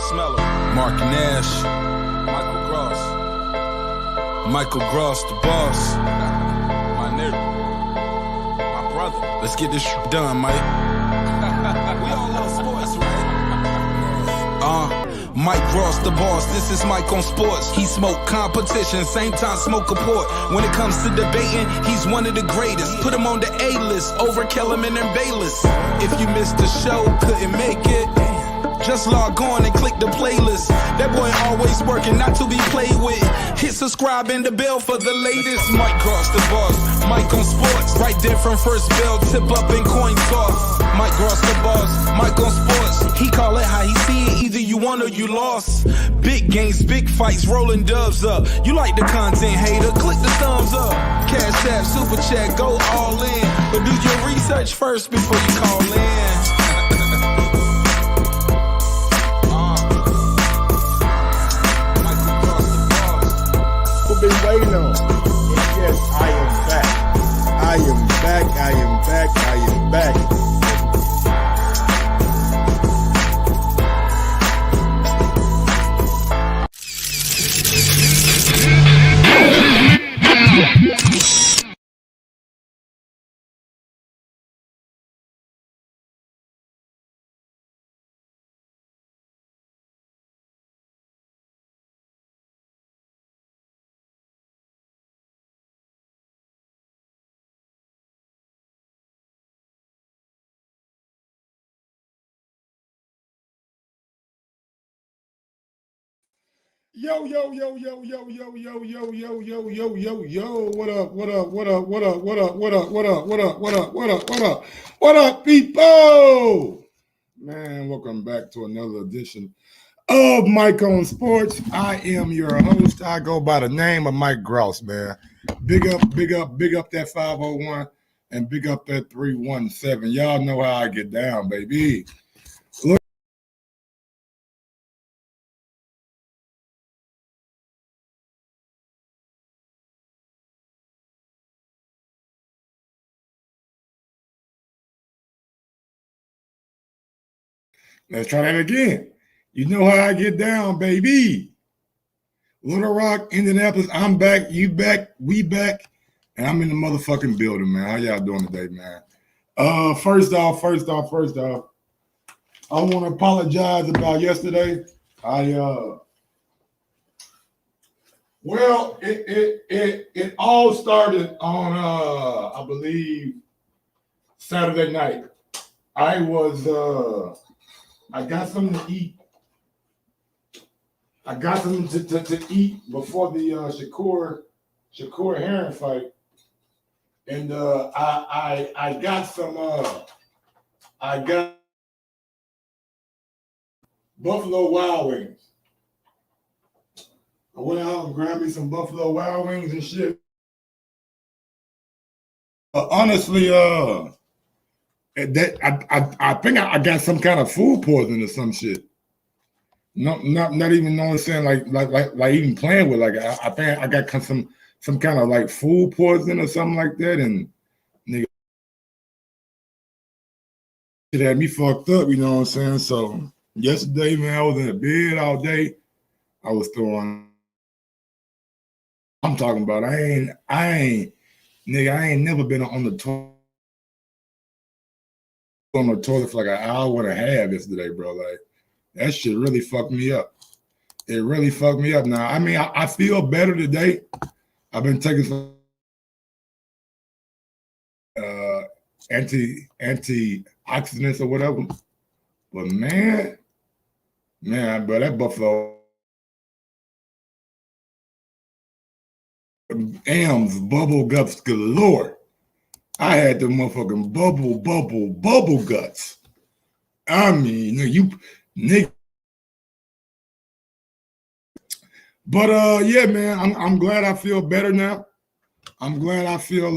Smeller, Mark Nash, Michael Gross, the boss, my nigga, my brother. Let's get this done, Mike. We all love sports, right? Mike Gross, the boss. This is Mike on sports. He smoke competition, same time smoke a port. When it comes to debating, he's one of the greatest. Put him on the A-list over Kellerman and Bayless. If you missed the show, couldn't make it, just log on and click the playlist. That boy always working, not to be played with. Hit subscribe and the bell for the latest. Mike Gross, the boss. Mike on sports. Right there from first bell, tip up and coin toss. Mike Gross, the boss. Mike on sports. He call it how he see it. Either you won or you lost. Big games, big fights, rolling dubs up. You like the content, hater? Click the thumbs up. Cashapp, super chat, go all in. But do your research first before you call in. Been waiting on. And yes, I am back. I am back. I am back. I am back. Yo, yo, yo, yo, yo, yo, yo, yo, yo, yo, yo, yo, yo. What up, what up, what up, what up, what up, what up, what up, what up, what up, what up, what up, what up, people? Man, welcome back to another edition of Mike on Sports. I am your host. I go by the name of Mike Gross, man. Big up, big up, big up that 501 and big up that 317. Y'all know how I get down, baby. Look. Let's try that again. You know how I get down, baby. Little Rock, Indianapolis, I'm back, you back, we back, and I'm in the motherfucking building, man. How y'all doing today, man? First off, I want to apologize about yesterday. It all started on I believe Saturday night. I got something to eat. I got something to eat before the Shakur Heron fight, and I got some. I got Buffalo Wild Wings. I went out and grabbed me some Buffalo Wild Wings and shit. Honestly, I think I got some kind of food poisoning or some shit. Not even knowing, saying like even playing with, like I think I got some kind of like food poisoning or something like that, and nigga, it had me fucked up, you know what I'm saying? So yesterday, man, I was in the bed all day. I was throwing. I'm talking about I ain't never been on the toilet. On the toilet for like an hour and a half yesterday, bro. Like that shit really fucked me up. It really fucked me up. Now, I mean, I feel better today. I've been taking some antioxidants or whatever. But man, bro, that Buffalo M's bubble guts galore. I had the motherfucking bubble guts. I mean, you nigga. But yeah, man, I'm glad I feel better now. I'm glad I feel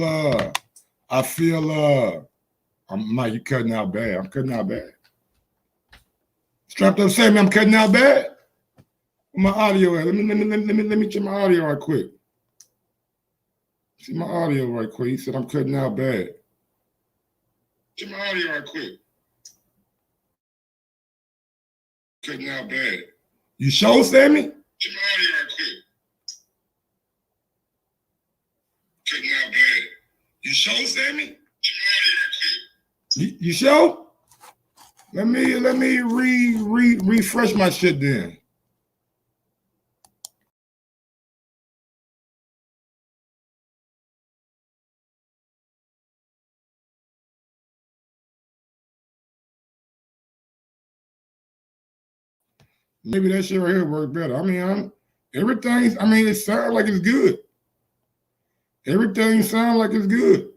Mike, you cutting out bad. I'm cutting out bad. Strapped up, say me, I'm cutting out bad. Where my audio at? Let me check my audio right quick. See my audio right quick. He said I'm cutting out bad. Check my audio right quick. Cutting out bad. You show, Sammy? You show, Sammy? You show? Let me refresh my shit then. Maybe that shit right here work better. I mean, it sounds like it's good. Everything sounds like it's good.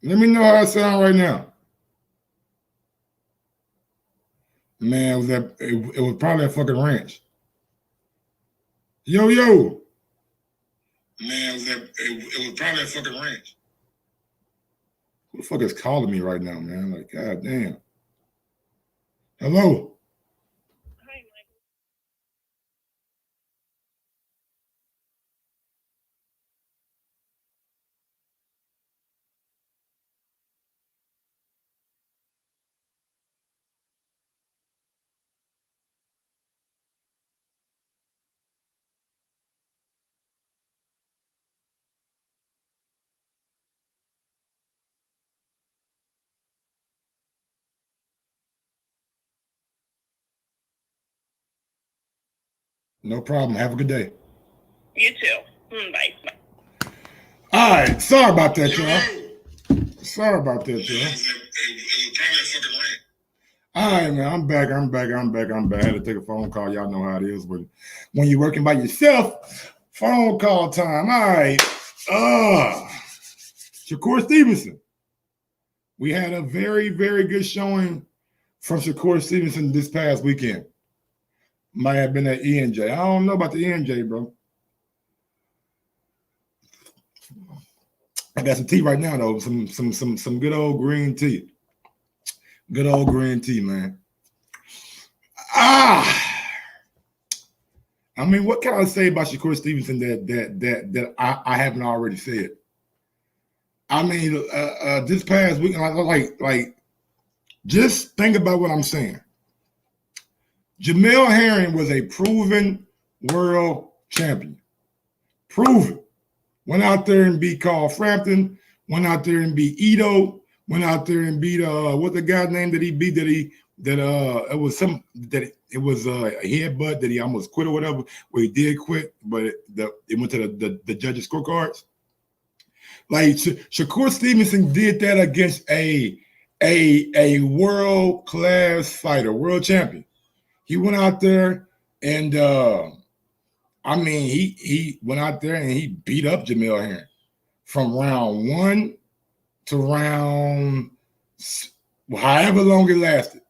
Let me know how it sounds right now. Man, it was probably a fucking ranch. Yo. Man, it was probably a fucking ranch. Who the fuck is calling me right now, man? Like, god damn. Hello. Hi, Michael. No problem. Have a good day. You too. Bye. All right. Sorry about that, y'all. Sorry about that, y'all. All right, man. I'm back. I had to take a phone call. Y'all know how it is. But when you're working by yourself, phone call time. All right. Shakur Stevenson. We had a very, very good showing from Shakur Stevenson this past weekend. Might have been at ENJ. I don't know about the ENJ, bro. I got some tea right now, though. Some good old green tea. Good old green tea, man. I mean, what can I say about Shakur Stevenson that I haven't already said? I mean, this past week, like, just think about what I'm saying. Jamel Herring was a proven world champion. Proven. Went out there and beat Carl Frampton. Went out there and beat Ito. Went out there and beat what the guy name that he beat it was a headbutt that he almost quit or whatever. Where he did quit, but it went to the judges' scorecards. Like Shakur Stevenson did that against a world class fighter, world champion. He went out there and I mean he went out there and he beat up Jamel Herring from round 1 to round however long it lasted.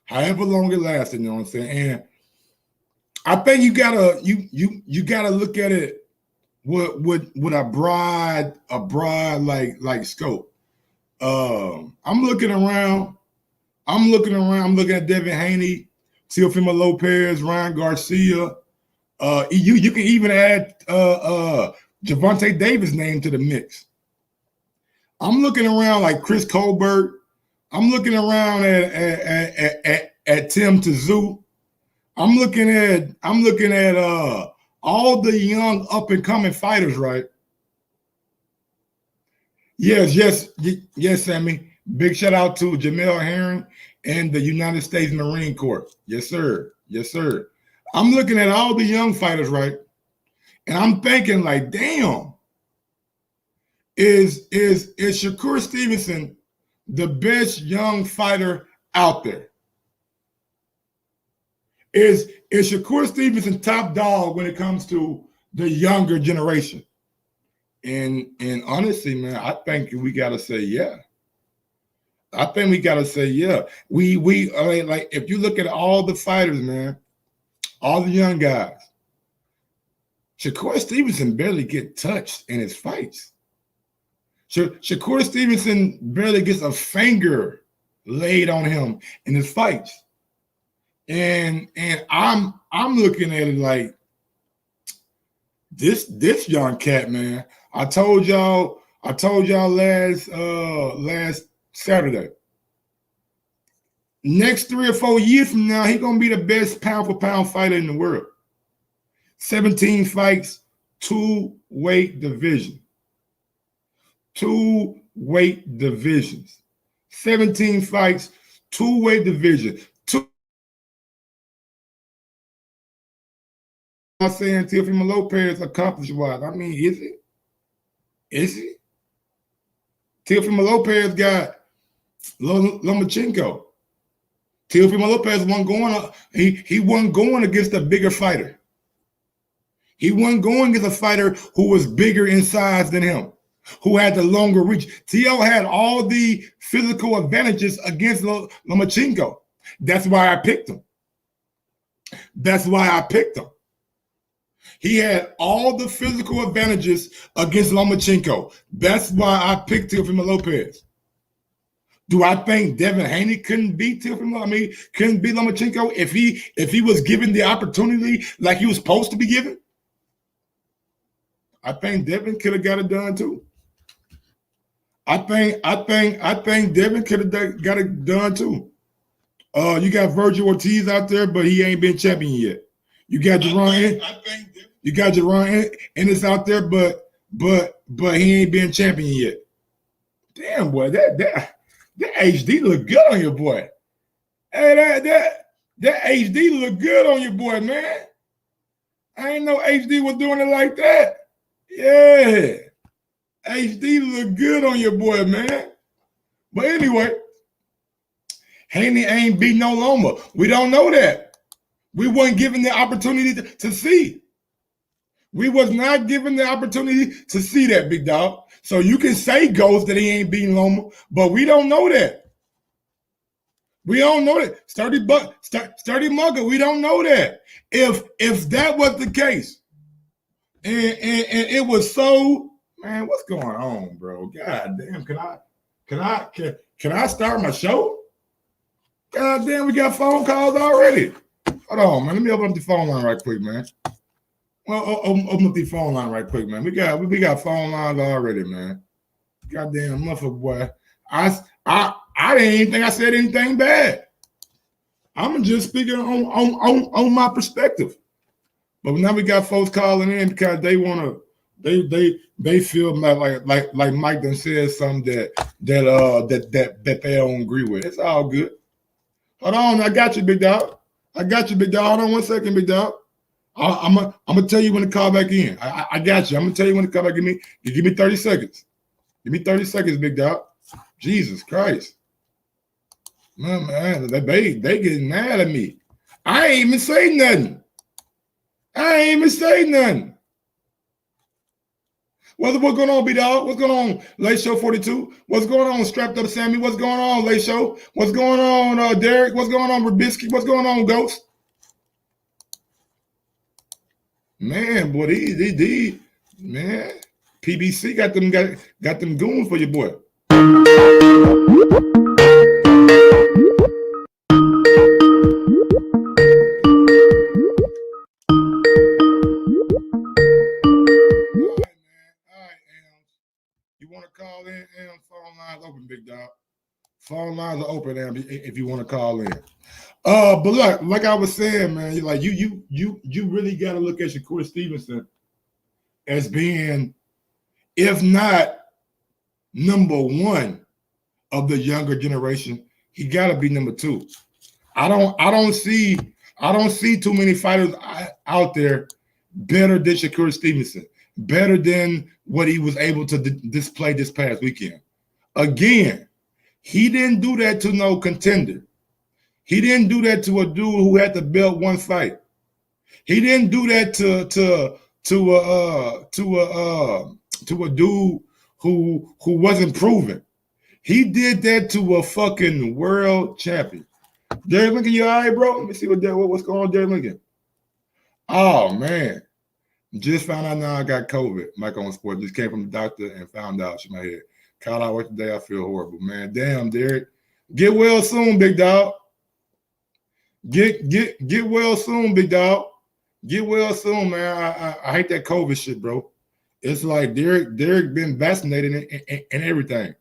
However long it lasted, you know what I'm saying? And I think you gotta look at it with a broad like scope. I'm looking at Devin Haney, Teofimo Lopez, Ryan Garcia. You can even add Gervonta Davis' name to the mix. I'm looking around like Chris Colbert. I'm looking around at Tim Tszyu. I'm looking at all the young up and coming fighters, right? Yes, Sammy. Big shout out to Jamel Herring and the United States Marine Corps. Yes, sir. I'm looking at all the young fighters, right? And I'm thinking like, damn, is Shakur Stevenson the best young fighter out there? Is Shakur Stevenson top dog when it comes to the younger generation? And honestly, man, I think we gotta say yeah. I think we gotta say yeah. We like if you look at all the fighters, man, all the young guys, Shakur Stevenson barely get touched in his fights. Shakur Stevenson barely gets a finger laid on him in his fights. And I'm looking at it like this young cat, man. I told y'all last Saturday. Next 3 or 4 years from now, he's going to be the best pound for pound fighter in the world. 17 fights, 2 weight division. 2 weight divisions. 17 fights, 2 weight division. I'm not saying Teofimo Lopez accomplished what? I mean, is it? Is it? Teofimo Lopez got Lomachenko. Teofimo Lopez wasn't going. He wasn't going against a bigger fighter. He wasn't going against a fighter who was bigger in size than him, who had the longer reach. Teo had all the physical advantages against Lomachenko. That's why I picked him. That's why I picked him. He had all the physical advantages against Lomachenko. That's why I picked Teofimo Lopez. Do I think Devin Haney couldn't beat Teofimo? I mean, couldn't beat Lomachenko if he was given the opportunity like he was supposed to be given? I think Devin could have got it done too. I think Devin could have got it done too. You got Virgil Ortiz out there, but he ain't been champion yet. You got Jerron. You got Jerron Ennis out there, but he ain't been champion yet. Damn boy, that HD look good on your boy. Hey, that HD look good on your boy, man. I ain't know HD was doing it like that. Yeah, HD look good on your boy, man. But anyway, Haney ain't beat no Loma. We don't know that. We weren't given the opportunity to see. We was not given the opportunity to see that, big dog. So you can say Ghost that he ain't beating Loma, but we don't know that. We don't know that. Sturdy Mugger, we don't know that. If that was the case, and it was so, man, what's going on, bro? God damn, can I start my show? God damn, we got phone calls already. Hold on, man. Let me open up the phone line right quick, man. Well, open up the phone line right quick, man. We got phone lines already, man. Goddamn motherfucker, boy. I didn't even think I said anything bad. I'm just speaking on my perspective. But now we got folks calling in because they want to. They feel like Mike done said something that they don't agree with. It's all good. Hold on, I got you, big dog. Hold on 1 second, big dog. I'm gonna tell you when to call back in. I got you. I'm gonna tell you when to call back. Give me 30 seconds. Give me 30 seconds, big dog. Jesus Christ. Man, they getting mad at me. I ain't even say nothing. What's going on, B-Dog? What's going on, Late Show 42? What's going on, Strapped Up Sammy? What's going on, Late Show? What's going on, Derek? What's going on, Rabisky? What's going on, Ghost? Man, boy, these man, PBC got them goons for your boy. Call in, and phone lines open, big dog. Phone lines are open, and if you want to call in. But like I was saying, man, you really got to look at Shakur Stevenson as being, if not number one of the younger generation, he got to be number two. I don't see too many fighters out there better than Shakur Stevenson. Better than what he was able to display this past weekend. Again, he didn't do that to no contender. He didn't do that to a dude who had to belt one fight. He didn't do that to a dude who wasn't proven. He did that to a fucking world champion. Derek Lincoln, you all right, bro? Let me see what's going on, Derek Lincoln. Oh man. Just found out now I got COVID. Mike on Sport. Just came from the doctor and found out. Shit my head. Called out work today. I feel horrible, man. Damn, Derek. Get well soon, big dog. Get well soon, big dog. Get well soon, man. I hate that COVID shit, bro. It's like Derek been vaccinated and everything.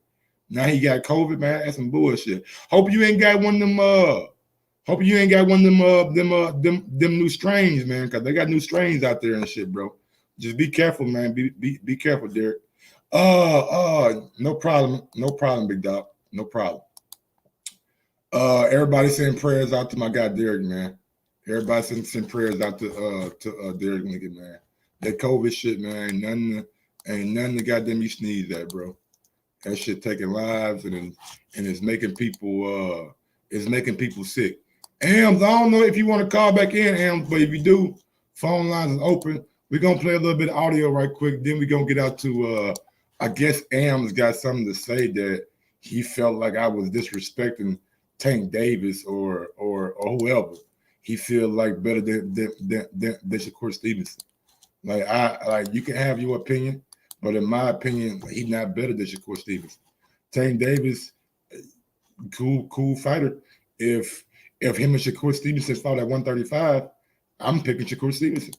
Now he got COVID, man. That's some bullshit. Hope you ain't got one of them. Hope you ain't got one of them new strains, man, because they got new strains out there and shit, bro. Just be careful, man. Be careful, Derek. No problem, big dog. No problem. Everybody send prayers out to my guy Derek, man. Everybody send prayers out to Derek, nigga, man. That COVID shit, man, ain't nothing to goddamn you sneeze at, bro. That shit taking lives and it's making people sick. Ams, I don't know if you want to call back in, Ams, but if you do, phone lines is open. We're gonna play a little bit of audio right quick. Then we're gonna get out to I guess Ams got something to say that he felt like I was disrespecting Tank Davis or whoever. He feel like better than Shakur Stevenson. Like you can have your opinion, but in my opinion, he's not better than Shakur Stevenson. Tank Davis, cool fighter. If him and Shakur Stevenson fought at 135, I'm picking Shakur Stevenson.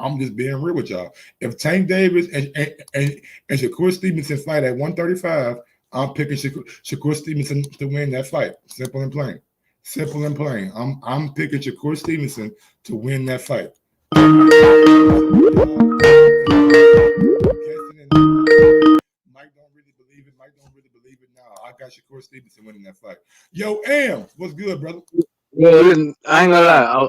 I'm just being real with y'all. If Tank Davis and Shakur Stevenson fight at 135, I'm picking Shakur Stevenson to win that fight. Simple and plain. Simple and plain. I'm picking Shakur Stevenson to win that fight. Mike don't really believe it. Now I got Shakur Stevenson winning that fight. Yo, Am, what's good, brother? Yo, listen, I ain't gonna lie.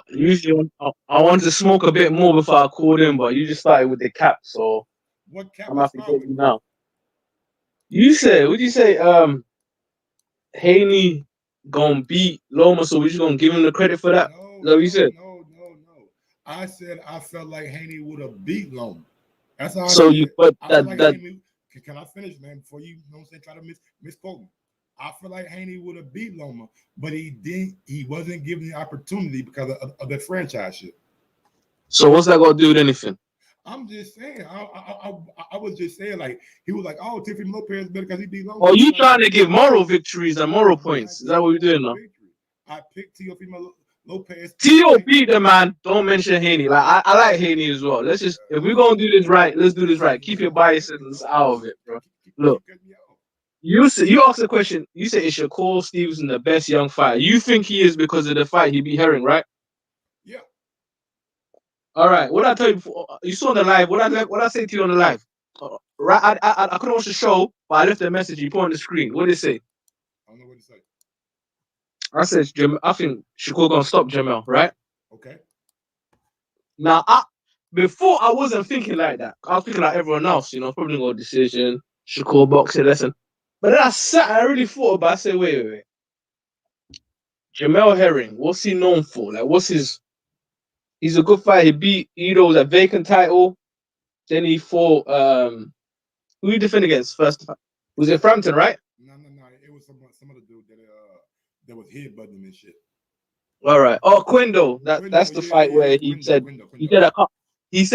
I wanted to smoke a bit more before I called in, but you just started with the cap, so What cap I'm gonna have to start get with? you now. Would you say Haney gonna beat Loma, so we just gonna give him the credit for that? Is that what you said? No. I said I felt like Haney would have beat Loma. That's all I So said. you put I feel that like that Haney, can I finish, man, before you know what I'm saying, try to misquote me. I feel like Haney would have beat Loma, but he wasn't given the opportunity because of the franchise shit. So what's that got to do with anything? I'm just saying. I was just saying, like, he was like, oh, Tiffany Lopez better because he beat Loma. Oh, you trying to give moral victories and moral points? Is that what we're doing now? I picked Teofimo Lopez. T.O. beat the man. Don't mention Haney. Like I like Haney as well. Let's just, if we're gonna do this right, let's do this right. Keep your biases out of it, bro. Look, you asked the question. You said, is Shakur Stevenson the best young fighter? You think he is because of the fight he beat Herring, right? Yeah. All right. What I tell you before, you saw on the live. What I say to you on the live? Right. I couldn't watch the show, but I left a message. You put on the screen. What did it say? I don't know what to say. I said, I think Shakur gonna stop Jamel, right? Okay. Now, before I wasn't thinking like that. I was thinking like everyone else, probably got a decision, Shakur boxing lesson. But then I sat and I really thought about it. I said, wait. Jamel Herring, what's he known for? Like, he's a good fighter. He beat Edo with a vacant title. Then he fought, who you defend against first? Was it Frampton, right? No. It was some other dude that was headbutting and shit. All right. Oh, Quindo. That's the fight where he said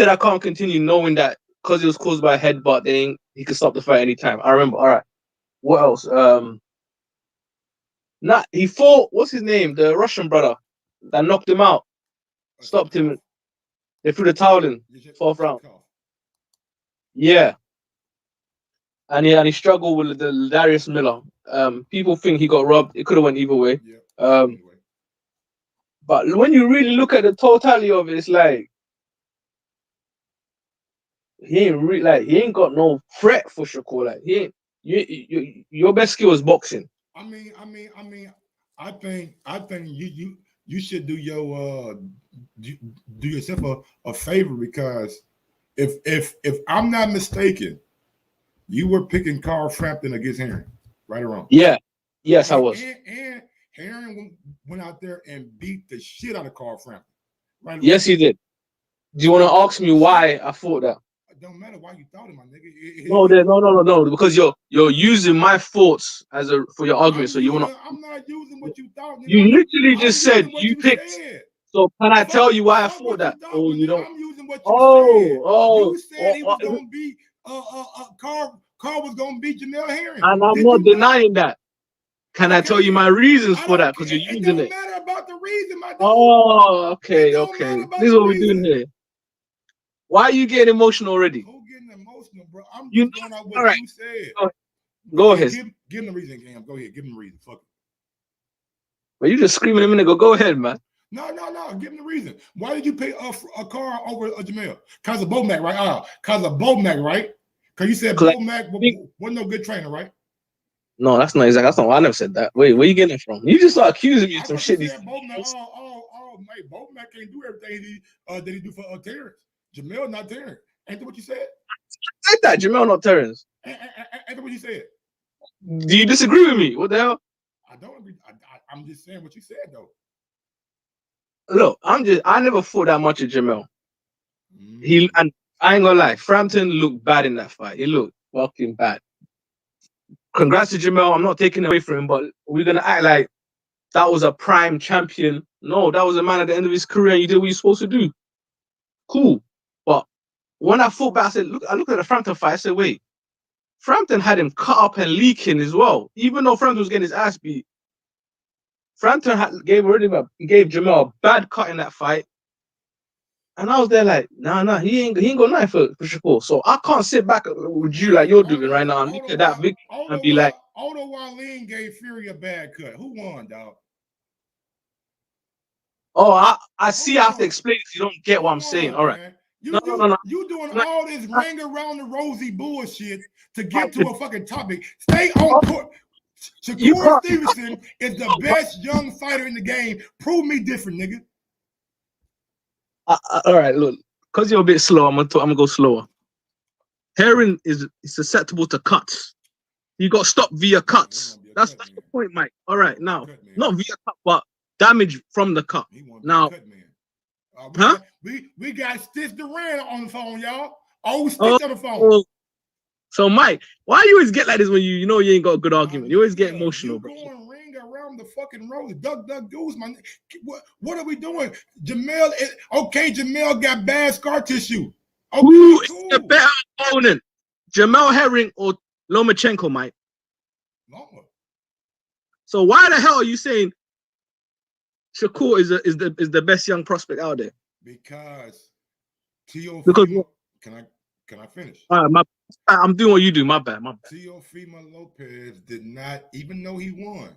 I can't continue knowing that because it was caused by a headbutt, then he could stop the fight anytime. I remember. All right. What else? He fought. What's his name? The Russian brother that knocked him out, stopped him. They threw the towel in fourth round. Yeah. And he struggled with the Darius Miller. People think he got robbed. It could have went either way. Yeah. But when you really look at the totality of it, it's like he ain't got no threat for Shakur. Like he ain't. Your best skill is boxing. I think you should do yourself a favor, because if I'm not mistaken, you were picking Carl Frampton against Herring, right or wrong? Yeah. Yes, I was. And Herring went out there and beat the shit out of Carl Frampton. Right? Yes, he did. Do you want to ask me why I thought that? It don't matter why you thought it, my nigga. No. Because you're using my thoughts for your argument. So you want to? I'm not using what you thought. Nigga. You literally just said you picked. Said. So can I tell you why I thought that? Oh, you don't. I'm using what you said. You said he was gonna beat Carl was gonna beat Jamel Herring. And I'm not denying that. Can I tell you my reasons for that? Because you're using it. It don't matter about the reason, my dude. Oh, okay. This is what we're doing here. Why are you getting emotional already? Who getting emotional, bro? I'm just going out what you said. Go ahead. Give him the reason, Cam. Go ahead. Give him the reason. Fuck it. But you just screaming a minute ago. Go ahead, man. No. Give him the reason. Why did you pay a car over Jamel? Cause of Bomac, right? Cause of Bomac, right? Cause you said Bomac wasn't no good trainer, right? No, that's not exactly. That's not why I never said that. Wait, where you getting it from? You just start accusing me of some shit. Bomac can't do everything that he do for Terrence. Jamel not Terrence. Ain't that what you said? I said that Jamel not Terrence. Ain't that what you said? Do you disagree with me? What the hell? I don't agree. I'm just saying what you said though. Look, I never thought that much of Jamel. And I ain't gonna lie, Frampton looked bad in that fight. He looked fucking bad. Congrats to Jamel. I'm not taking it away from him, but we're gonna act like that was a prime champion. No, that was a man at the end of his career, and you did what you're supposed to do. Cool. But when I thought back, I looked at the Frampton fight, I said, wait, Frampton had him cut up and leaking as well. Even though Frampton was getting his ass beat, Frampton gave Jamel a bad cut in that fight. And I was there like, nah, he ain't got nothing for Shakur. So I can't sit back with you like you're doing right now and look at that big and be like, Odo Wallin gave Fury a bad cut. Who won, dog? oh, I see. I have to explain if you don't get what I'm saying. All right. You doing all this ring around the rosy bullshit to get to a fucking topic. Stay on court. Shakur Stevenson is the best young fighter in the game. Prove me different, nigga. All right, look, because you're a bit slow, I'm gonna go slower. Herring is susceptible to cuts. You got stopped via cuts. That's the point, Mike. All right, now not via cut, but damage from the cut. Now, we got Stitch Duran on the phone, y'all. Oh, Stitch on the phone. So, Mike, why you always get like this when you know you ain't got a good argument? You always get emotional, bro. Going ring around the fucking road. Duck, goose, man. What are we doing? Jamel got bad scar tissue. Okay, who is the better opponent? Jamel Herring or Lomachenko, Mike? Loma. So why the hell are you saying Shakur is the best young prospect out there? Because can I finish? I'm doing what you do. My bad. Teofimo Lopez did not, even though he won,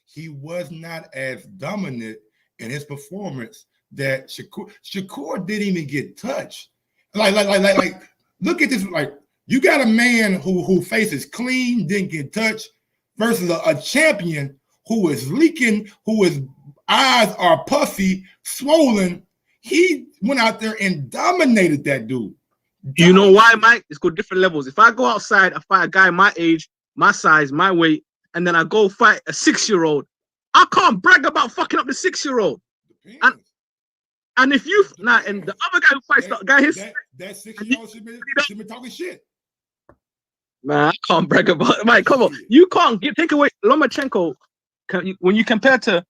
he was not as dominant in his performance that Shakur didn't even get touched. Like, look at this. Like, you got a man who faces clean, didn't get touched, versus a champion who is leaking, who his eyes are puffy, swollen. He went out there and dominated that dude. You know why, Mike? It's got different levels. If I go outside, I fight a guy my age, my size, my weight, and then I go fight a 6-year-old, I can't brag about fucking up the 6-year-old. And if you and the other guy who fights that guy, that 6-year-old should be talking shit. Man, I can't brag about it. Mike, come on. You can't take away Lomachenko when you compare to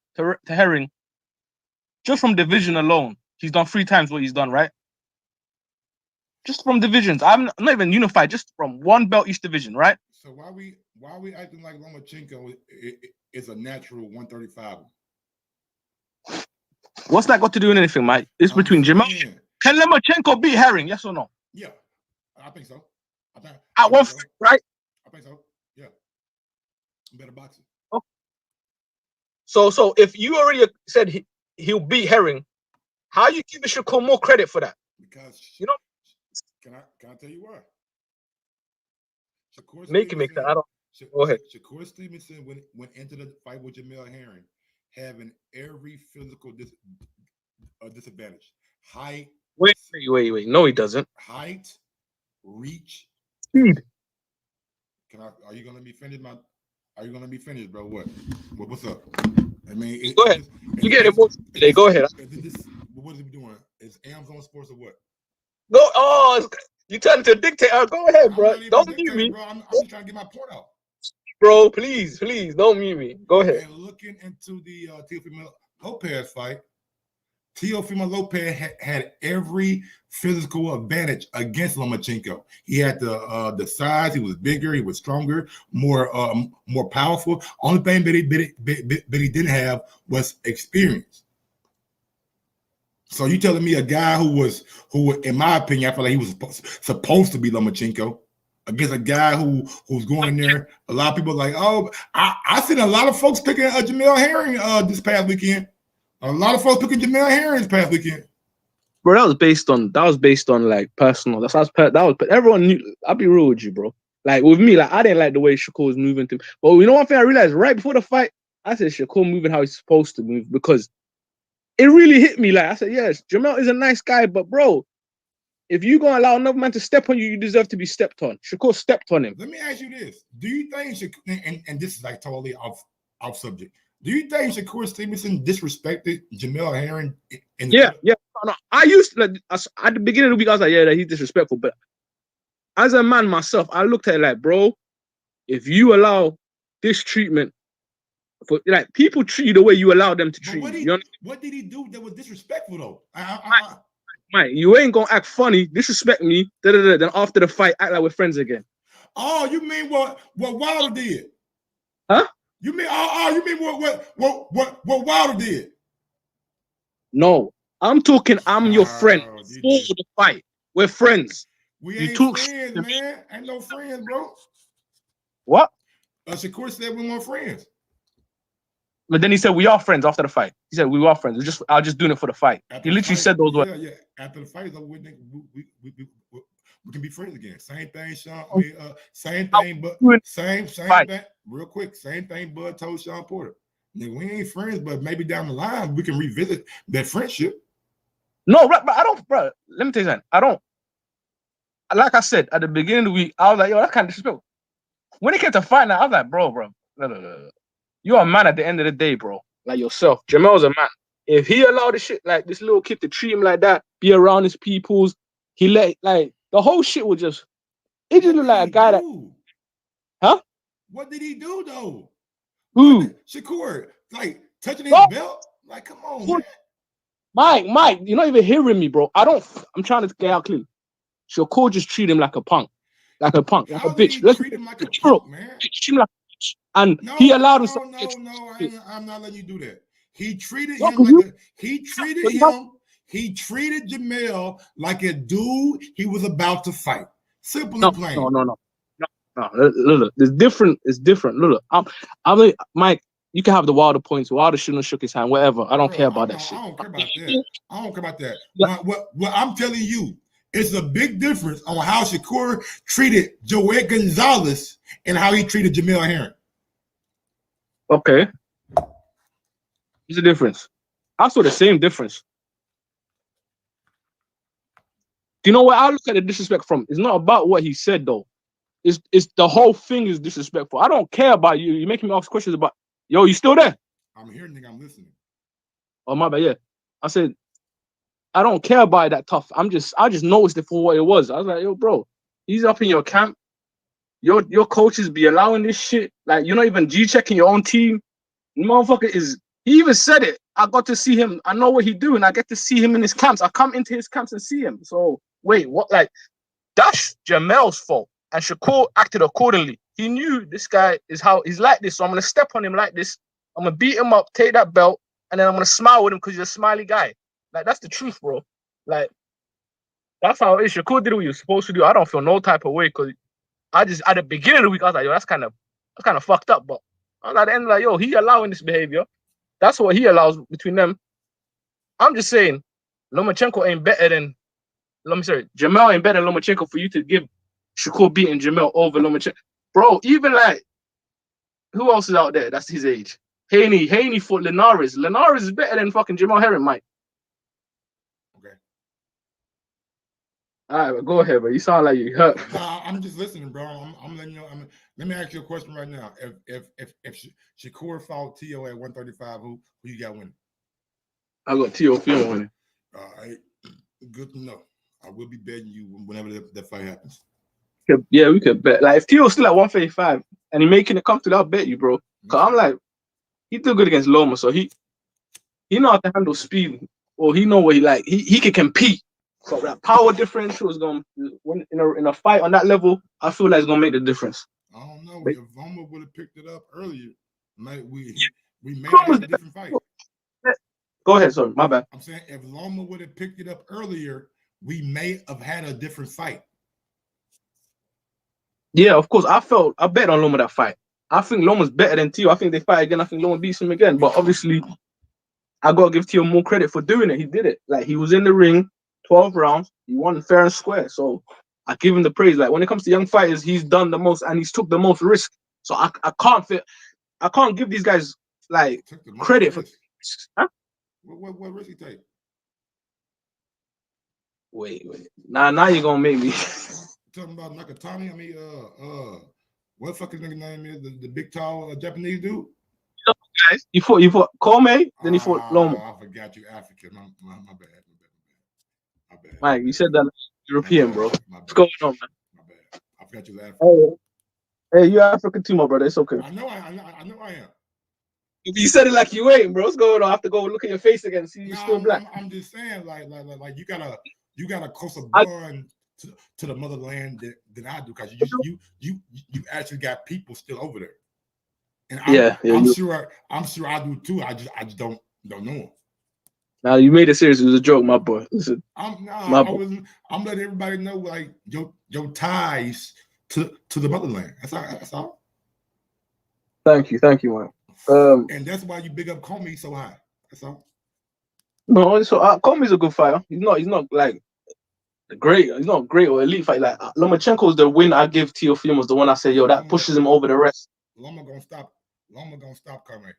Herring, just from division alone, he's done 3 times what he's done, right? Just from divisions. I'm not even unified, just from one belt each division, right? So why we acting like Lomachenko is a natural 135? What's that got to do with anything, Mike? It's between Jamel. Can Lomachenko beat Herring? Yes or no? Yeah, I think so. At one fight, right? I think so. Yeah. Better boxing. Okay. So if you already said he'll beat Herring, how are you giving Shakur more credit for that? Because you know. Can I tell you why? Make that. I don't. Go ahead. Shakur Stevenson went into the fight with Jamel Herring having every physical disadvantage. Height. Wait. No, he doesn't. Height, reach, speed. Are you gonna be finished, Are you gonna be finished, bro? What's up? I mean, go ahead. You get it today. Go ahead. What is he doing? Is Amazon Sports or what? Go. Oh, you turned into a dictator. Go ahead, bro. Don't mute me. Bro. I'm just trying to get my point out. Bro, please, don't mute me. Go ahead. And looking into the Teofimo Lopez fight, Teofimo Lopez had every physical advantage against Lomachenko. He had the size. He was bigger. He was stronger, more powerful. Only thing that he didn't have was experience. So you telling me a guy who in my opinion, I feel like he was supposed to be Lomachenko, against a guy who's going in there. A lot of people are like, oh, I seen a lot of folks picking Jamel Herring this past weekend. A lot of folks picking Jamel Herring this past weekend. Bro, that was based on like personal. Everyone knew. I'll be real with you, bro. Like with me, like I didn't like the way Shakur was moving to. But you know one thing I realized right before the fight, I said Shakur moving how he's supposed to move because it really hit me. Like I said, yes, Jamel is a nice guy, but bro, if you gonna allow another man to step on you, you deserve to be stepped on. Shakur stepped on him. Let me ask you this: do you think Shakur, and this is like totally off subject? Do you think Shakur Stevenson disrespected Jamel Herring? Yeah. No, I used to, like, at the beginning of the week, I was like, yeah, he's disrespectful. But as a man myself, I looked at it like, bro, if you allow this treatment, for like people treat you the way you allow them to treat you. What did he do that was disrespectful though? Mike, you ain't gonna act funny, disrespect me, then after the fight, act like we're friends again. Oh, you mean what Wilder did? Huh? You mean what Wilder did? No, I'm talking. I'm your friend for the fight. We're friends. We ain't friends, man. Ain't no friends, bro. What? Shakur said we weren't friends. But then he said we are friends after the fight. He said we are friends. I was just doing it for the fight. He literally said those words. Yeah. After the fight, we can be friends again. Same thing, Sean. Same thing, but same thing. Real quick, same thing. Bud told Sean Porter. We ain't friends, but maybe down the line we can revisit that friendship. No, but I don't, bro. Let me tell you something. I don't. Like I said at the beginning of the week, I was like, yo, that's kind of disrespectful. When it came to fight now, I was like, bro. No. You're a man at the end of the day, bro. Like yourself. Jamel's a man. If he allowed this shit, like this little kid to treat him like that, be around his peoples, he let, like, the whole shit was just, it just looked like a guy that, huh? What did he do, though? Who? Shakur, like, touching his belt? Like, come on, man. Mike, you're not even hearing me, bro. I'm trying to get out clean. Shakur just treat him like a punk. Like a bitch. Let's treat him like a punk, man. Treat him like a bitch. And he allowed himself. I'm not letting you do that. He treated him like he treated Jamel like a dude he was about to fight. Simple and plain. No. Look, it's different. Look, I mean, Mike, you can have the Wilder points. Wilder shouldn't have shook his hand, whatever. I don't care about that shit. I don't care about that. What I'm telling you, it's a big difference on how Shakur treated Joel Gonzalez and how he treated Jamel Herring. Okay. What's the difference? I saw the same difference. Do you know what I look at the disrespect from? It's not about what he said, though. It's the whole thing is disrespectful. I don't care about you. You're making me ask questions about, yo, you still there? I'm hearing, nigga, I'm listening. Oh, my bad, yeah. I said, I don't care about it that tough. I just noticed it for what it was. I was like, yo, bro, he's up in your camp. Your coaches be allowing this shit. Like, you're not even G-checking your own team. The motherfucker is, he even said it. I got to see him. I know what he doing. I get to see him in his camps. I come into his camps and see him. So, wait, what? Like, that's Jamel's fault. And Shakur acted accordingly. He knew this guy is how he's like this. So I'm going to step on him like this. I'm going to beat him up, take that belt, and then I'm going to smile with him because he's a smiley guy. Like, that's the truth, bro. Like, that's how it is. Shakur did what he was supposed to do. I don't feel no type of way because at the beginning of the week, I was like, yo, that's kind of fucked up. But I was at the end, like, yo, he allowing this behavior. That's what he allows between them. I'm just saying, Lomachenko ain't better than, Jamel ain't better than Lomachenko for you to give Shakur beating Jamel over Lomachenko. Bro, even like, who else is out there that's his age? Haney fought Linares. Linares is better than fucking Jamel Herring, Mike. Okay. All right, go ahead, bro. You sound like you hurt. Nah, I'm just listening, bro. I'm letting you know. Let me ask you a question right now. If Shakur fought T.O. at 135, who you got winning? I got T.O. feeling winning. All right. Good to know. I will be betting you whenever that fight happens. Yeah, we could bet. Like, if T.O.'s still at 135 and he making it come to that, I'll bet you, bro. Because I'm like, he did good against Loma, so he know how to handle speed, or he know what he like. He can compete. So that power differential is going in a fight on that level. I feel like it's gonna make the difference. I don't know. If Loma would have picked it up earlier, we may have had a different fight. Go ahead, sorry, my bad. I'm saying if Loma would have picked it up earlier, we may have had a different fight. Yeah, of course. I bet on Loma that fight. I think Loma's better than Tio. I think they fight again. I think Loma beats him again. But obviously, I gotta give Tio more credit for doing it. He did it. Like he was in the ring, 12 rounds. He won fair and square. So I give him the praise. Like when it comes to young fighters, he's done the most and he's took the most risk. So I can't give these guys like credit for. Huh? What risk he take? Wait. Now you're gonna make me. Talking about Nakatani. I mean, what fucking nigga name is the big tall Japanese dude? Guys, you fought Kome, then you fought Loma. I forgot you African. My bad. My bad. Mike, you said that European, bro. What's going on, man? My bad. I forgot you African. Hey, you're African too, my brother. It's okay. I know I am. You said it like you ain't, bro. What's going on? I have to go look at your face again. See you're still black. I'm just saying, like you got a closer bond to the motherland than I do, because you actually got people still over there. And I'm sure I do too. I just don't know them. Now you made it serious. It was a joke, my boy. Listen, I'm letting everybody know like your ties to the motherland. That's all. Thank you, man. And that's why you big up Comey so high. That's all. No, so Comey's a good fighter. He's not like great. He's not great or elite fight. Like Lomachenko's the win I give Teofimo was the one I said, yo, that pushes him over the rest. Loma gonna stop Comey.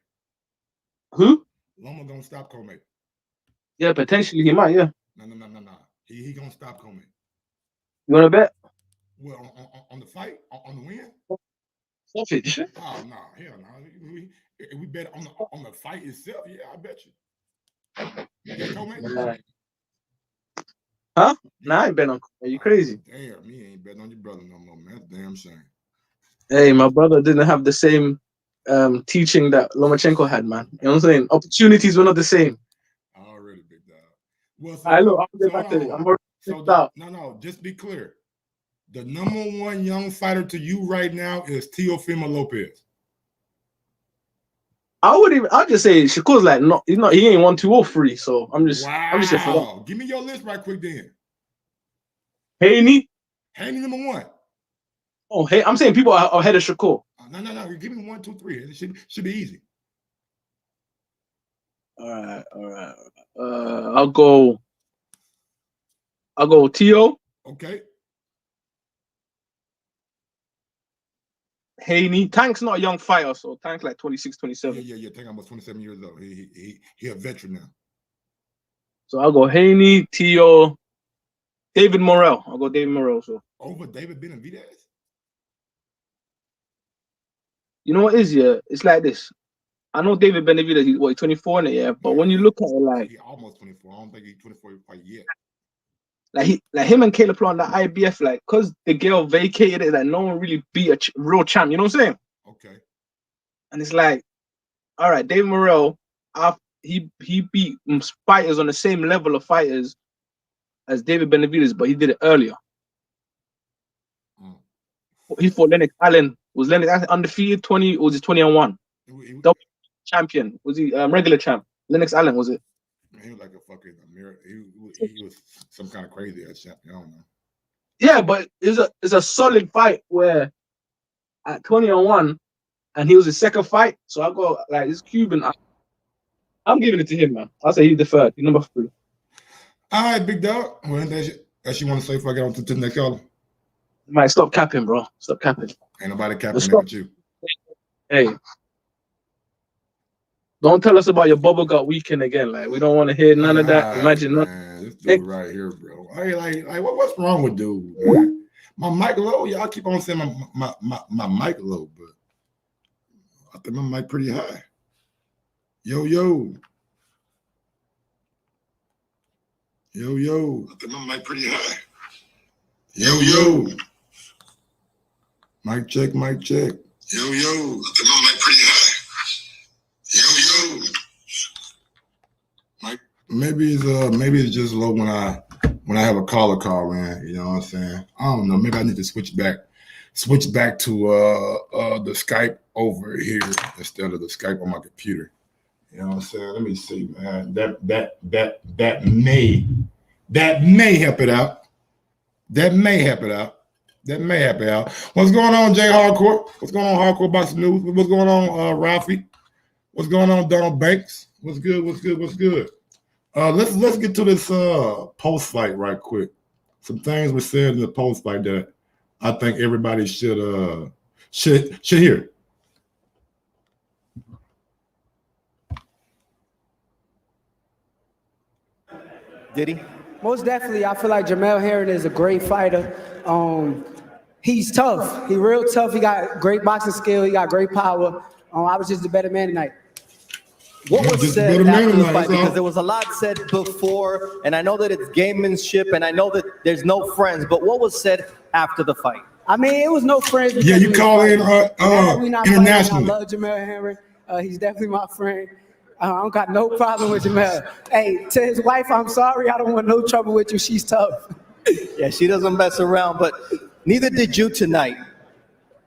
Who? Loma gonna stop Comey. Yeah, potentially he might. Yeah. No. He gonna stop Comey. You wanna bet? Well, on the fight, on the win. Sausage. Oh no, hell no. We bet on the fight itself. Yeah, I bet you. Yeah, Comey. Huh? Nah, I ain't bet on Comey. You crazy? Damn, me ain't betting on your brother no more, man. That's damn shame. Hey, my brother didn't have the same teaching that Lomachenko had, man. You know what I'm saying? Opportunities were not the same. Already, big dog. Well, no. Just be clear. The number one young fighter to you right now is Teofimo Lopez. I'll just say Shakur's like he ain't 1, 2, or 3. So I'm just saying for that. Give me your list right quick then. Haney number 1. Oh, hey, I'm saying people are ahead of Shakur. No. Give me 1, 2, 3. It should be easy. All right. I'll go Tio. Okay. Haney. Tank's not a young fighter, so Tank's like 26, 27. Yeah. Tank almost 27 years old. He a veteran now. So I'll go Haney, Tio, David Morrell. I'll go David Morrell. So over David Benavidez. You know what is, yeah? It's like this. I know David Benavidez, he's 24 in it, yeah. But when you look at it, like he's almost 24. I don't think he's 24 quite yet. Like him and Caleb Plant, the IBF, like, cause the girl vacated it, like no one really beat a real champ. You know what I'm saying? Okay. And it's like, all right, David Morrell, he beat fighters on the same level of fighters as David Benavidez, but he did it earlier. He fought Lennox Allen. Was Lennox Allen undefeated 20? Or was it 20-1? Double champion. Was he regular champ? Lennox Allen, was it? He was like a fucking mirror. He was some kind of crazy ass champion. I don't know. Yeah, but it's a solid fight where at 20-1, and he was his second fight. So I go like this Cuban. I'm giving it to him, man. I'll say he's the third. He's number 3. All right, big dog. Well, that's you want to say before I get on to the next caller? Mate, stop capping, bro. Stop capping. Ain't nobody capping with you. Hey. Don't tell us about your bubble gut weekend again. Like, we don't want to hear none of that. Imagine man, this dude right here, bro. Hey, like what's wrong with dude, man? My mic low. Y'all keep on saying my mic low, but I think my mic pretty high. Yo. I think my mic pretty high. Yo. Mic check. Yo. I think my mic pretty high. Yo. Mic. Maybe it's just low when I have a caller call in. You know what I'm saying? I don't know. Maybe I need to switch back to the Skype over here instead of the Skype on my computer. You know what I'm saying? Let me see, man. That may help it out. That may happen, Al. What's going on, Jay Hardcore? What's going on, Hardcore Boxing News? What's going on, Ralphie? What's going on, Donald Banks? What's good? What's good? What's good? Let's get to this post fight right quick. Some things were said in the post fight that I think everybody should hear. Did he? Most definitely. I feel like Jamel Herring is a great fighter. He's tough. He's real tough. He got great boxing skill. He got great power. I was just the better man tonight. What was said after the fight? Because there was a lot said before, and I know that it's gamemanship, and I know that there's no friends, but what was said after the fight? I mean, it was no friends. Yeah, you call in internationally. I love Jamel Herring. He's definitely my friend. I don't got no problem with Jamel. Hey, to his wife, I'm sorry. I don't want no trouble with you. She's tough. Yeah, she doesn't mess around, but neither did you tonight.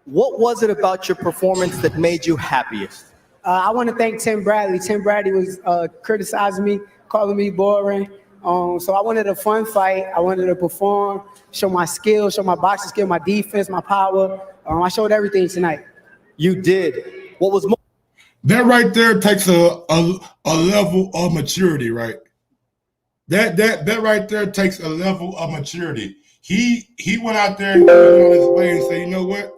What was it about your performance that made you happiest? I want to thank Tim Bradley. Tim Bradley was criticizing me, calling me boring. So I wanted a fun fight. I wanted to perform, show my skill, show my boxing skill, my defense, my power. I showed everything tonight. You did. What was more? That right there takes a level of maturity, right? That right there takes a level of maturity. He went out there and went on his way and said, you know what?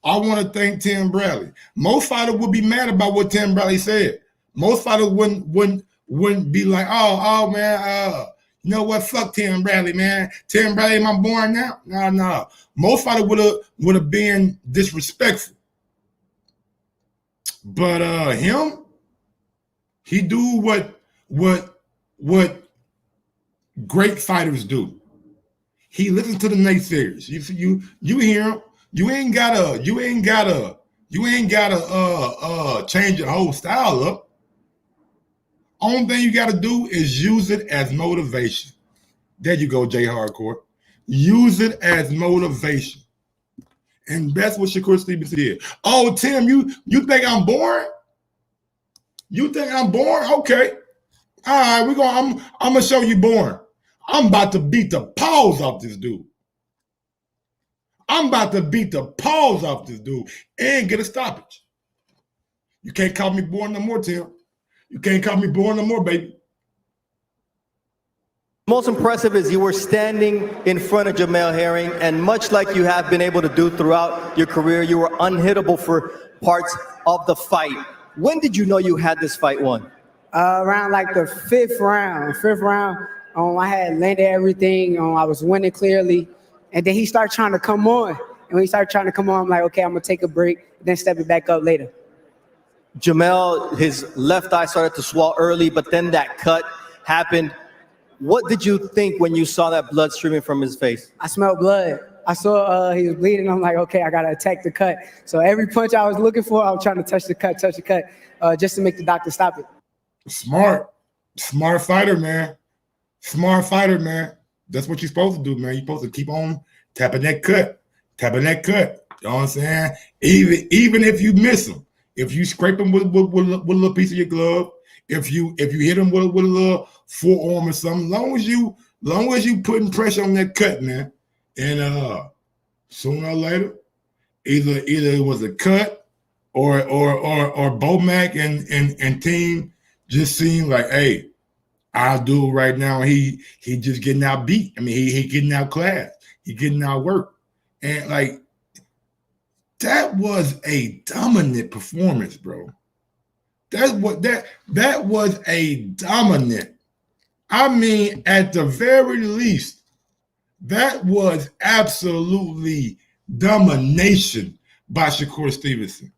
I wanna thank Tim Bradley. Most fighters would be mad about what Tim Bradley said. Most fighters wouldn't be like, oh man, you know what? Fuck Tim Bradley, man. Tim Bradley, am I born now? No. Most fighters would have been disrespectful. But him, he do what great fighters do. He listens to the naysayers. You hear him. You ain't gotta change your whole style up. Only thing you gotta do is use it as motivation. There you go, Jay Hardcore. Use it as motivation. And that's what Shakur Stevenson did. Oh, Tim, you think I'm boring? You think I'm boring? Okay. All right, I'm gonna show you boring. I'm about to beat the paws off this dude. I'm about to beat the paws off this dude and get a stoppage. You can't call me boring no more, Tim. You can't call me boring no more, baby. Most impressive is you were standing in front of Jamel Herring, and much like you have been able to do throughout your career, you were unhittable for parts of the fight. When did you know you had this fight won? Around like the fifth round. I had landed everything. I was winning clearly. And then he started trying to come on. And when he started trying to come on, I'm like, okay, I'm going to take a break, then step it back up later. Jamel, his left eye started to swell early, but then that cut happened. What did you think when you saw that blood streaming from his face? I smelled blood. I saw he was bleeding. I'm like, okay, I got to attack the cut. So every punch I was looking for, I was trying to touch the cut, just to make the doctor stop it. Smart fighter, man. Smart fighter, man. That's what you're supposed to do, man. You're supposed to keep on tapping that cut. You know what I'm saying? Even if you miss him, if you scrape him with a little piece of your glove, if you hit him with a little forearm or something, long as you putting pressure on that cut, man. And sooner or later, either it was a cut or Bomac and team just seemed like, hey, our dude right now, he just getting out beat. I mean, he getting out class. He getting out work. And like, that was a dominant performance, bro. That was a dominant. I mean, at the very least, that was absolutely domination by Shakur Stevenson.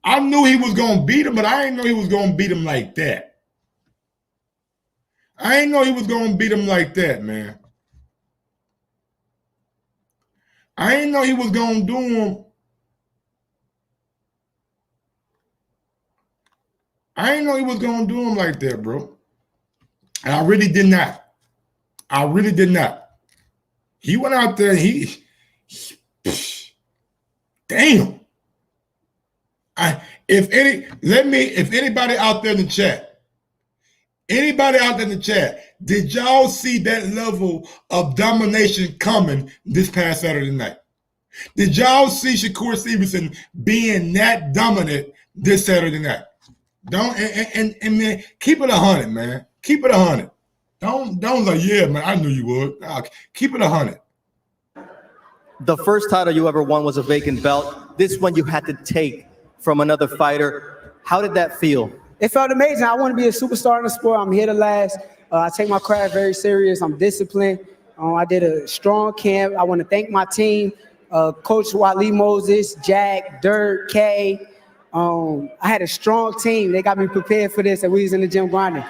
I knew he was going to beat him, but I didn't know he was going to beat him like that. I didn't know he was going to beat him like that, man. I didn't know he was going to do him. I didn't know he was going to do him like that, bro. And I really did not. He went out there, damn. If anybody out there in the chat, Anybody out there in the chat, did y'all see that level of domination coming this past Saturday night? Did y'all see Shakur Stevenson being that dominant this Saturday night? Don't and man, keep it 100, man. Keep it 100. Don't like, yeah, man, I knew you would. Nah, keep it 100. The first title you ever won was a vacant belt. This one you had to take from another fighter. How did that feel? It felt amazing. I want to be a superstar in the sport. I'm here to last. I take my craft very serious. I'm disciplined. I did a strong camp. I want to thank my team, Coach Wally Moses, Jack, Dirk, Kay. I had a strong team. They got me prepared for this, and we was in the gym grinding.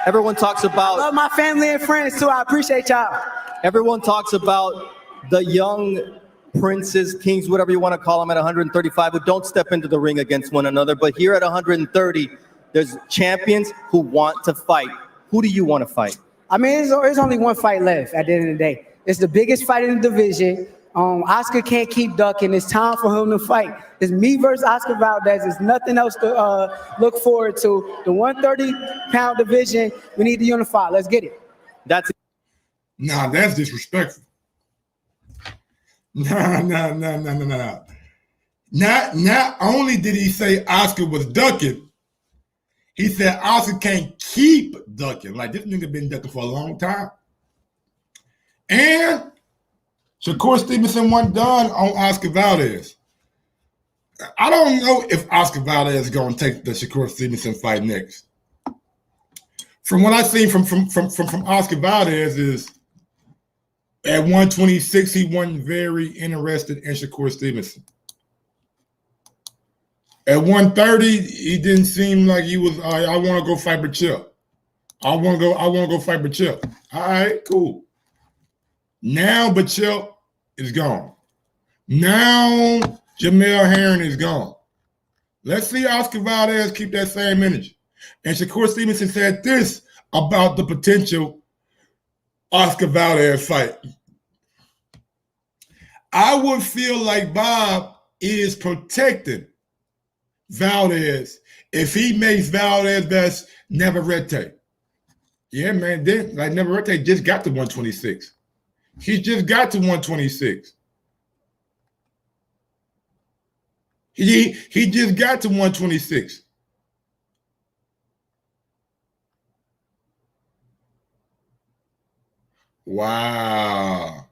Everyone talks about... I love my family and friends, too. I appreciate y'all. Everyone talks about the young princes, kings, whatever you want to call them, at 135 who don't step into the ring against one another. But here at 130, there's champions who want to fight. Who do you want to fight? I mean, there's only one fight left at the end of the day. It's the biggest fight in the division. Oscar can't keep ducking. It's time for him to fight. It's me versus Oscar Valdez. There's nothing else to look forward to. The 130-pound division, we need to unify. Let's get it. That's it. Nah, that's disrespectful. Nah. Not only did he say Oscar was ducking, he said Oscar can't keep ducking. Like, this nigga been ducking for a long time. And Shakur Stevenson wasn't done on Oscar Valdez. I don't know if Oscar Valdez is going to take the Shakur Stevenson fight next. From what I've seen from Oscar Valdez is at 126, he wasn't very interested in Shakur Stevenson. At 130, he didn't seem like he was. I want to go fight Bachil. I want to go fight Bachil. All right, cool. Now Bachil is gone. Now Jamel Herring is gone. Let's see Oscar Valdez keep that same energy. And Shakur Stevenson said this about the potential Oscar Valdez fight. I would feel like Bob is protecting Valdez if he makes Valdez best Navarrete. Yeah, man, then like Navarrete just got to 126. He just got to 126. He just got to 126. Wow.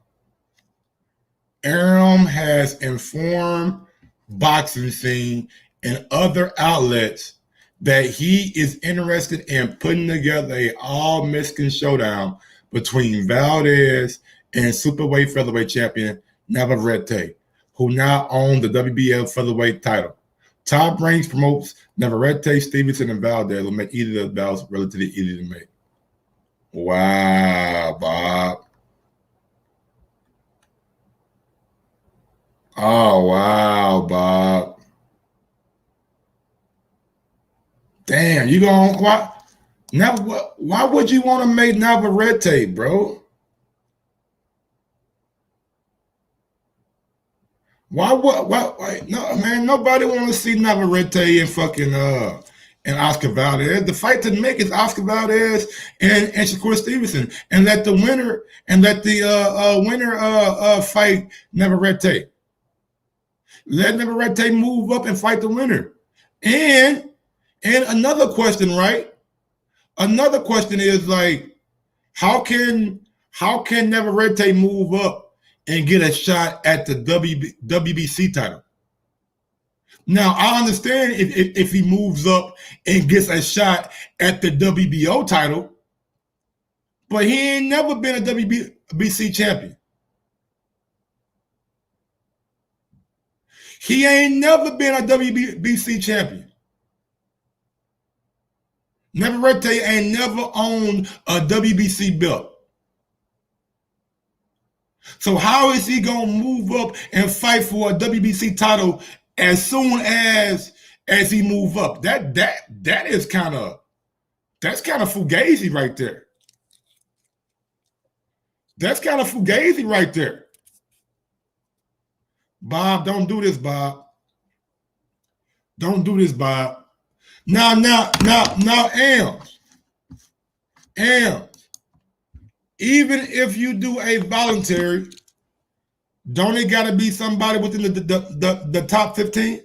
Aram has informed boxing scene and other outlets that he is interested in putting together a all-Mexican showdown between Valdez and superweight featherweight champion Navarrete, who now owns the WBL featherweight title. Top Ranks promotes Navarrete, Stevenson, and Valdez will make either of the bouts relatively easy to make. Wow, Bob. Oh, wow, Bob. Damn, you going why would you want to make Navarrete, bro? Why no, man, nobody want to see Navarrete and fucking and Oscar Valdez. The fight to make is Oscar Valdez and Shakur Stevenson, and let the winner fight Navarrete. Let Navarrete move up and fight the winner. And another question, right? Another question is like, how can Navarrete move up and get a shot at the WBC title? Now, I understand if he moves up and gets a shot at the WBO title, but he ain't never been a WBC champion. He ain't never been a WBC champion. Navarrete ain't never owned a WBC belt. So how is he gonna move up and fight for a WBC title as soon as he move up? That's kind of fugazi right there. That's kind of fugazi right there. Bob, don't do this, Bob. Don't do this, Bob. Now, Elms. And even if you do a voluntary, don't it got to be somebody within the top 15?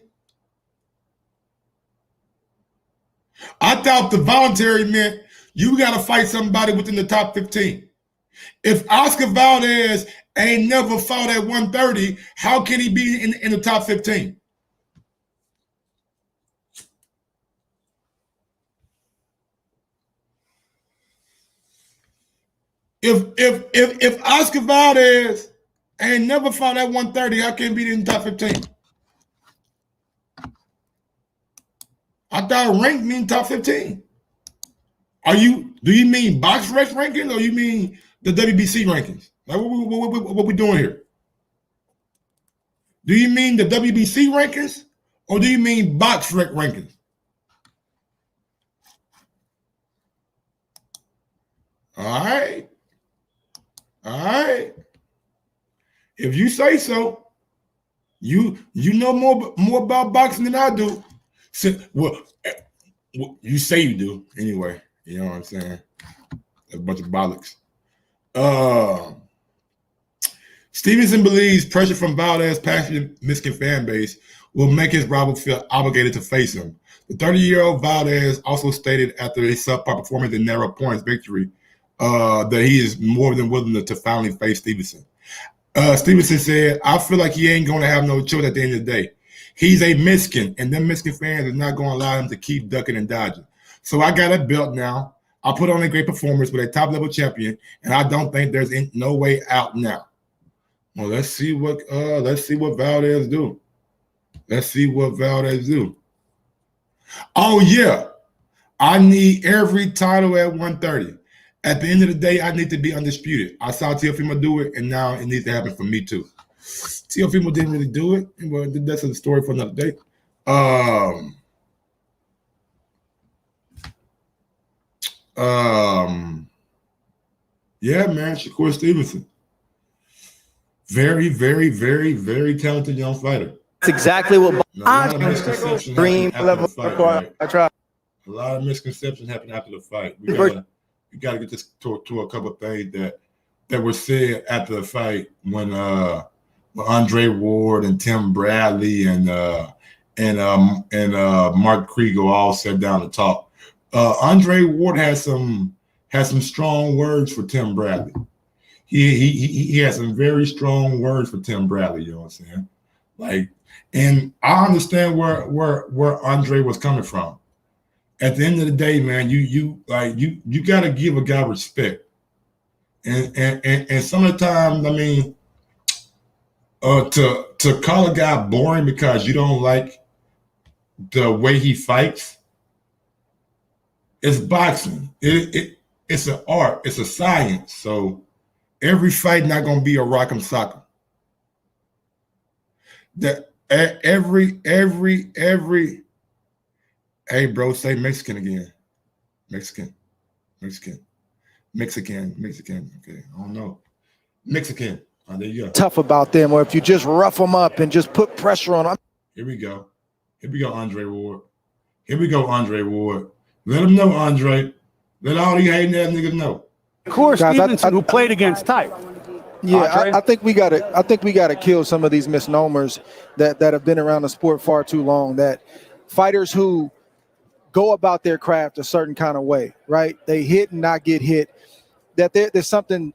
I thought the voluntary meant you got to fight somebody within the top 15. If Oscar Valdez ain't never fought at 130, how can he be in the top 15? If Oscar Valdez ain't never fought at 130, how can he be in the top 15? I thought rank mean top 15. Do you mean box rec rankings or you mean the WBC rankings? Like what we doing here? Do you mean the WBC rankings or do you mean box rec rankings? All right. If you say so, you know more about boxing than I do. Well, you say you do anyway. You know what I'm saying? That's a bunch of bollocks. Stevenson believes pressure from Valdez's passionate Mexican fan base will make his rival feel obligated to face him. The 30-year-old Valdez also stated after his subpar performance in narrow points victory that he is more than willing to finally face Stevenson. Stevenson said, I feel like he ain't going to have no choice at the end of the day. He's a Mexican, and them Mexican fans are not going to allow him to keep ducking and dodging. So I got a belt now. I put on a great performance with a top-level champion, and I don't think there's no way out now. Well, let's see what Valdez do. Oh, yeah. I need every title at 130. At the end of the day, I need to be undisputed. I saw Teofimo do it, and now it needs to happen for me too. Teofimo didn't really do it. Well, that's a story for another day. Yeah, man, Shakur Stevenson. Very, very, very, very talented young fighter. That's exactly what dream level. I tried. A lot of misconceptions happened after the fight. We gotta get this to a couple of things that were said after the fight when Andre Ward and Tim Bradley and Mark Kriegel all sat down to talk. Andre Ward has some strong words for Tim Bradley. He has some very strong words for Tim Bradley. You know what I'm saying? Like, and I understand where Andre was coming from. At the end of the day, man, you got to give a guy respect. And some of the times, I mean, to call a guy boring because you don't like the way he fights, it's boxing. It's an art. It's a science. So every fight not gonna be a rock'em sock'em. That every. Hey, bro, say Mexican again. Mexican. Okay, I don't know. Mexican. Oh, there you go. Tough about them, or if you just rough them up and just put pressure on them. Here we go, Andre Ward. Let him know, Andre. Let all these hating ass niggas know. Shakur Stevenson, who played against Type. Yeah, I think we gotta kill some of these misnomers that have been around the sport far too long. That fighters who go about their craft a certain kind of way, right? They hit and not get hit. That there's something,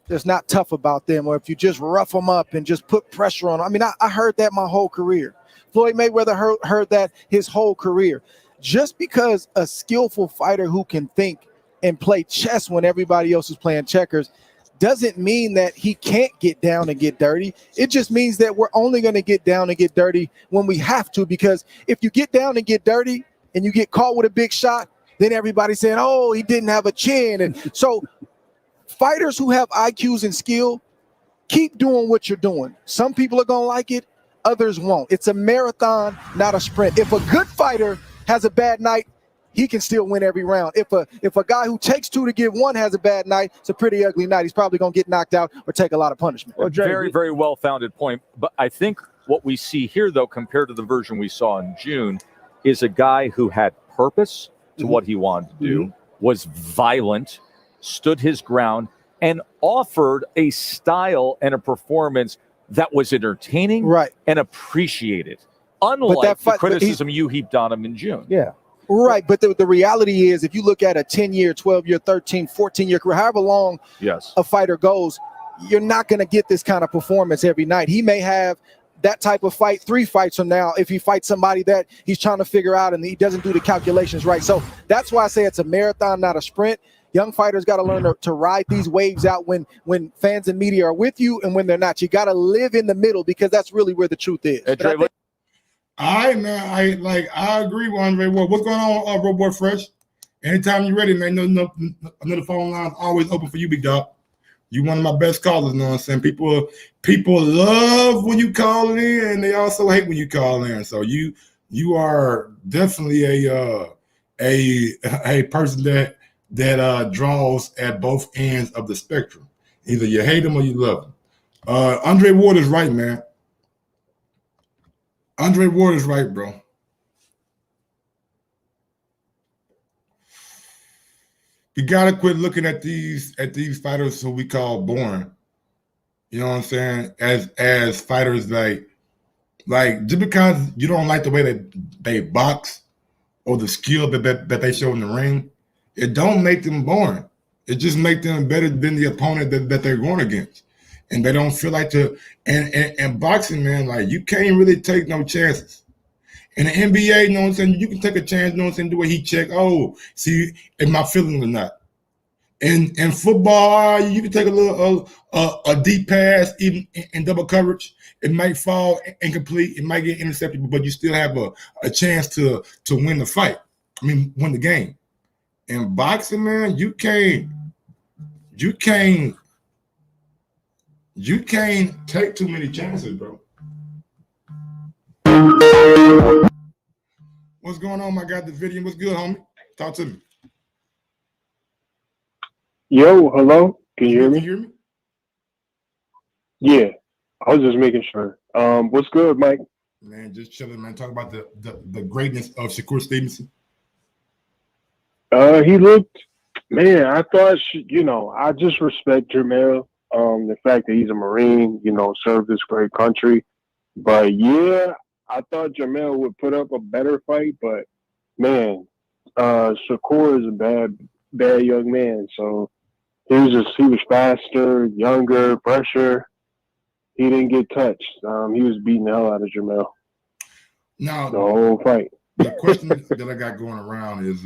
that's not tough about them. Or if you just rough them up and just put pressure on them. I mean, I heard that my whole career. Floyd Mayweather heard that his whole career. Just because a skillful fighter who can think and play chess when everybody else is playing checkers doesn't mean that he can't get down and get dirty. It just means that we're only going to get down and get dirty when we have to, because if you get down and get dirty and you get caught with a big shot, then everybody's saying, oh, he didn't have a chin. And so fighters who have IQs and skill, keep doing what you're doing. Some people are going to like it, others won't. It's a marathon, not a sprint. If a good fighter has a bad night, he can still win every round. If a guy who takes two to give one has a bad night, it's a pretty ugly night. He's probably going to get knocked out or take a lot of punishment. Well, very, very well-founded point. But I think what we see here, though, compared to the version we saw in June, is a guy who had purpose to what he wanted to do, was violent, stood his ground, and offered a style and a performance that was entertaining and appreciated, unlike the criticism you heaped on him in June. Yeah. Right, but the reality is, if you look at a 10-year, 12-year, 13, 14-year career, however long a fighter goes, you're not going to get this kind of performance every night. He may have that type of fight 3 fights from now if he fights somebody that he's trying to figure out and he doesn't do the calculations right. So that's why I say it's a marathon, not a sprint. Young fighters got to learn to ride these waves out when fans and media are with you and when they're not. You got to live in the middle, because that's really where the truth is. All right, man. I agree with Andre Ward. What's going on, Roboy Fresh? Anytime you're ready, man. No, another phone line's always open for you, big dog. You one of my best callers, you know what I'm saying? People love when you call in, and they also hate when you call in. So you are definitely a person that draws at both ends of the spectrum. Either you hate them or you love them. Andre Ward is right, man. Andre Ward is right, bro. You gotta quit looking at these fighters who we call boring. You know what I'm saying? As fighters, like just because you don't like the way that they box or the skill that they show in the ring, it don't make them boring. It just make them better than the opponent that they're going against. And they don't feel like and boxing, man, like you can't really take no chances. In the NBA, you know what I'm saying, you can take a chance, you know what I'm saying, do a heat check. Oh, see, am I feeling or not? In football, you can take a little a deep pass, even in double coverage. It might fall incomplete, it might get intercepted, but you still have a chance to win the fight. I mean, win the game. In boxing, man, you can't take too many chances, bro. What's going on, my guy? The video. What's good, homie? Talk to me. Yo, hello. Can you hear me? Can you hear me? Yeah, I was just making sure. What's good, Mike? Man, just chilling, man. Talk about the greatness of Shakur Stevenson. He looked, man. I thought, I just respect Jermell. The fact that he's a Marine, served this great country. But yeah, I thought Jermell would put up a better fight. But man, Shakur is a bad young man. So he was faster, younger, fresher. He didn't get touched. He was beating the hell out of Jermell. Now the whole fight. The question that I got going around is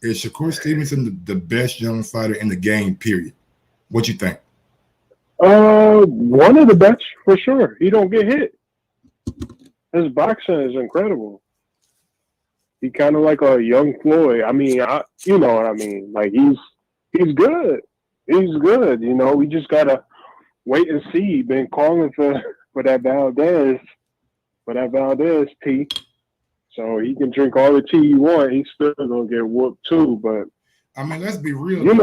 Shakur Stevenson the best young fighter in the game? Period. What you think? One of the best for sure. He don't get hit. His boxing is incredible. He kind of like a young Floyd. I mean, you know what I mean. Like he's good. He's good. We just gotta wait and see. Been calling for that Valdez tea. So he can drink all the tea he wants. He's still gonna get whooped too. But I mean, let's be real. He's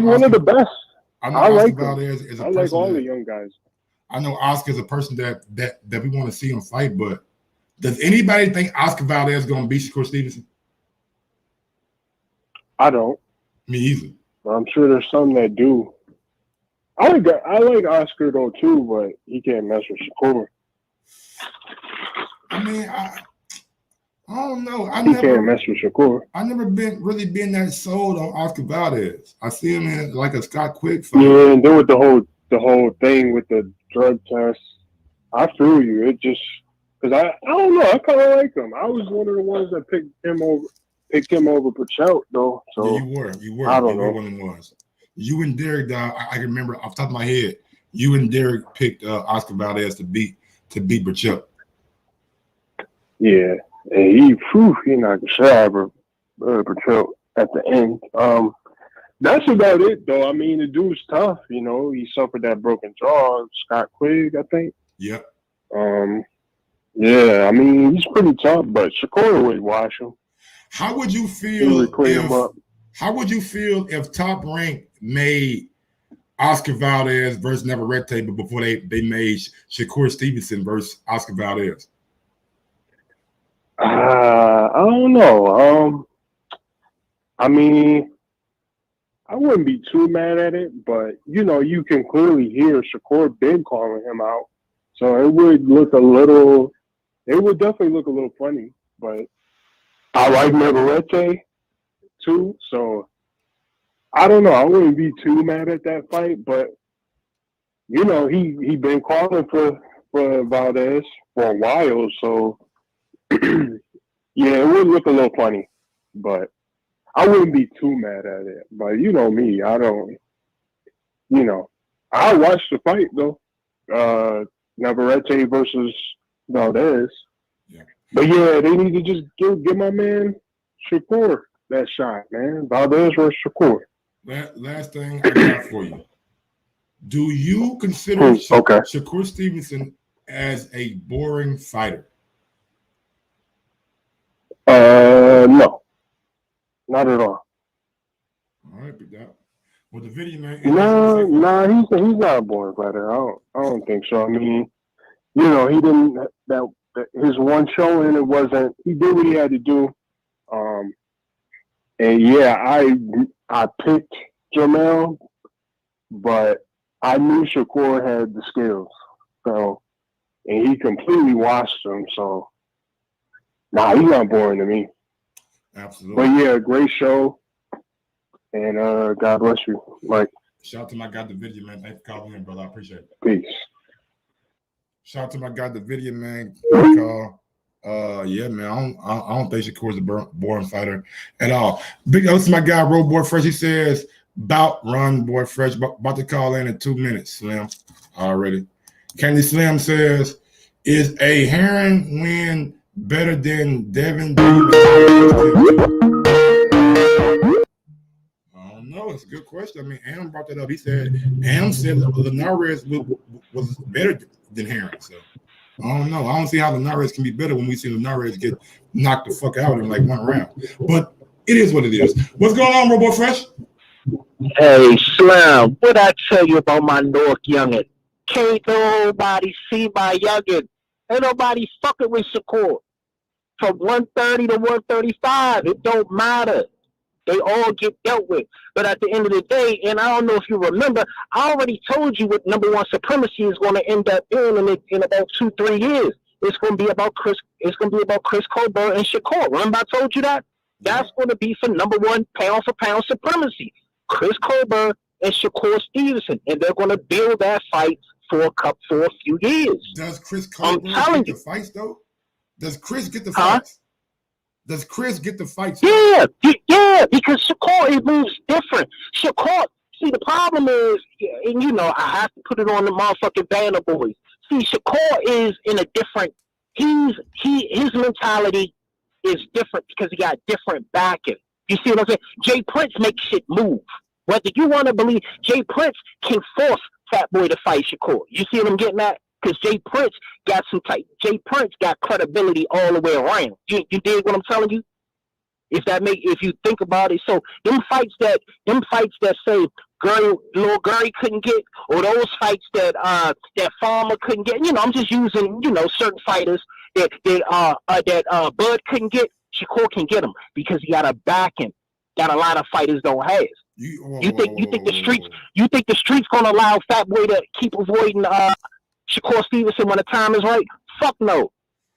one of the best. I like Valdez is a I like all the young guys. I know Oscar is a person that we want to see him fight, but does anybody think Oscar Valdez is going to beat Shakur Stevenson? I don't. Me either. I'm sure there's some that do. I like Oscar though too, but he can't mess with Shakur. I mean, I don't know. He can't mess with Shakur. I never been that sold on Oscar Valdez. I see him in like a Scott Quick fight. Yeah, and then with the whole thing with the drug test, I feel you. It just because I don't know. I kind of like him. I was one of the ones that picked him over Pachelt though. So yeah, you were. I don't know. One of the ones. You and Derek, I can remember off the top of my head. You and Derek picked Oscar Valdez to beat Pachelt. Yeah, and he knocked the shit out of Pachelt at the end. That's about it, though. I mean, the dude's tough. He suffered that broken jaw. Scott Quigg, I think. Yep. Yeah, I mean, he's pretty tough, but Shakur would wash him. How would you feel if Top Rank made Oscar Valdez versus Navarrete before they made Shakur Stevenson versus Oscar Valdez? I don't know. I mean, I wouldn't be too mad at it, but you know, you can clearly hear Shakur been calling him out, so it would definitely look a little funny. But I like Navarrete too, so I don't know. I wouldn't be too mad at that fight, but you know, he been calling for Valdez for a while, so yeah, it would look a little funny, but I wouldn't be too mad at it. But you know me, I don't. You know, I watched the fight though, Navarrete versus Valdez. Yeah. But yeah, they need to just give my man Shakur that shot, man. Valdez versus Shakur. Last thing I got for you. Do you consider Shakur Stevenson as a boring fighter? No. Not at all. All right, big dog. Well, the video, man. He's not a boring fighter. I don't think so. I mean, you know, he didn't that his one showing. It wasn't. He did what he had to do. And yeah, I picked Jermell, but I knew Shakur had the skills. So, and he completely washed him. So, he's not boring to me. Absolutely. But yeah, great show. And God bless you, Mike. Shout out to my guy, the video, man. Thanks for calling in, brother. I appreciate it. Peace. Shout out to my guy, the video, man. Yeah, man. I don't think Shakur's a boring fighter at all. Big ups to my guy, Road Boy Fresh. He says, "Bout run, boy Fresh. About to call in 2 minutes, Slim. Already." Candy Slim says, "Is a Herring win better than Devin Davis?" No, it's a good question. I mean, Adam brought that up. He said Linares was better than Herring. So I don't know. I don't see how Linares can be better when we see Linares get knocked the fuck out in like one round. But it is what it is. What's going on, Robo Fresh? Hey, Slim, what I tell you about my North youngin? Can't nobody see my youngin. Ain't nobody fucking with Shakur. From 130 to 135, it don't matter. They all get dealt with. But at the end of the day, and I don't know if you remember, I already told you what number one supremacy is going to end up in about 2-3 years. It's going to be about Chris Colbert and Shakur. Remember I told you that? That's going to be for number one pound for pound supremacy. Chris Colbert and Shakur Stevenson. And they're going to build that fight for a few years. Does Chris Colbert get the fights though? Does Chris get the fights? Does Chris get the fights? Yeah, because Shakur, it moves different. Shakur, see, the problem is, and you know, I have to put it on the motherfucking Banner Boys. See, Shakur is in a different, his mentality is different because he got different backing. You see what I'm saying? Jay Prince makes shit move. Whether you want to believe, Jay Prince can force Fat Boy to fight Shakur. You see what I'm getting at? Because Jay Prince got credibility all the way around. You dig what I'm telling you? If you think about it, so them fights that say Little Gurry couldn't get, or those fights that Farmer couldn't get. You know, I'm just using certain fighters that Bud couldn't get. Shakur can get them because he got a backing that a lot of fighters don't have. You think the streets gonna allow Fat Boy to keep avoiding Shakur Stevenson when the time is right? Fuck no.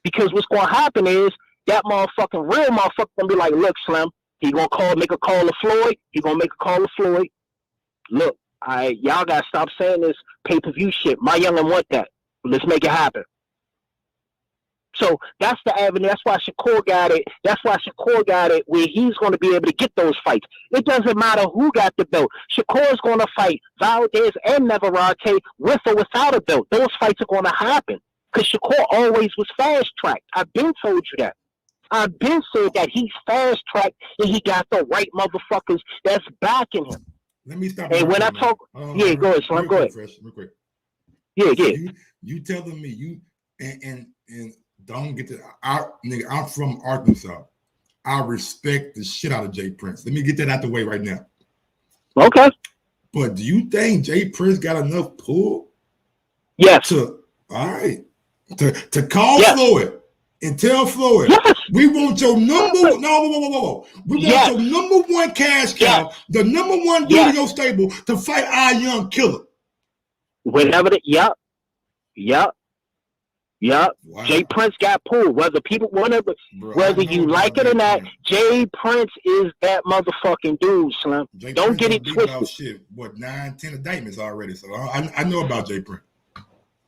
Because what's going to happen is that real motherfucker going to be like, look, Slim, he going to make a call to Floyd. He going to make a call to Floyd. Look, y'all got to stop saying this pay-per-view shit. My youngin' want that. Let's make it happen. So that's the avenue. That's why Shakur got it where he's going to be able to get those fights. It doesn't matter who got the belt. Shakur's going to fight Valdez and Navarrete with or without a belt. Those fights are going to happen because Shakur always was fast-tracked. I've been told you that. I've been said that he's fast-tracked and he got the right motherfuckers that's backing him. Let me stop. And when I talk, go ahead, Slim. Go ahead. Real quick. Yeah. You telling me and don't get to nigga. I'm from Arkansas. I respect the shit out of Jay Prince. Let me get that out the way right now. Okay. But do you think Jay Prince got enough pull? Yes. To call Floyd and tell Floyd, We want your number. No. We want your number one cash cow, the number one dude in your stable to fight our young killer. Whenever Wow. Jay Prince got pulled. Whether people whether you like it or not, Jay Prince is that motherfucking dude, Slim. Don't get it twisted. Shit, 9, 10 indictments already. So I know about Jay Prince.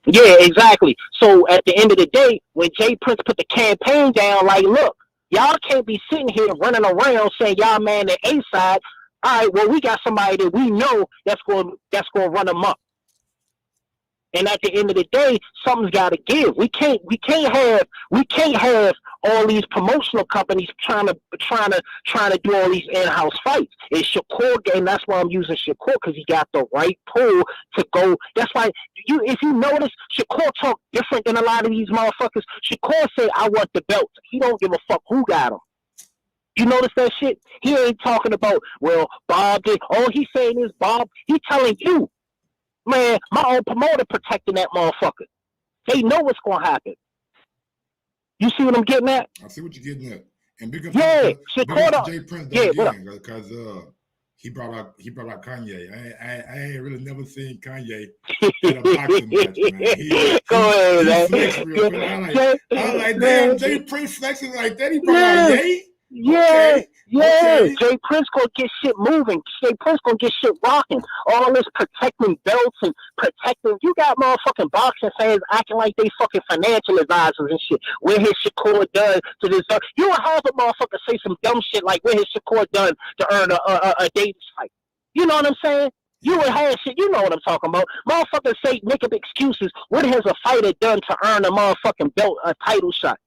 Yeah, exactly. So at the end of the day, when Jay Prince put the campaign down, like, look, y'all can't be sitting here running around saying y'all man the A side. All right, well, we got somebody that we know that's going to run them up. And at the end of the day, something's got to give. We can't have all these promotional companies trying to do all these in-house fights. It's Shakur, and that's why I'm using Shakur, because he got the right pull to go. That's why if you notice, Shakur talk different than a lot of these motherfuckers. Shakur say, "I want the belt." He don't give a fuck who got him. You notice that shit? He ain't talking about, well, Bob did. All he's saying is, Bob, he telling you. Man, my own promoter protecting that motherfucker. They know what's going to happen. You see what I'm getting at? I see what you're getting at. And big up Jay Prince because he brought out Kanye. I ain't really never seen Kanye at a boxing match, man. Go ahead, man. I'm like, damn, Jay Prince flexing like that. He brought out Ye. Okay. Jay Prince gonna get shit moving. Jay Prince gonna get shit rocking. All this protecting belts and protecting. You got motherfucking boxing fans acting like they fucking financial advisors and shit. Where his Shakur done to this? You will have a motherfucker say some dumb shit like where his Shakur done to earn a Davis fight. You know what I'm saying? You would have shit. You know what I'm talking about. Motherfuckers say make up excuses. What has a fighter done to earn a motherfucking belt, a title shot?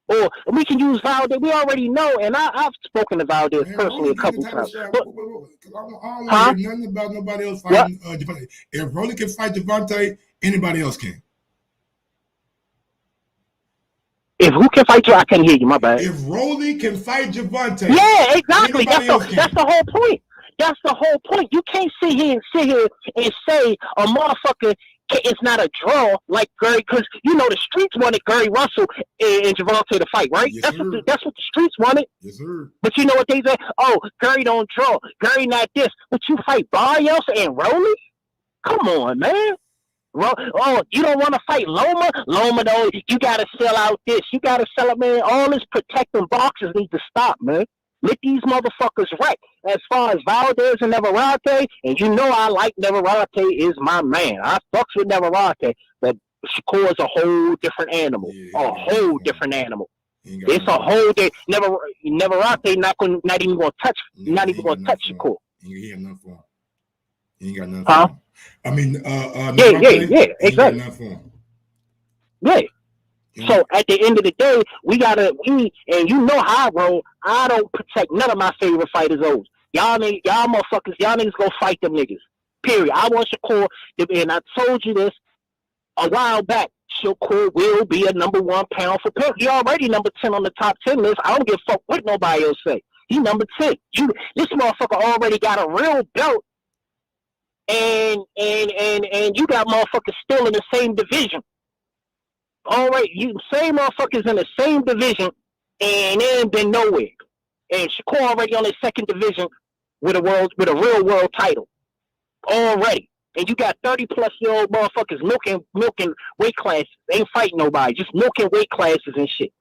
Or we can use Valdez. We already know, and I've spoken to Valdez personally a couple times. I don't want to hear nothing about nobody else fighting Javante. If Rolly can fight Javante, anybody else can. If who can fight you, I can't hear you. My bad. If Rolly can fight Javante, yeah, exactly. That's the whole point. That's the whole point. You can't sit here and say a motherfucker. It's not a draw like Gary, because you know the streets wanted Gary Russell and Javante to fight, right? Yes, that's what the streets wanted. Yes, sir. But you know what they say? Oh, Gary don't draw. Gary not this. But you fight Barrios and Rolly? Come on, man. Oh, you don't want to fight Loma? Loma, though, you got to sell out this. You got to sell it, man. All this protecting boxes need to stop, man. Let these motherfuckers right. As far as Valdez and Navarrete, and you know I like Navarrete is my man. I fucks with Navarrete, but Shakur is a whole different animal. Different animal. It's a whole day. Navarrete not even gonna touch Shakur. He ain't got nothing for him. He ain't got nothing for him. I mean, exactly. Nothing for him. Yeah. So at the end of the day, and you know how I roll. I don't protect none of my favorite fighters. Y'all niggas go fight them niggas. Period. I want Shakur, and I told you this a while back. Shakur will be a number 1 pound for pound. He already number 10 on the top 10 list. I don't give a fuck what nobody else say. He number 10. This motherfucker already got a real belt, and you got motherfuckers still in the same division. All right, you same motherfuckers in the same division, and they ain't been nowhere. And Shakur already on his second division with a real world title already. And you got 30-plus-year-old motherfuckers milking weight classes. They ain't fighting nobody, just milking weight classes and shit.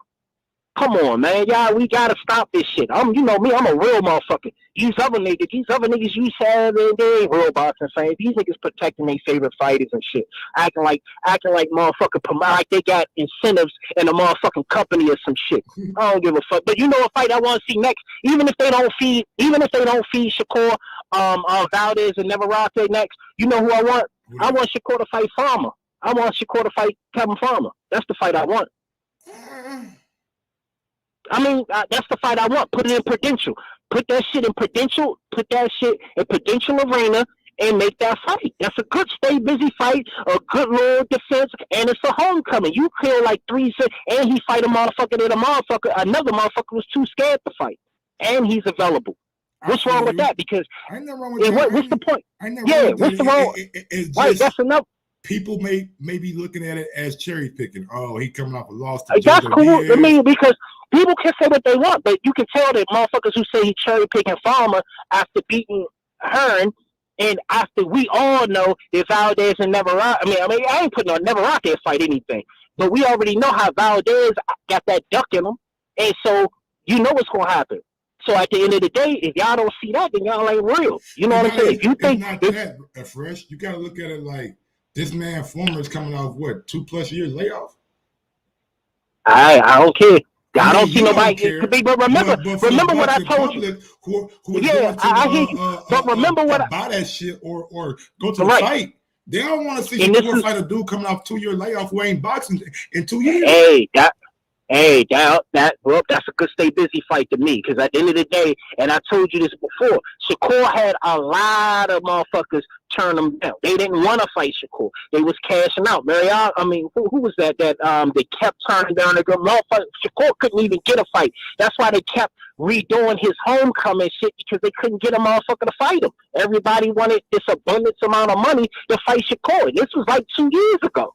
Come on, man, y'all, we gotta stop this shit. You know me, I'm a real motherfucker. These other niggas you say they ain't real boxing fans. These niggas protecting their favorite fighters and shit, acting like motherfucker, like they got incentives in a motherfucking company or some shit. I don't give a fuck. But you know a fight I want to see next, even if they don't feed Shakur, Valdez and Navarrete next. You know who I want? I want Shakur to fight Farmer. I want Shakur to fight Kevin Farmer. That's the fight I want. I mean, that's the fight I want. Put it in Prudential. Put that shit in Prudential. Put that shit in Prudential Arena and make that fight. That's a good stay busy fight, a good little defense, and it's a homecoming. You kill like 3 6, and he fight a motherfucker that another motherfucker was too scared to fight, and he's available. What's wrong with that? Because what's the point? What's the wrong? Right, that's enough. people may be looking at it as cherry picking. Oh, he coming off a loss to That's Jojo cool. Diaz. I mean, because people can say what they want, but you can tell that motherfuckers who say he cherry picking Farmer after beating Hearn, and after we all know that Valdez and Navarrete. I ain't putting on Navarrete there fight anything, but we already know how Valdez got that duck in him, and so you know what's gonna happen. So at the end of the day, if y'all don't see that, then y'all ain't real. You know what I'm saying? If you think not that fresh, you got to look at it like this man Former is coming off what 2+ years layoff. I don't care. I don't see nobody. But remember what I told you. Who is going to but remember what buy that shit or go to the fight. They don't want to see Shakur fight a dude coming off 2-year layoff who ain't boxing in 2 years. That's a good stay busy fight to me, because at the end of the day, and I told you this before, Shakur had a lot of motherfuckers turn them down. They didn't want to fight Shakur. They was cashing out. Who was that they kept turning down the good motherfucker? Shakur couldn't even get a fight. That's why they kept redoing his homecoming shit, because they couldn't get a motherfucker to fight him. Everybody wanted this abundance amount of money to fight Shakur. This was like 2 years ago.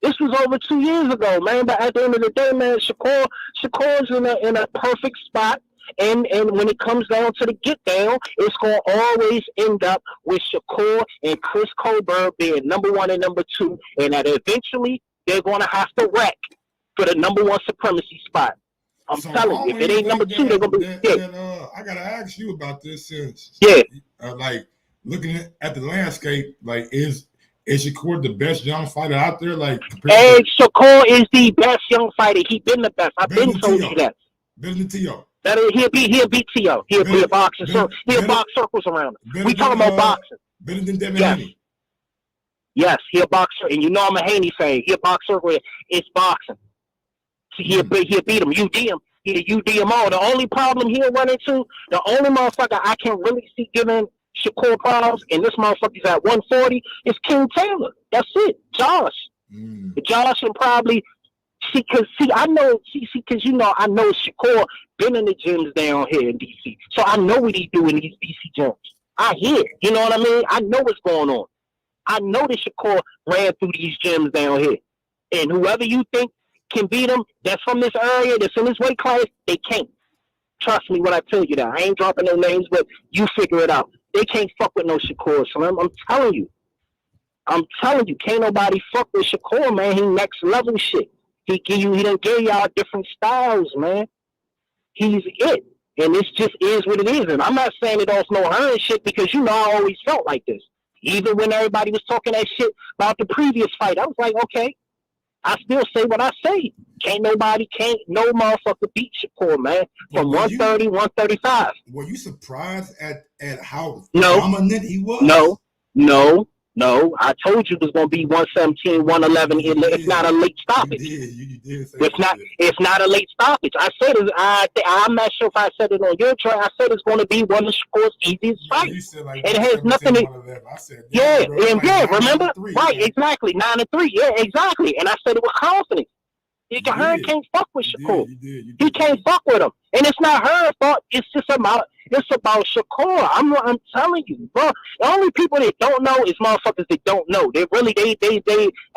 This was over 2 years ago, man. But at the end of the day, man, Shakur's in a perfect spot. And when it comes down to the get down, it's gonna always end up with Shakur and Chris Colbert being number 1 and number 2, and that eventually they're gonna have to wreck for the number 1 supremacy spot. I'm telling you, if it ain't number 2, they're gonna be I gotta ask you about this since like looking at the landscape, like is Shakur the best young fighter out there? Shakur is the best young fighter. He's been the best. I've been told you that. Better than T.O. He'll beat T.O. He'll box circles around him. We talking about boxing. Better than Devin Haney. Yes, he'll box, and you know I'm a Haney fan. He'll box circle. It's boxing. So he'll beat him. UD him. He'll UD him all. The only problem he'll run into, the only motherfucker I can really see giving Shakur problems, and this motherfucker's at 140, is King Taylor. That's it. Josh. Josh will probably because I know Shakur been in the gyms down here in DC. So I know what he do in these DC gyms. I hear. You know what I mean? I know what's going on. I know that Shakur ran through these gyms down here. And whoever you think can beat him, that's from this area, that's in this weight class, they can't. Trust me when I tell you that. I ain't dropping no names, but you figure it out. They can't fuck with no Shakur Slim. I'm telling you, can't nobody fuck with Shakur, man. He next level shit. He done give y'all different styles, man. He's it. And this just is what it is. And I'm not saying it off no Hearn shit, because I always felt like this. Even when everybody was talking that shit about the previous fight, I was like, okay, I still say what I say. Can't no motherfucker beat Shakur, man. From 130, 135. Were you surprised at how dominant he was? No. I told you it was going to be 117, 111. It's not a late stoppage. You did say it's not a late stoppage. I said it. I'm not sure if I said it on your track. I said it's going to be one of Shakur's easiest fights. And it has nothing to. I said, remember? Right, exactly. 9-3. Yeah, exactly. And I said it with confidence. Hearn can't fuck with Shakur. He can't fuck with him, and it's not her fault. It's about Shakur. I'm telling you, bro. The only people that don't know is motherfuckers that don't know. They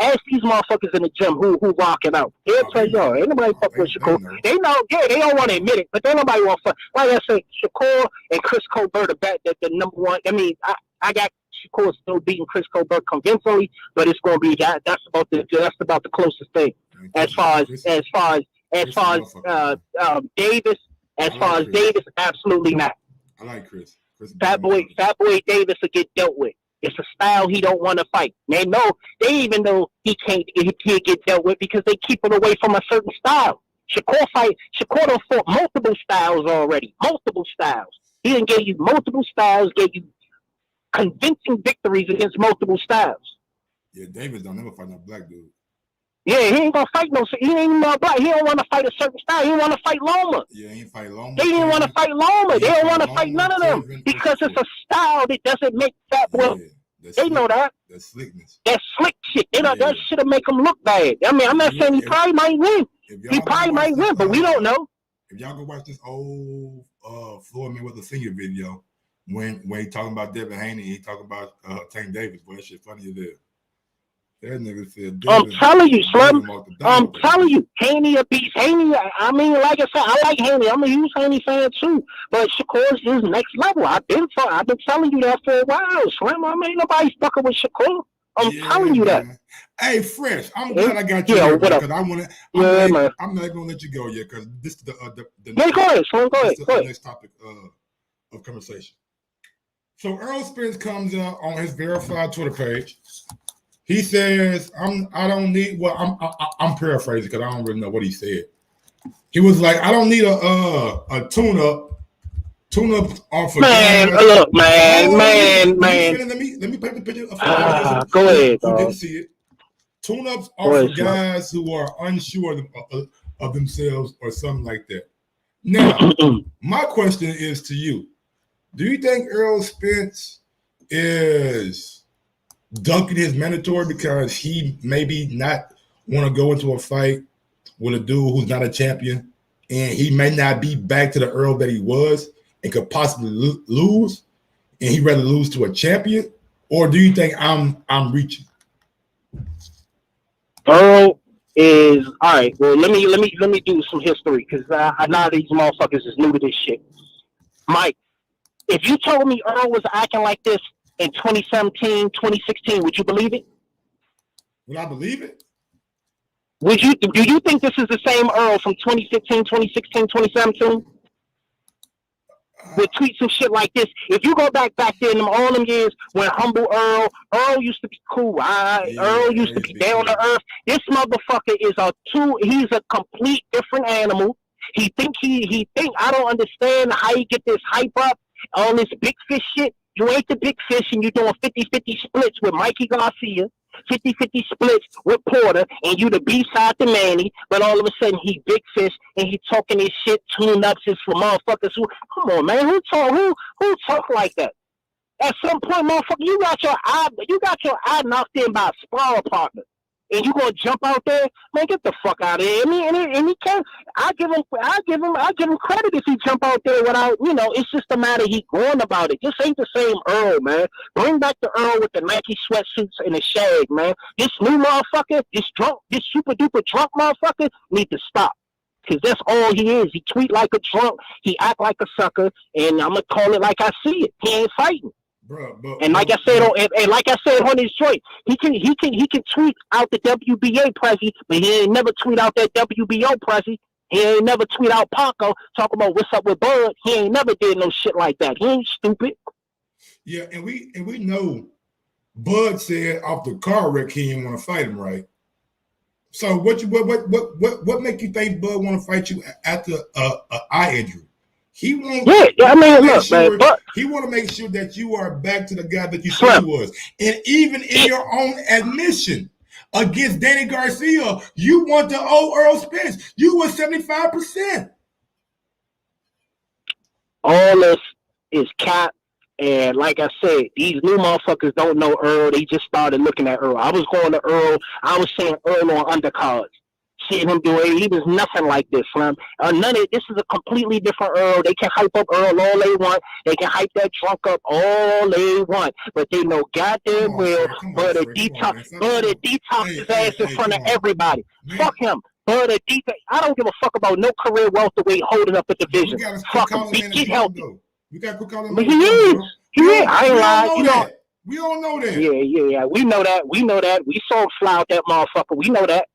ask these motherfuckers in the gym who rocking out. They'll tell y'all, ain't nobody fuck with Shakur. They know, they don't want to admit it, but they nobody want to fuck. Like I said, Shakur and Chris Colbert are the number one. I mean, I got Shakur still beating Chris Colbert convincingly, but it's going to be that's about the closest thing. As far as Davis, absolutely not. I like Chris. Fat boy Davis will get dealt with. It's a style he don't want to fight. They even know he can't get dealt with because they keep him away from a certain style. Shakur done fought multiple styles already. Multiple styles. He done gave you multiple styles, gave you convincing victories against multiple styles. Yeah, Davis don't ever fight no black dude. Yeah, he ain't gonna fight he ain't no black. He don't want to fight a certain style. He don't want to fight Loma. Yeah, he ain't fight Loma. They didn't want to fight Loma. They don't want to fight none of them because it's a style that doesn't make Fat Boy. They know that. That slickness. That slick shit. They know that shit'll make him look bad. I mean, I'm not saying he probably might win. He probably might win, but we don't know. If y'all go watch this old Floyd Mayweather Senior video when he talking about Devin Haney, he talking about Tank Davis. Boy, that shit funny as hell. That nigga said, I'm telling you, Slim. I'm telling you, Haney a beast. Haney, I mean, like I said, I like Haney. I'm a huge Haney fan too. But Shakur's his next level. I've been telling you that for a while, Slim. I mean, nobody's fucking with Shakur. I'm telling you that. Hey, Fresh, I'm glad I got you here, man, because I want to. I'm not going to let you go yet, because this is the go ahead, Slim. Go ahead. Next topic of conversation. So Errol Spence comes out on his verified Twitter page. He says, I'm paraphrasing because I don't really know what he said. He was like, I don't need a tune-up off of man, guys. Look, man. Let me paint the picture of go ahead, who didn't see it. Tune-ups are for guys who are unsure of themselves or something like that. Now, my question is to you. Do you think Errol Spence is dunking his mandatory because he maybe not want to go into a fight with a dude who's not a champion, and he may not be back to the Earl that he was and could possibly lose, and he'd rather lose to a champion? Or do you think I'm reaching? Earl is all right. Well, let me do some history because I know these motherfuckers is new to this shit. Mike, if you told me Earl was acting like this in 2017, 2016, would you believe it? Would I believe it? Do you think this is the same Earl from 2015, 2016, 2017? Would tweet some shit like this. If you go back then, all them years when humble Earl used to be cool. Earl used to be down to earth. This motherfucker is he's a complete different animal. He think I don't understand how he get this hype up on this big fish shit. You ain't the big fish and you doing 50-50 splits with Mikey Garcia, 50-50 splits with Porter, and you the B-side to Manny, but all of a sudden he big fish and he talking his shit, tune-ups is for motherfuckers who, come on, man, who talk like that? At some point, motherfucker, you got your eye knocked in by a sparring partner. And you gonna jump out there, man? Get the fuck out of here! And he can. I give him credit if he jump out there without, It's just a matter he going about it. This ain't the same Earl, man. Bring back the Earl with the Nike sweatsuits and the shag, man. This new motherfucker, this super duper drunk motherfucker, need to stop. Cause that's all he is. He tweet like a drunk. He act like a sucker, and I'm gonna call it like I see it. He ain't fighting. And like I said on his joint, he can tweet out the WBA prezi, but he ain't never tweet out that WBO prezi. He ain't never tweet out Paco talk about what's up with Bud. He ain't never did no shit like that. He ain't stupid. Yeah, and we know Bud said off the car wreck he didn't want to fight him, right? So what make you think Bud want to fight you after a eye injury? He won't. Yeah, I mean, look, man. But he want to make sure that you are back to the guy that you said he was, and even in your own admission against Danny Garcia, you want the old Errol Spence. You were 75%. All this is cap, and like I said, these new motherfuckers don't know Earl. They just started looking at Earl. I was going to Earl. I was saying Earl on undercards. Seeing him do it, he was nothing like this, Slim. This is a completely different Earl. They can hype up Earl all they want. They can hype that drunk up all they want. But they know goddamn well Bud detox his ass in front of everybody. Fuck him. Bud detox. I don't give a fuck about no career welterweight holding up a division. Fuck him. Get healthy. We got to quit calling him. But he is. I ain't lying. We all know that. Yeah. We know that. We saw him fly out that motherfucker. We know that.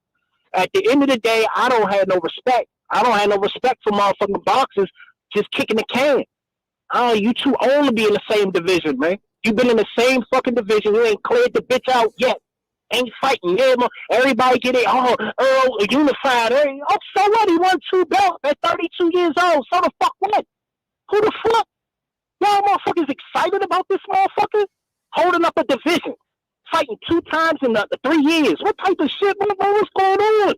At the end of the day, I don't have no respect. I don't have no respect for motherfucking boxers just kicking the can. You too old to be in the same division, man. You've been in the same fucking division. You ain't cleared the bitch out yet. Ain't fighting. Yeah, everybody get it. Oh, Earl unified. Oh, so what? He won 2 belts at 32 years old. So the fuck what? Who the fuck? Y'all motherfuckers excited about this motherfucker? Holding up a division. Fighting 2 times in the 3 years. What type of shit? What's going on?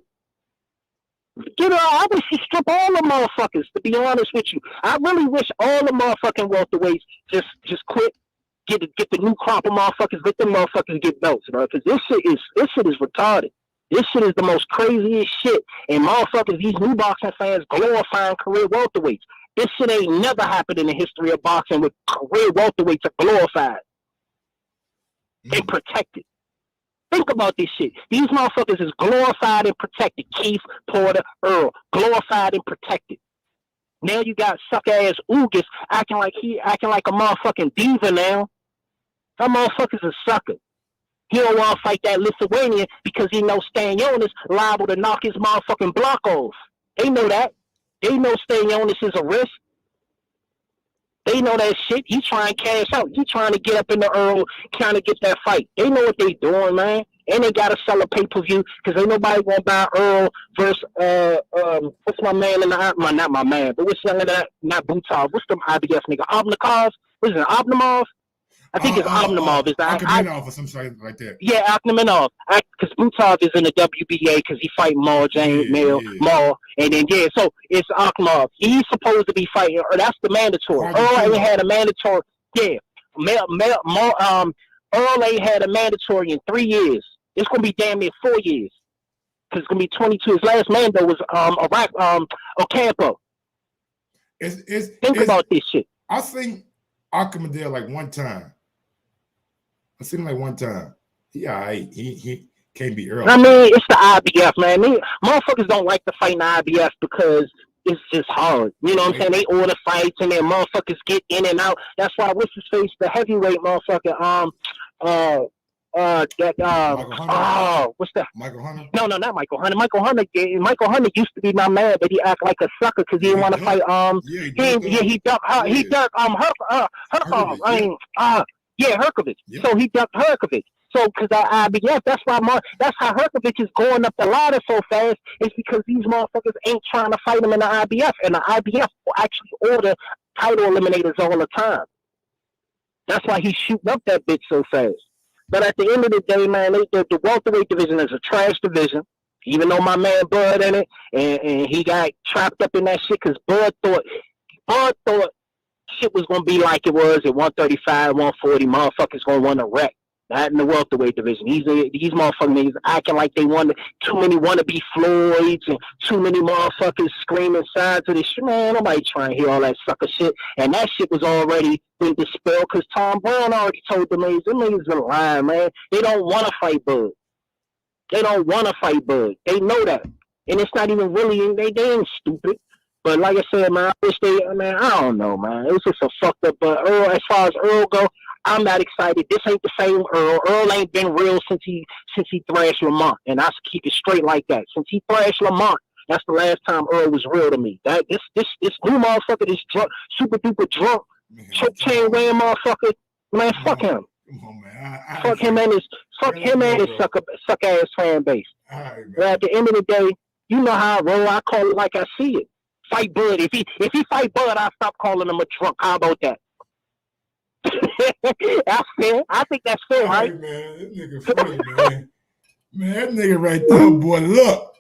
I wish you strip all the motherfuckers, to be honest with you. I really wish all the motherfucking welterweights just quit. Get the new crop of motherfuckers. Let them motherfuckers get belts, bro. Because this shit is retarded. This shit is the most craziest shit. And motherfuckers, these new boxing fans glorifying career welterweights. This shit ain't never happened in the history of boxing with career welterweights are glorified and protected. Think about this shit. These motherfuckers is glorified and protected. Keith, Porter, Earl, glorified and protected. Now you got suck ass Ugas acting like a motherfucking diva now. That motherfucker's a sucker. He don't want to fight that Lithuanian because he knows Stanionis liable to knock his motherfucking block off. They know that. They know Stanionis is a risk. They know that shit. He's trying to cash out. He's trying to get up in the Earl, trying to get that fight. They know what they doing, man. And they gotta sell a pay-per-view because ain't nobody gonna buy Earl versus what's my man in the not my man, but what's younger than that? Not Butov. What's them IBF nigga? Obnikov? What's it? Obnimov? I think it's Obnimov. Is that Akhmenov or something like that? Yeah, Akhmenov. Because Butov is in the WBA because he fight Maul, James, Maul, and then so it's Akhmenov. He's supposed to be fighting, or that's the mandatory. Earl ain't had a mandatory. Yeah, Earl ain't had a mandatory in 3 years. It's gonna be damn near 4 years because it's gonna be 22. His last mando was Ocampo. Think about this shit. I seen Akhmed there like one time. I seen him like one time. He can't be Earl. I mean, it's the IBF, man. Motherfuckers don't like to fight in the IBF because it's just hard. You know what I'm saying? They order fights and then motherfuckers get in and out. That's why what's his face, the heavyweight motherfucker, what's that? Michael Hunter? No, not Michael Hunter. Michael Hunter used to be my man, but he act like a sucker because he didn't want to fight. He ducked Herkovich. Yeah. So he ducked Herkovich. So because IBF, that's how Herkovich is going up the ladder so fast. It's because these motherfuckers ain't trying to fight him in the IBF, and the IBF will actually order title eliminators all the time. That's why he's shooting up that bitch so fast. But at the end of the day, man, the welterweight division is a trash division. Even though my man Bud in it, and he got trapped up in that shit because Bud thought shit was gonna be like it was at 135, 140. Motherfuckers gonna want to wreck. Not in the welterweight division. These motherfucking niggas acting like they want too many wannabe Floyds and too many motherfuckers screaming sides of this shit. Man, nobody trying to hear all that sucker shit. And that shit was already been dispelled because Tom Brown already told them niggas are lying, man. They don't want to fight Bud. They don't want to fight Bud. They know that. And it's not even really, they ain't stupid. But like I said, man, I don't know, man. It was just a fucked up. But Earl, as far as Earl go, I'm not excited. This ain't the same Earl. Earl ain't been real since he thrashed Lamont, and I keep it straight like that. Since he thrashed Lamont, that's the last time Earl was real to me. This new motherfucker, this drunk, super duper drunk, choke chain wearing motherfucker, man, fuck him. Come on, man. Fuck him and his suck ass fan base. Right, but at the end of the day, you know how I roll. I call it like I see it. Fight Bud. If he fight Bud, I'll stop calling him a drunk. How about that? That's fair. I think that's fair, right? Hey, man, that nigga funny, man. Man, that nigga right there, boy, look.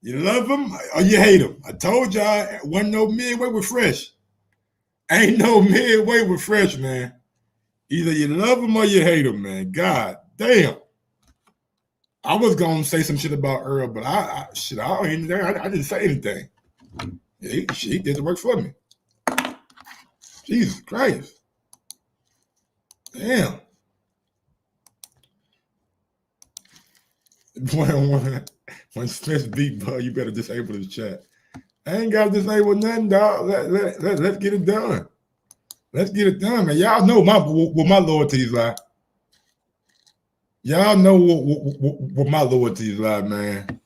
You love him or you hate him. I told y'all, wasn't no midway with Fresh. Ain't no midway with Fresh, man. Either you love him or you hate him, man. God damn. I was going to say some shit about Earl, but I didn't say anything. He did the work for me. Jesus Christ. Damn. When Spence beat Bud, you better disable his chat. I ain't got to disable nothing, dog. Let's get it done. Let's get it done, man. Y'all know what my loyalties lie. Y'all know what my loyalties lie, man.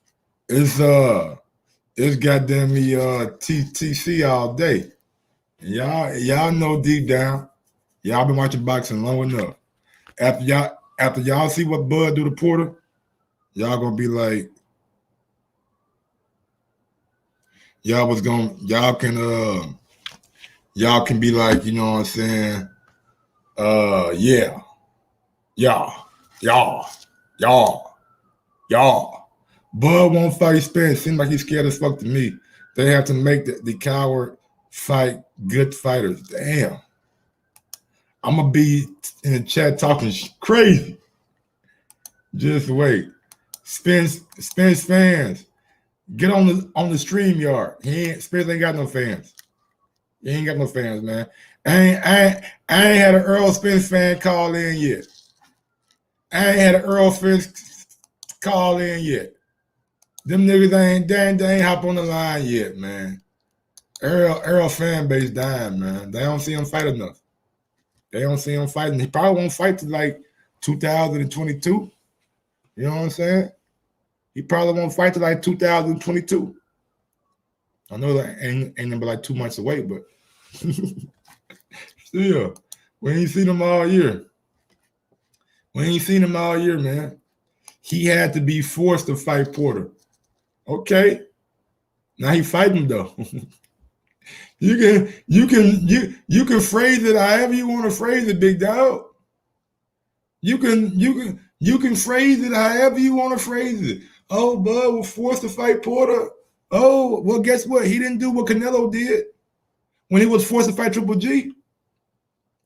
It's goddamn me TTC all day. And y'all know deep down. Y'all been watching boxing long enough. After y'all see what Bud do to Porter, y'all gonna be like, y'all can be like, you know what I'm saying? Y'all. Bud won't fight Spence. Seems like he's scared as fuck to me. They have to make the coward fight good fighters. Damn. I'm gonna be in the chat talking crazy. Just wait. Spence fans, get on the StreamYard. Spence ain't got no fans. He ain't got no fans, man. I ain't had an Errol Spence fan call in yet. I ain't had an Errol Spence call in yet. Them niggas they ain't hop on the line yet, man. Errol fan base dying, man. They don't see him fight enough. They don't see him fighting. He probably won't fight till like 2022. You know what I'm saying? He probably won't fight till like 2022. I know that ain't number like 2 months away, but still, we ain't seen him all year. We ain't seen him all year, man. He had to be forced to fight Porter. Okay. Now he fighting though. You can phrase it however you want to phrase it, big dog. You can phrase it however you want to phrase it. Oh, Bud was forced to fight Porter. Oh, well, guess what? He didn't do what Canelo did when he was forced to fight Triple G.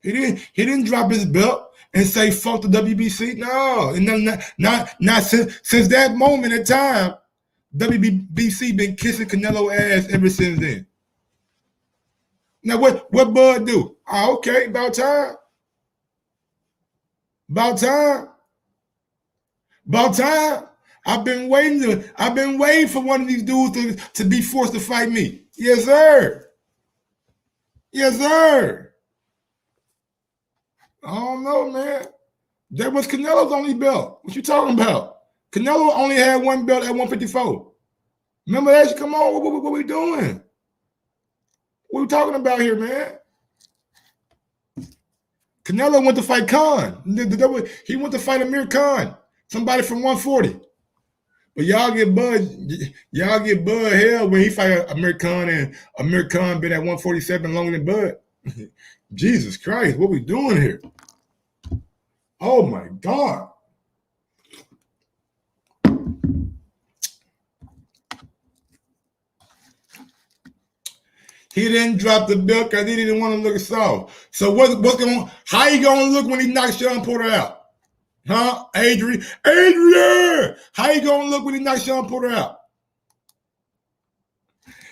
He didn't drop his belt and say fuck the WBC. No, and not since that moment in time, WBC been kissing Canelo ass ever since then. Now what Bud do? Oh, okay, about time. About time. About time. I've been waiting for one of these dudes to be forced to fight me. Yes, sir. Yes, sir. I don't know, man. That was Canelo's only belt. What you talking about? Canelo only had one belt at 154. Remember that? Come on, what we doing? What we talking about here, man? Canelo went to fight Khan. He went to fight Amir Khan, somebody from 140. But y'all get Bud hell when he fight Amir Khan, and Amir Khan been at 147 longer than Bud. Jesus Christ, what we doing here? Oh my God. He didn't drop the belt because he didn't want to look soft. So how you gonna look when he knocks Sean Porter out? Huh? Adrian! How you gonna look when he knocks Sean Porter out?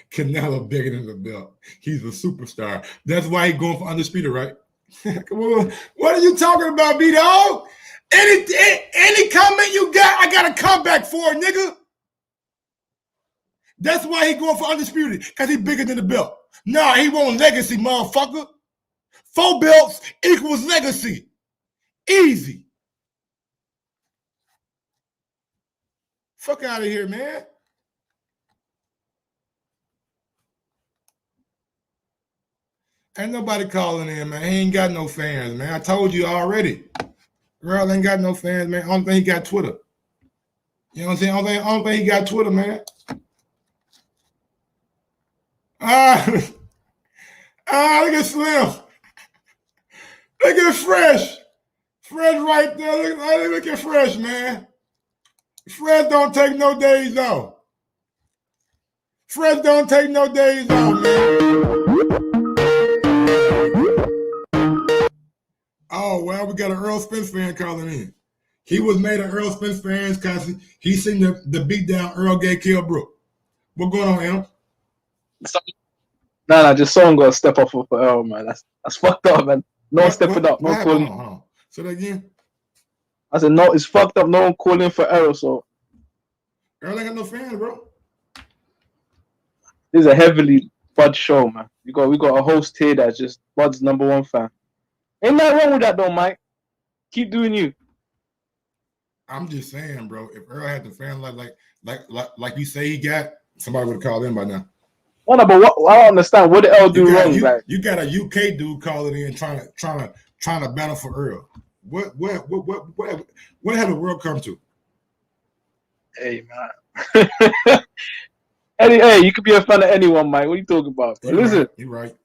Canelo bigger than the belt. He's a superstar. That's why he's going for undisputed, right? Come on. What are you talking about, B-Dog? Any comment you got, I got a comeback for it, nigga. That's why he going for undisputed, because he bigger than the belt. Nah, he want legacy, motherfucker. 4 belts equals legacy. Easy. Fuck out of here, man. Ain't nobody calling in, man. He ain't got no fans, man. I told you already. Earl ain't got no fans, man. Only thing he got Twitter. You know what I'm saying? Only thing he got Twitter, man. Look at Slim. Look at Fresh. Fresh right there. Look at Fresh, man. Fresh don't take no days off. Fresh don't take no days off, man. Oh, well, we got an Errol Spence fan calling in. He was made an Errol Spence fan because he seen the beat down Earl gave Kell Brook. What going on, Em? Nah, just someone got to step up for Earl, man. That's fucked up, man. No one stepping up. No calling. Hold on. Say that again. I said, no, it's fucked up. No one calling for Earl, so. Earl ain't got no fans, bro. This is a heavily Bud show, man. We got a host here that's just Bud's #1 fan. Ain't nothing wrong with that, though, Mike. Keep doing you. I'm just saying, bro. If Earl had the fan like you say he got, somebody would have called in by now. Well, no, but I don't understand. What did Earl do wrong? You got a UK dude calling in trying to battle for Earl. What had the world come to? Hey, man. Hey, you could be a fan of anyone, Mike. What are you talking about? Listen. You're right.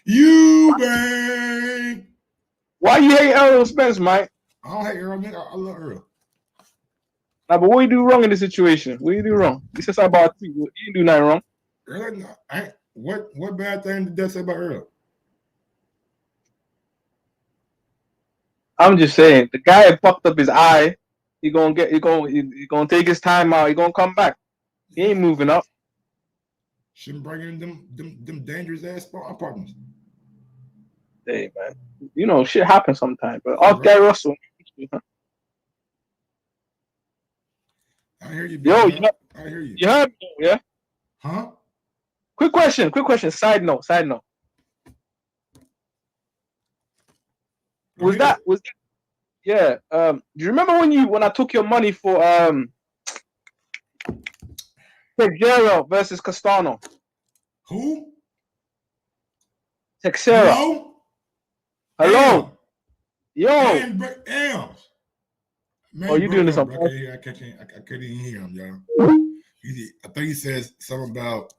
You bang. Why you hate Errol Spence, Mike? I don't hate Earl, nigga. I love Earl. Nah, but what you do wrong in this situation? What you do wrong? You said something about you. You didn't do nothing wrong. Earl, what bad thing did that say about Earl? I'm just saying, the guy fucked up his eye. He gonna take his time out. He gonna come back. He ain't moving up. Shouldn't bring in them dangerous ass partners. Hey, man. You know, shit happens sometimes. But Gary Russell, I hear you. Yo, I hear you. You heard me, yeah? Huh? Quick question. Side note. Was that yeah? Do you remember when I took your money for Teixeira versus Castano? Who? Teixeira. Hello. Yo. Damn. Man, you doing this on purpose? I couldn't even hear him, y'all. I think he says something about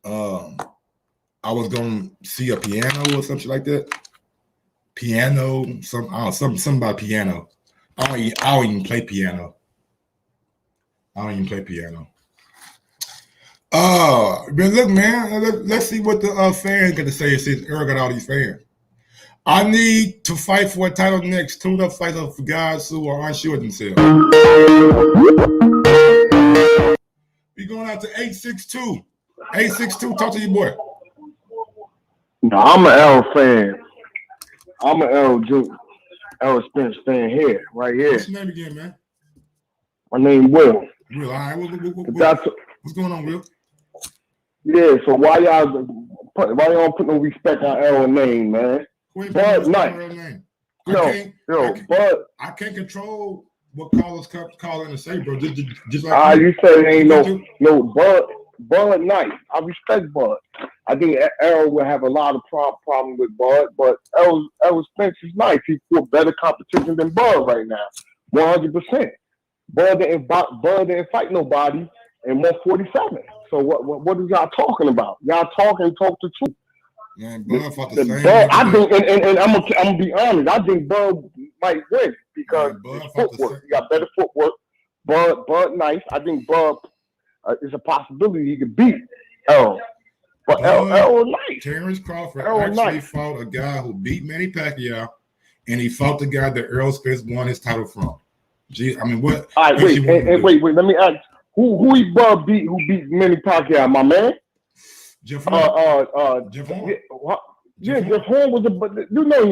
I was gonna see a piano or something like that. Piano, something about piano. I don't even play piano. But look, man, let's see what the fans got to say since Errol got all these fans. I need to fight for a title next. Tune up fights for guys who are unsure themselves. We going out to 862. 862, talk to your boy. No, I'm an Errol fan. I'm an Errol Spence fan here, right here. What's your name again, man? My name Will. Will, all right. What's going on, Will? Yeah, so why y'all don't put no respect on Errol's name, man? Bud Knight. I can't control what callers call in and say, bro. Just like you say ain't no Bud Knight. I respect Bud. I think Errol will have a lot of problem with Bud, but Errol Spence is nice. He fought better competition than Bud right now, 100%. Bud didn't fight nobody in 147. So what are y'all talking about? Y'all talk the truth. Man, Bud fought the same. Bud, I think, and I'm gonna be honest. I think Bud might win because his footwork. He got better footwork. Bud nice. I think Bud is a possibility he could beat Errol. But Errol nice. Terrence Crawford actually fought a guy who beat Manny Pacquiao, and he fought the guy that Errol Spence won his title from. Gee, I mean, what? All right, wait. Let me ask. Who he beat? Who beat Manny Pacquiao? My man. Jeff Horn. Jeff Horn. Jeff Horn was he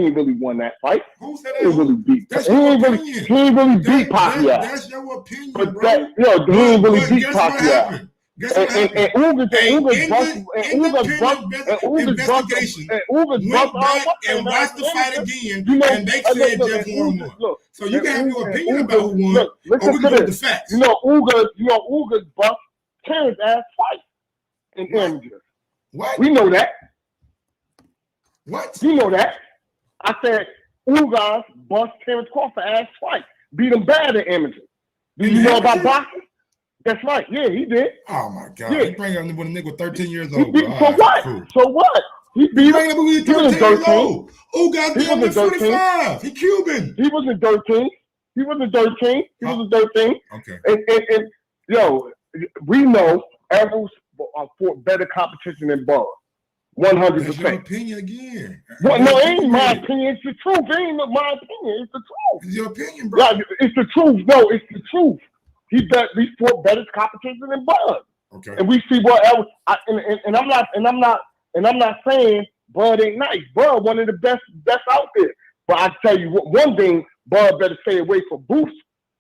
ain't really won that fight. Who said he really beat? That's he your ain't opinion. He ain't really beat Pacquiao. That's your opinion, but bro. He ain't really beat Pacquiao. And Uga's back and watched the fight again, and they said Jeff Horn won. So you can have your opinion about who won, or we can go with the facts. Uga's bust Terrence ass fight in Images. What? We know that. What? You know that. I said Ugas bust Terrence Crawford ass fight. Beat him bad in Images. Do you know about boxing? That's right. Yeah, he did. Oh my God! Yeah. He bring up with a nigga 13 years old. So what? He beat him. He 13 years old. Oh goddamn, he's 45. He Cuban. He wasn't 13. He wasn't 13. Okay. And yo, we know Errol fought better competition than Bud. 100%. That's your opinion again. Well, no, it ain't my opinion. It's the truth. It ain't my opinion. It's the truth. It's your opinion, bro. Yeah, it's the truth. No, it's the truth. He fought better competition than Bud. Okay. And we see what else. And I'm not saying Bud ain't nice. Bud one of the best out there. But I tell you one thing, Bud better stay away from Boost.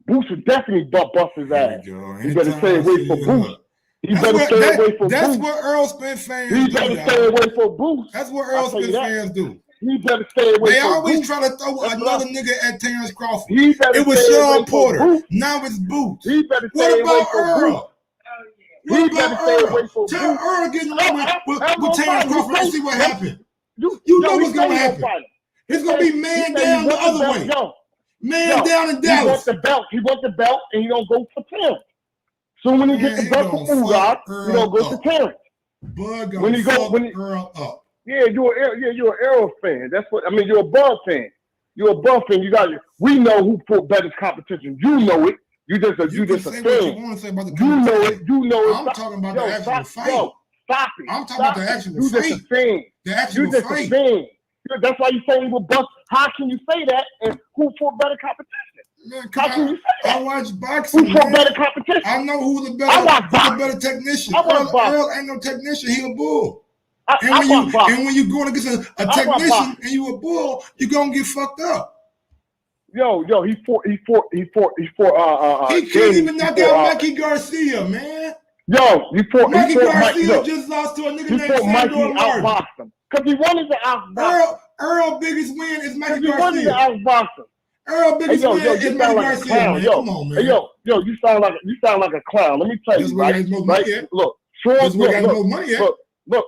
Boost will definitely bust his ass. He better stay away from Boost. He better stay away from Boost. That's what Errol Spence fans do. He better stay away from Boost. That's what Errol Spence fans do. He better stay away from Boost. They always try to throw another nigga at Terrence Crawford. It was Sean Porter. Now it's Boots. What about Earl? What about Earl? Tell Earl getting along with Terrence Crawford and see what happened. You know what's going to happen. It's going to be man down the other way. Man down in Dallas. He wants the belt, and he don't go for Terrence. So when he gets the belt from Ugas, he don't go to Terrence. Bud gonna fuck Earl up. Yeah, you're an Errol fan. That's what I mean. You're a Bud fan. You're a Bud fan. We know who fought better competition. You know it. You just a fan. You know it. I'm talking about the actual fight. Stop it. I'm talking about the actual fight. You just a fan. The actual fight. A fan. That's why you're saying with Bud. How can you say that? And who fought better competition? Man, how can you say that? I watch boxing. Who fought better competition? I know who's the better technician. Earl ain't no technician. He a bull. And when you going against a technician and you a bull, you're gonna get fucked up. He fought. He couldn't even knock out Mikey Garcia, man. Mikey Garcia just lost to a nigga named Sandor Martin. Because he wanted to outbox Earl biggest win is Mikey Garcia. He wanted to outbox him. Earl biggest win is Mikey Garcia, man. Come on, man. You sound like a clown. Let me tell you, right? Look, that's where he got the most money at. Look. I'm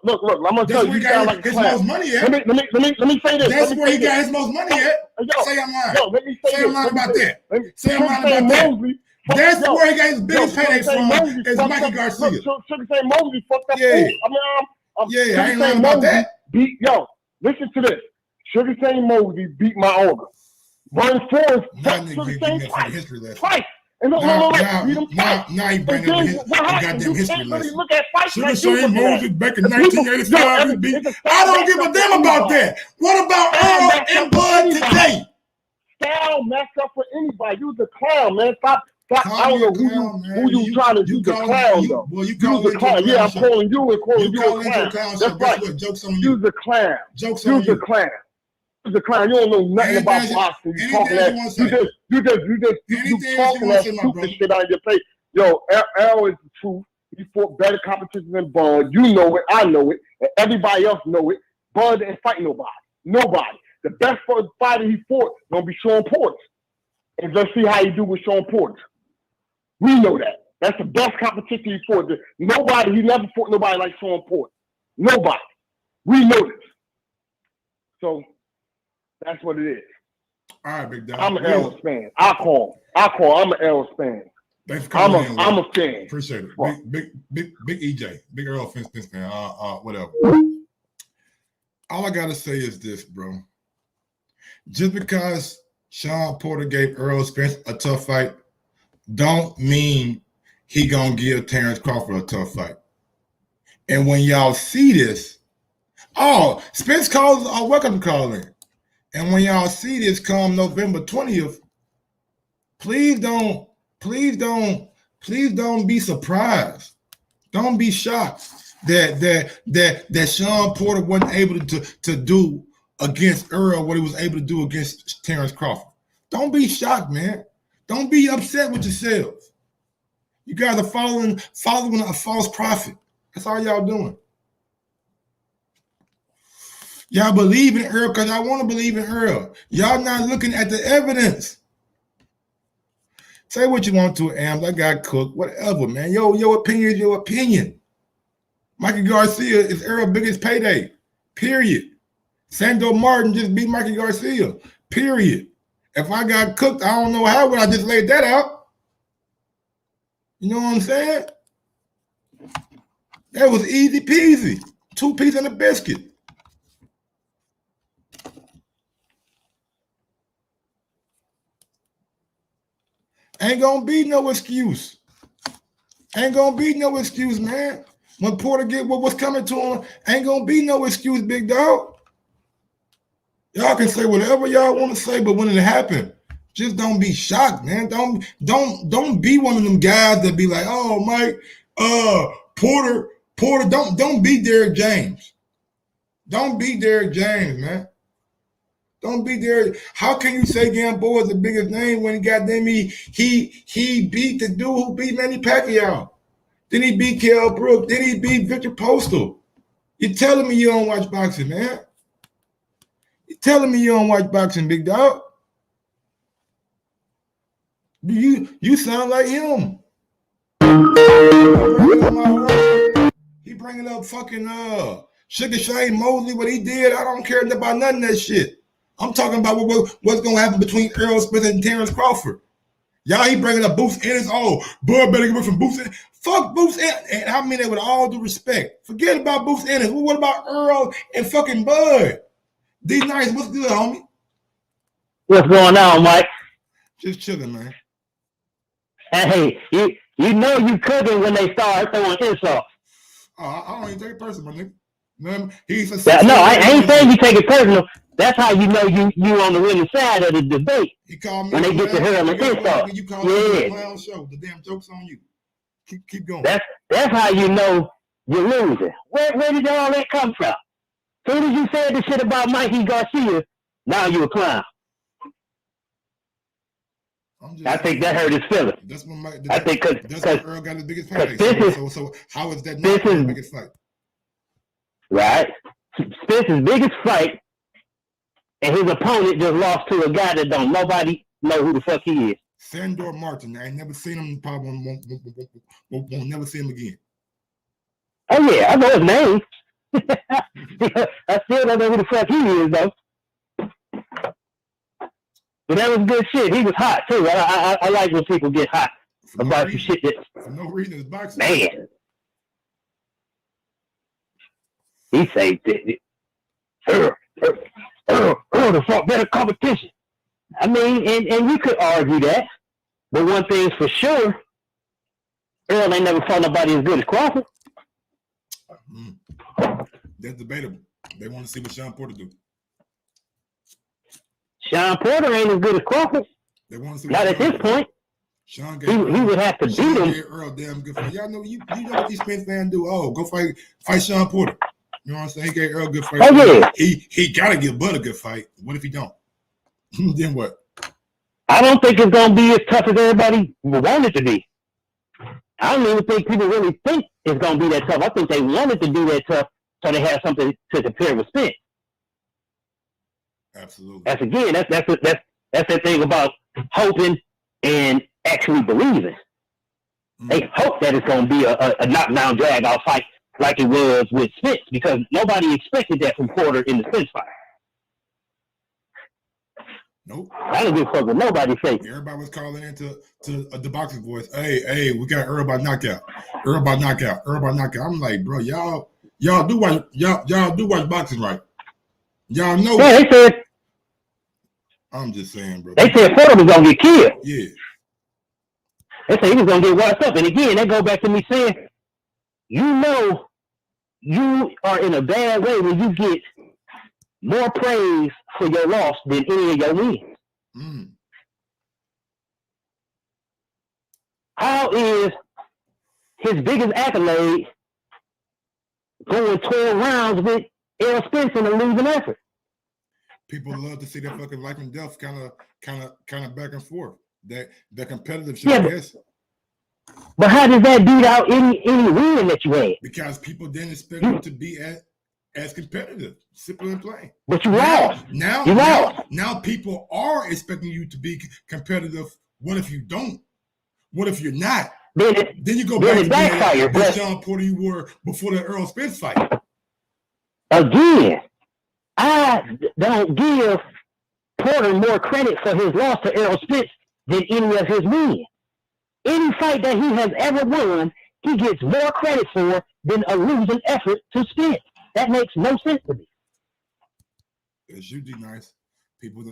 gonna tell you, you sound like a clown. Most money at. Let me say this. That's where he got his most money at. Say I'm lying. Let me say I'm lying about that. Say I'm lying about that. That's where he got his biggest payday from. Is Mikey Garcia. Sugar Shane Mosley fucked up. Yeah. I ain't lying about that. Listen to this. Sugar Shane Mosley beat my ogre. Vern Forrest Sugar Shane twice. And now he bringing up his goddamn history lesson. Sugar Shane Mosley back in 1985. I don't give a damn about that. What about Earl and Bud today? Style messed up for anybody. You the clown, man. Stop. I don't know who you trying to do the clown, though. Well, you call the clown. Yeah, I'm calling you and calling you a clown. That's right. Jokes on you. You're the clown. Jokes on you. You're the clown. You're the clown. You don't know nothing about boxing. You talking that. You talking that stupid shit out of your face. Yo, Errol is the truth. He fought better competition than Bud. You know it. I know it. And everybody else know it. Bud didn't fight nobody. Nobody. The best fighter he fought gonna be Sean Porter. And let's see how he do with Sean Porter. We know that. That's the best competition he fought. He never fought nobody like Sean Porter. Nobody. We know this. So that's what it is. All right, big dog. I'm an Errol fan. I'm an Errol fan. Thanks for coming I'm a fan. Appreciate it. Big EJ. Big Errol fan. Whatever. All I gotta say is this, bro. Just because Sean Porter gave Errol Spence a tough fight, don't mean he gonna give Terrence Crawford a tough fight. And when y'all see this, Spence calls are welcome to call in. And when y'all see this come November 20th, please don't be surprised. Don't be shocked that Sean Porter wasn't able to do against Earl what he was able to do against Terrence Crawford. Don't be shocked, man. Don't be upset with yourselves. You guys are following a false prophet. That's all y'all doing. Y'all believe in Earl because I want to believe in Earl. Y'all not looking at the evidence. Say what you want to, Ams. I got cooked. Whatever, man. Your opinion is your opinion. Mikey Garcia is Earl's biggest payday. Period. Sandor Martin just beat Mikey Garcia. Period. If I got cooked, I don't know how would I just laid that out. You know what I'm saying? That was easy peasy. 2 pieces and a biscuit. Ain't gonna be no excuse. Ain't gonna be no excuse, man. When Porter get what's coming to him, ain't gonna be no excuse, big dog. Y'all can say whatever y'all want to say, but when it happens, just don't be shocked, man. Don't be one of them guys that be like, oh, Mike, Porter, don't be Derrick James. Don't be Derrick James, man. Don't be there. How can you say Gamboa is the biggest name when he beat the dude who beat Manny Pacquiao? Then he beat Kell Brook. Then he beat Victor Postal. You're telling me you don't watch boxing, man. You're telling me you don't watch boxing, big dog. You sound like him. He bringing up fucking Sugar Shane Mosley, what he did. I don't care about none of that shit. I'm talking about what's going to happen between Errol Spence and Terrence Crawford. Y'all, he bringing up Boots Ennis. Oh, Bud better get away from Boots Ennis. Fuck Boots Ennis. And I mean that with all due respect. Forget about Boots Ennis. Well, what about Earl and fucking Bud? D-Nice, what's good, homie? What's going on, Mike? Just chilling, man. Hey, you know you cooking when they start throwing insults. I don't even take it personal, my nigga. I ain't saying you take it personal. That's how you know you on the winning side of the debate. He called me when they get to hurling insult. You call me a clown show. The damn joke's on you. Keep going. That's how you know you're losing. Where did all that come from? As soon as you said the shit about Mikey Garcia, now you a clown. I think that hurt his feelings. That's when because Earl got his biggest fight. So how is that not his biggest fight? Right. Spence's biggest fight, and his opponent just lost to a guy that don't nobody know who the fuck he is. Sandor Martin. I ain't never seen him. Probably won't never see him again. Oh yeah, I know his name. I still don't know who the fuck he is though. But that was good shit. He was hot too. I like when people get hot about some shit that. For no reason, it's boxing. Man, he said, the fuck better competition. I mean, and you could argue that, but one thing's for sure, Earl ain't never fought nobody as good as Crawford. That's debatable. They want to see what Sean Porter do. Sean Porter ain't as good as Crawford. They want to see not at this point. Sean he would have to beat him. Earl damn good fight. Y'all know you know what these Spence fans do. Oh, go fight Sean Porter. You know what I'm saying? He gave Earl a good fight. Oh yeah. He gotta give Bud a good fight. What if he don't? Then what? I don't think it's gonna be as tough as everybody want it to be. I don't even think people really think it's gonna be that tough. I think they wanted to do that tough so they have something to compare with Spence. Absolutely. That's the thing about hoping and actually believing. They hope that it's gonna be a knockdown drag out fight like it was with Spence because nobody expected that from Porter in the Spence fight. Nope. I don't give a fuck what nobody say. Everybody was calling into the boxing voice. Hey, we got Earl by knockout. Earl by knockout. I'm like, bro, y'all do watch boxing, right? Y'all know. Yeah, they said. I'm just saying, bro. They said Porter was gonna get killed. Yeah. They said he was gonna get washed up. And again, that go back to me saying, you know, you are in a bad way when you get more praise for your loss than any of your wins. How is his biggest accolade going 12 rounds with Errol Spence in a losing effort? People love to see that fucking life and death kind of back and forth. That competitive shit. Yeah, but how does that beat out any win that you had? Because people didn't expect you to be as competitive, simple and plain. But you lost. Now people are expecting you to be competitive. What if you don't? What if you're not? Then you go back to the Sean Porter you were before the Errol Spence fight. Again, I don't give Porter more credit for his loss to Errol Spence than any of his wins. Any fight that he has ever won, he gets more credit for than a losing effort to Spence. That makes no sense to me. It's usually nice. People.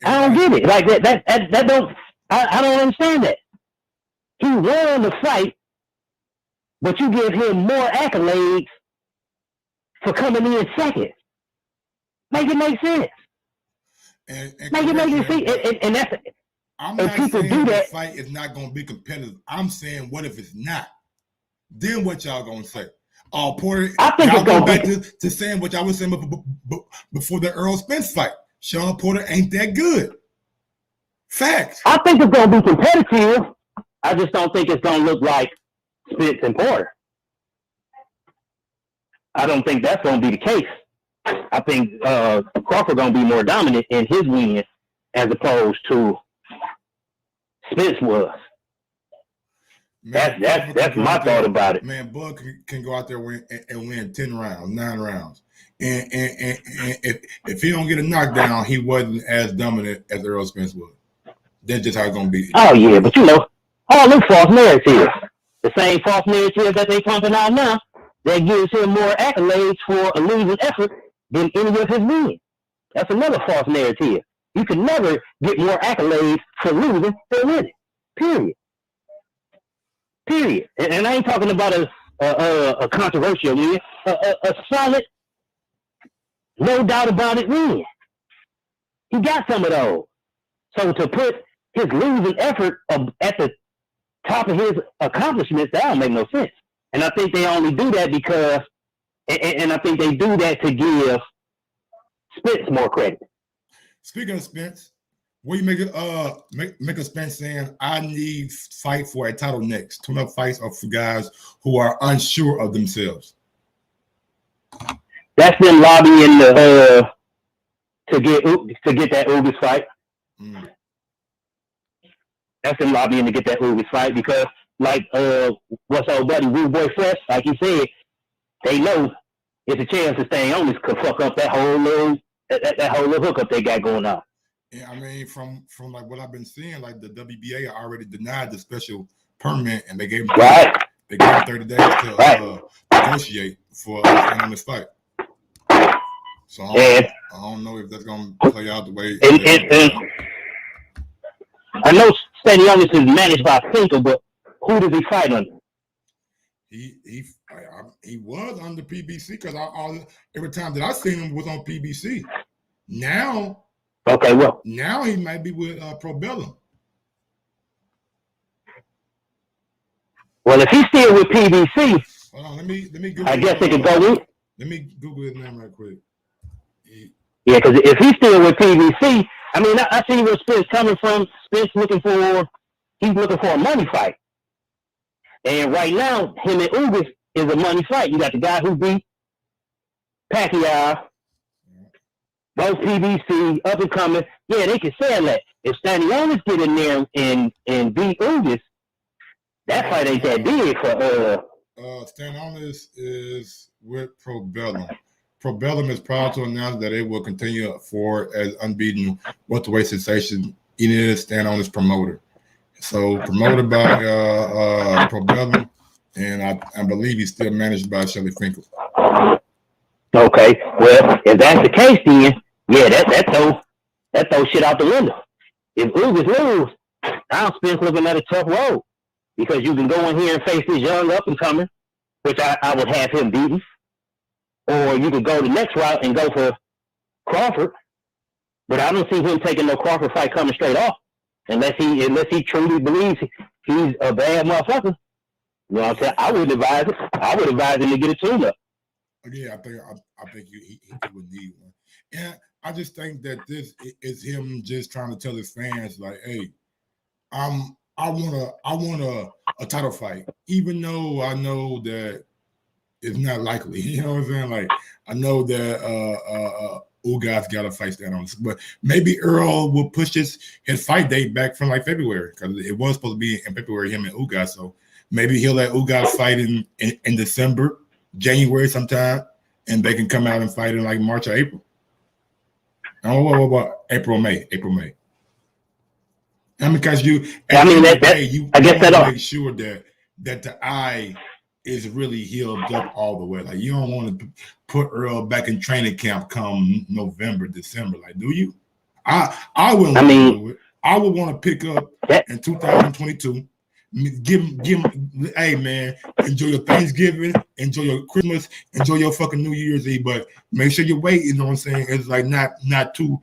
I don't get it. Like that don't. I don't understand that. He won the fight, but you give him more accolades for coming in second. Make it make sense. Make it sense. And that's. I'm not saying the fight is not going to be competitive. I'm saying, what if it's not? Then what y'all going to say? Oh, Porter, y'all go back to saying what y'all was saying before the Errol Spence fight. Sean Porter ain't that good. Facts. I think it's going to be competitive. I just don't think it's going to look like Spence and Porter. I don't think that's going to be the case. I think Crawford going to be more dominant in his win as opposed to Spence was. Man, that's my thought about it. Man, Bud can go out there and win 10 rounds, 9 rounds. And if he don't get a knockdown, he wasn't as dominant as Errol Spence was. That's just how it's going to be. Oh, yeah, but you know, all them false narratives, the same false narrative that they pumping out now, that gives him more accolades for a losing effort than any of his wins. That's another false narrative. You can never get more accolades for losing than winning. Period. And I ain't talking about a controversial win. A solid, no doubt about it win. He got some of those. So to put his losing effort at the top of his accomplishments, that don't make no sense. And I think they only do that because, and I think they do that to give Spence more credit. Speaking of Spence, What do you make it? Make a Spence saying, "I need fight for a title next." Tune-up fights are for guys who are unsure of themselves. That's them lobbying to get that Ugas fight. That's them lobbying to get that Ugas fight because, like, what's old buddy Rude Boy Fresh, like he said, they know it's a chance to stay on this could fuck up that whole little hookup they got going on. Yeah, I mean, from like what I've been seeing, like the WBA already denied the special permit, and they gave them 30 days to negotiate for staying on this fight. So I don't know if that's going to play out the way. I know Stanionis is managed by Finkel, but who does he fight under? He was under PBC because every time that I seen him was on PBC. Now. Okay, well. Now he might be with Probellum. Well, if he's still with PBC, hold on, let me Google I guess they could go with. Let me Google his name right quick. Yeah, because if he's still with PBC, I mean, I see where Spence coming from. Spence he's looking for a money fight. And right now, him and Ugas is a money fight. You got the guy who beat Pacquiao. Both PBC, up and coming. Yeah, they can sell that. If Stanionis get in there and beat Ugas, that fight ain't that big for Stanionis is with Probellum. Probellum is proud to announce that it will continue forward as unbeaten welterweight sensation. It is Stanionis promoter. So promoted by Probellum, and I believe he's still managed by Shelly Finkel. Okay, well, if that's the case, then yeah, that throws shit out the window. If Ugas lose, now Spence looking at a tough road because you can go in here and face this young up and coming, which I would have him beaten, or you could go the next route and go for Crawford. But I don't see him taking no Crawford fight coming straight off, unless he truly believes he's a bad motherfucker. You know what I'm saying? I would advise it. I would advise him to get a tune-up. Yeah, I think he would need one. And I just think that this is him just trying to tell his fans, like, hey, I want a title fight, even though I know that it's not likely. You know what I'm saying? Like, I know that Ugas got to fight Stanionis, but maybe Errol will push his fight date back from like February because it was supposed to be in February, him and Ugas. So maybe he'll let Ugas fight in December, January sometime, and they can come out and fight in like March or April. Oh, April, May. I mean, because you make sure that the eye is really healed up all the way. Like, you don't want to put Earl back in training camp come November, December. Like, do you? I wouldn't want to do it. I would want to pick up in 2022. Give him, hey man, enjoy your Thanksgiving, enjoy your Christmas, enjoy your fucking New Year's Eve, but make sure your weight, you know what I'm saying, it's like not too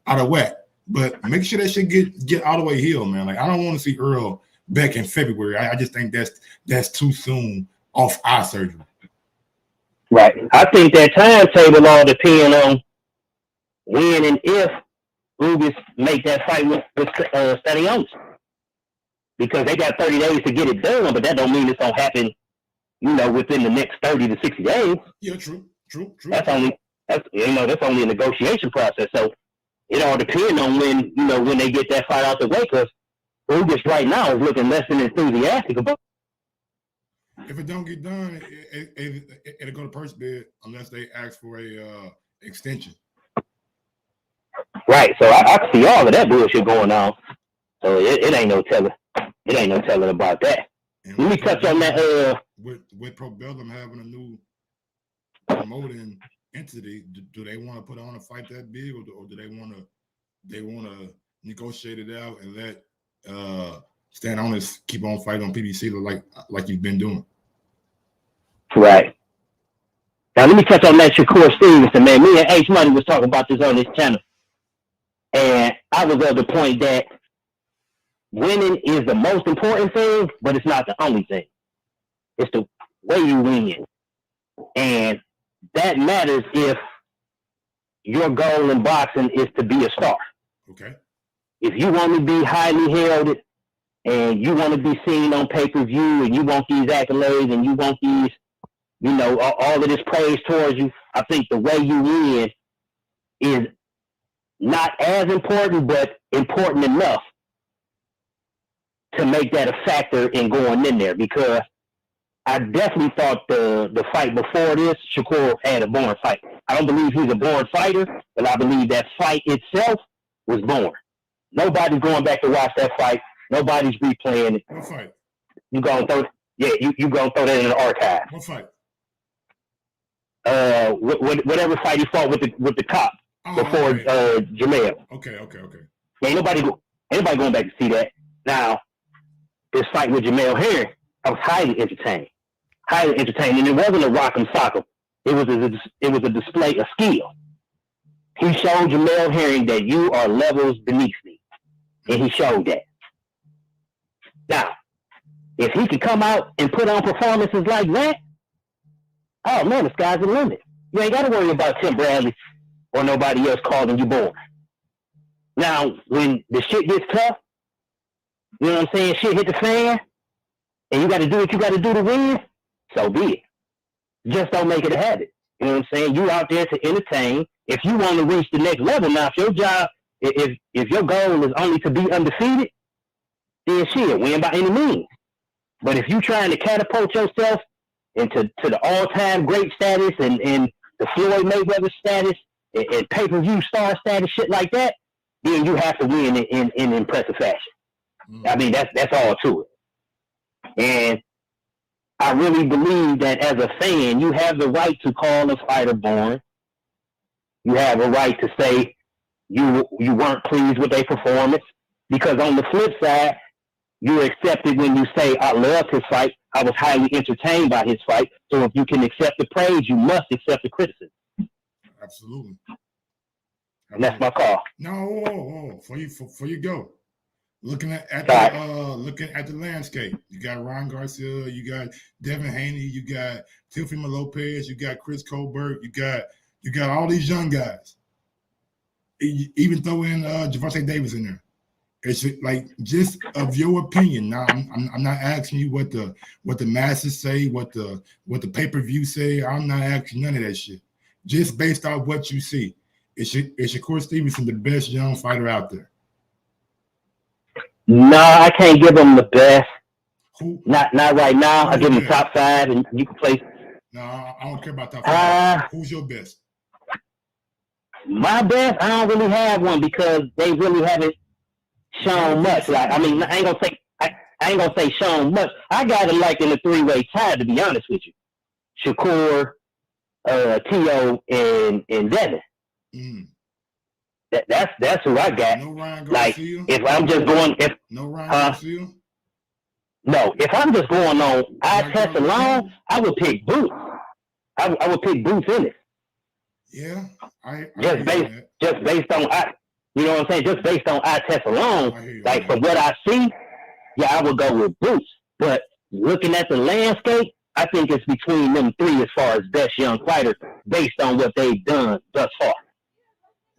out of whack. But make sure that shit get all the way healed, man. Like, I don't want to see Earl back in February. I just think that's too soon off eye surgery. Right. I think that timetable all depends on when and if Ugas make that fight with Stanionis. Because they got 30 days to get it done, but that don't mean it's gonna happen, within the next 30 to 60 days. Yeah, true. That's only a negotiation process. So it all depends on when they get that fight out the way. Because Ugas right now is looking less than enthusiastic about. If it don't get done, it'll go to purse bid unless they ask for a extension. Right. So I see all of that bullshit going on. So it ain't no telling. It ain't no telling about that. And let me touch on that. With Probellum having a new promoting entity, do they want to put on a fight that big, or do they want to negotiate it out and let Stanionis keep on fighting on PBC like you've been doing? Right. Now let me touch on that Shakur Stevenson, man. Me and H Money was talking about this on this channel, and I was of the point that winning is the most important thing, but it's not the only thing. It's the way you win. And that matters if your goal in boxing is to be a star. Okay. If you want to be highly heralded and you want to be seen on pay-per-view and you want these accolades and you want these, all of this praise towards you, I think the way you win is not as important, but important enough to make that a factor in going in there, because I definitely thought the fight before this, Shakur had a born fight. I don't believe he's a born fighter, but I believe that fight itself was born. Nobody's going back to watch that fight. Nobody's replaying it. What fight? You gonna throw that in the archive. What fight? Whatever fight he fought with the cop before Jamel. Okay. Ain't nobody going back to see that. Now, this fight with Jamel Herring, I was highly entertained, and it wasn't a rock'em sock'em. It was a display of skill. He showed Jamel Herring that you are levels beneath me, and he showed that. Now, if he could come out and put on performances like that, oh man, the sky's the limit. You ain't got to worry about Tim Bradley or nobody else calling you born. Now, when the shit gets tough, you know what I'm saying? Shit hit the fan, and you got to do what you got to do to win. So be it. Just don't make it a habit. You know what I'm saying? You out there to entertain. If you want to reach the next level, now if your job, if your goal is only to be undefeated, then shit, win by any means. But if you trying to catapult yourself into the all-time great status and the Floyd Mayweather status and pay-per-view star status, shit like that, then you have to win in impressive fashion. I mean, that's all to it. And I really believe that as a fan, you have the right to call a fighter born. You have a right to say you weren't pleased with their performance, because on the flip side, you're accepted when you say, I loved his fight. I was highly entertained by his fight. So if you can accept the praise, you must accept the criticism. Absolutely. And that's my call. No, before you go. Looking at the landscape, you got Ryan Garcia, you got Devin Haney, you got Teofimo Lopez, you got Chris Colbert, you got all these young guys. Even throw in Gervonta Davis in there. It's like, just of your opinion. Now, I'm not asking you what the masses say, what the pay-per-view say. I'm not asking none of that shit. Just based off what you see, is Shakur Stevenson the best young fighter out there? No, I can't give him the best. Not right now. I give him top 5, and you can place. No, I don't care about top 5. Who's your best? My best, I don't really have one, because they really haven't shown much. Like, I mean, I ain't gonna say shown much. I got it like in a 3-way tie, to be honest with you. Shakur, T.O., and Devin. That's who I got. No Ryan like, Garcia? if I'm just going, no Ryan Garcia? No, if I'm just going on eye test alone, I would pick Boots. I would pick Boots in it. Yeah, just based on you know what I'm saying? Just based on eye test alone, like from what I see, yeah, I would go with Boots. But looking at the landscape, I think it's between them 3 as far as best young fighters based on what they've done thus far.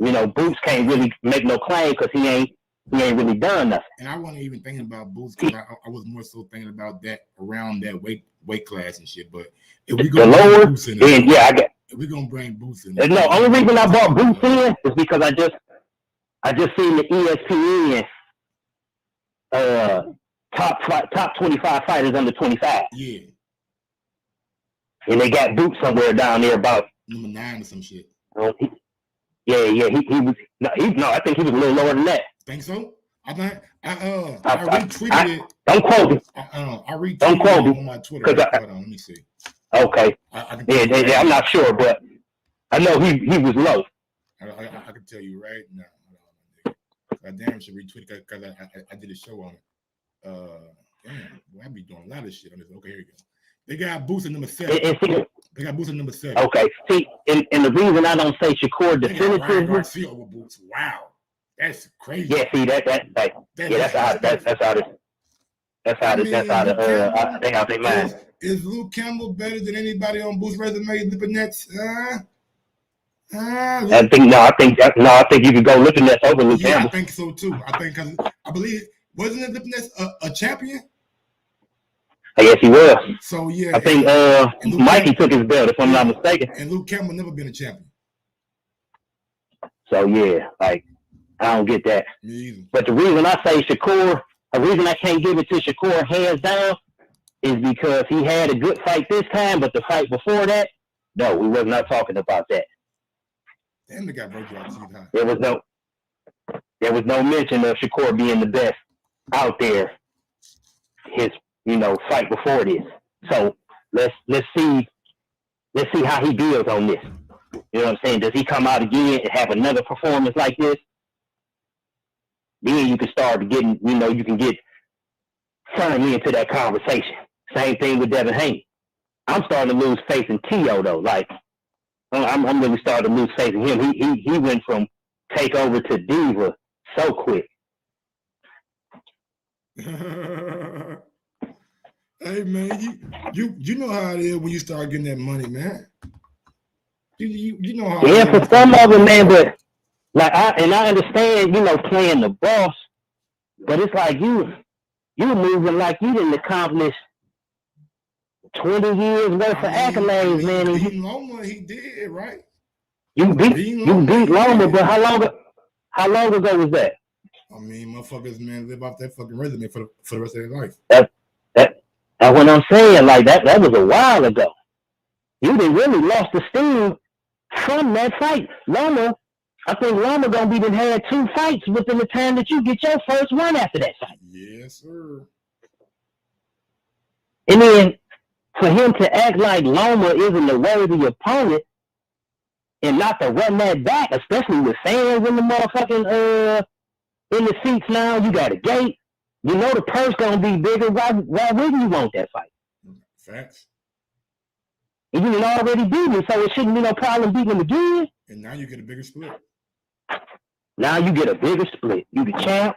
You know, Boots can't really make no claim because he ain't really done nothing. And I wasn't even thinking about Boots, because I was more so thinking about that around that weight class and shit. But if we go lower, Boots in then yeah, I get. If we're gonna bring Boots in, No, only reason I brought Boots in is because I just seen the ESPN top 25 fighters under 25. Yeah. And they got Boots somewhere down there about number 9 or some shit. He was I think he was a little lower than that. Think so? I retweeted it. Don't quote me. I retweeted it on my Twitter. Hold on, let me see. Okay. I'm not sure, but I know he was low. I can tell you right now. I damn should retweet it because I did a show on it. I be doing a lot of shit on this. Okay, here you go. They got Boots at number 7. They got Boots at number 7. Okay. See, and the reason I don't say Shakur definitively. Garcia over Boots. Wow, that's crazy. Yeah. See that's how they mind. Is Luke Campbell better than anybody on Boots' resume? The Burnetts? I think you could go Lipton Ness over Luke Campbell. I think so too. I believe wasn't it Lipton Ness a champion? Yes, he was. So yeah, I think Mikey took his belt, if I'm not mistaken. And Luke Campbell never been a champion. So yeah, like I don't get that. Me either. But the reason I say Shakur, the reason I can't give it to Shakur hands down is because he had a good fight this time, but the fight before that, no, we was not talking about that. Damn, the guy broke your teeth high. There was no mention of Shakur being the best out there. His fight before this. So let's see how he builds on this. You know what I'm saying? Does he come out again and have another performance like this? Then you can start getting, you can get firmly into that conversation. Same thing with Devin Haney. I'm starting to lose faith in T.O. though. Like I'm really starting to lose faith in him. He went from takeover to diva so quick. Hey man, you know how it is when you start getting that money, man. You know how. Yeah, for some of them, man, but like I understand, playing the boss, but it's like you moving like you didn't accomplish 20 years worth of accolades, man. And Loma, he did, right? You beat Loma, but how long ago was that? I mean, motherfuckers, man, live off that fucking resume for the rest of their life. That's what I'm saying. Like that was a while ago. You didn't really lost the steam from that fight. I think Loma gonna be had 2 fights within the time that you get your first run after that fight. Yes, sir. And then for him to act like Loma isn't a worthy opponent and not to run that back, especially with fans in the motherfucking in the seats now, you got a gate. You know the purse gonna be bigger. Why wouldn't you want that fight? Facts. And you didn't already beat him, so it shouldn't be no problem beating him again. And now you get a bigger split. Now you get a bigger split. You the champ.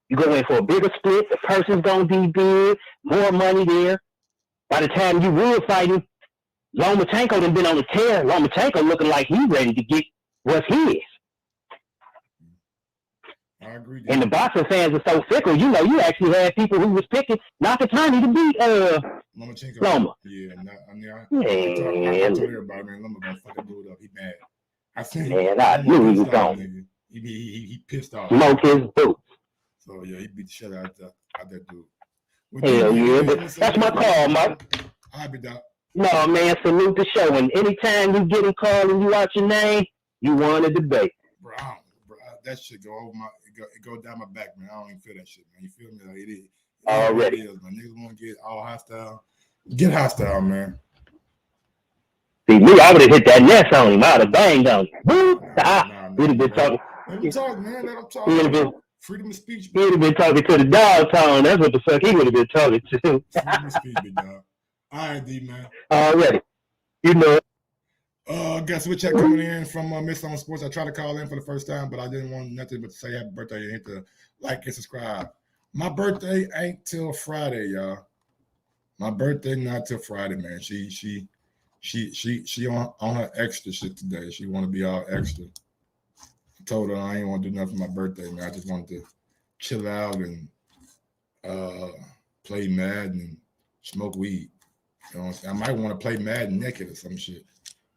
You go in for a bigger split. The purse is gonna be big. More money there. By the time you real fighting, Lomachenko done been on the tear. Lomachenko looking like he's ready to get what's his. I agree. And the boxing fans are so fickle. You actually had people who was picking Nakatani to beat Lomachenko. Loma. Yeah, I told everybody, man, Loma gonna fucking do it up. He mad. I seen him. I knew he was gone. He pissed off. Smoke his boots. So yeah, he beat the shit out that dude. Hell yeah, but that's my call, Mike. I'll be down. No, man, salute the show. And anytime you get a call and you out your name, you won a debate. Bro, that shit go over it go down my back, man. I don't even feel that shit, man. You feel me? Like it is. Already. It is, man. Niggas want to get all hostile. Get hostile, man. See, me, I would have hit that nest on him. I would have banged on him. We'd have been talking. Let him talk, man. Let him talk. Freedom of speech. He would have been talking to the dog tone. That's what the fuck he would have been talking to. Freedom of speech, big dog. All right, D, man. Already. You know it. Guess what check coming in from Miss on Sports. I tried to call in for the first time, but I didn't want nothing but to say happy birthday and hit the like and subscribe. My birthday ain't till Friday, y'all. My birthday not till Friday, man. She on her extra shit today. She want to be all extra. I told her I ain't want to do nothing for my birthday, man. I just wanted to chill out and play Madden and smoke weed. You know what I'm saying? I might want to play Madden naked or some shit.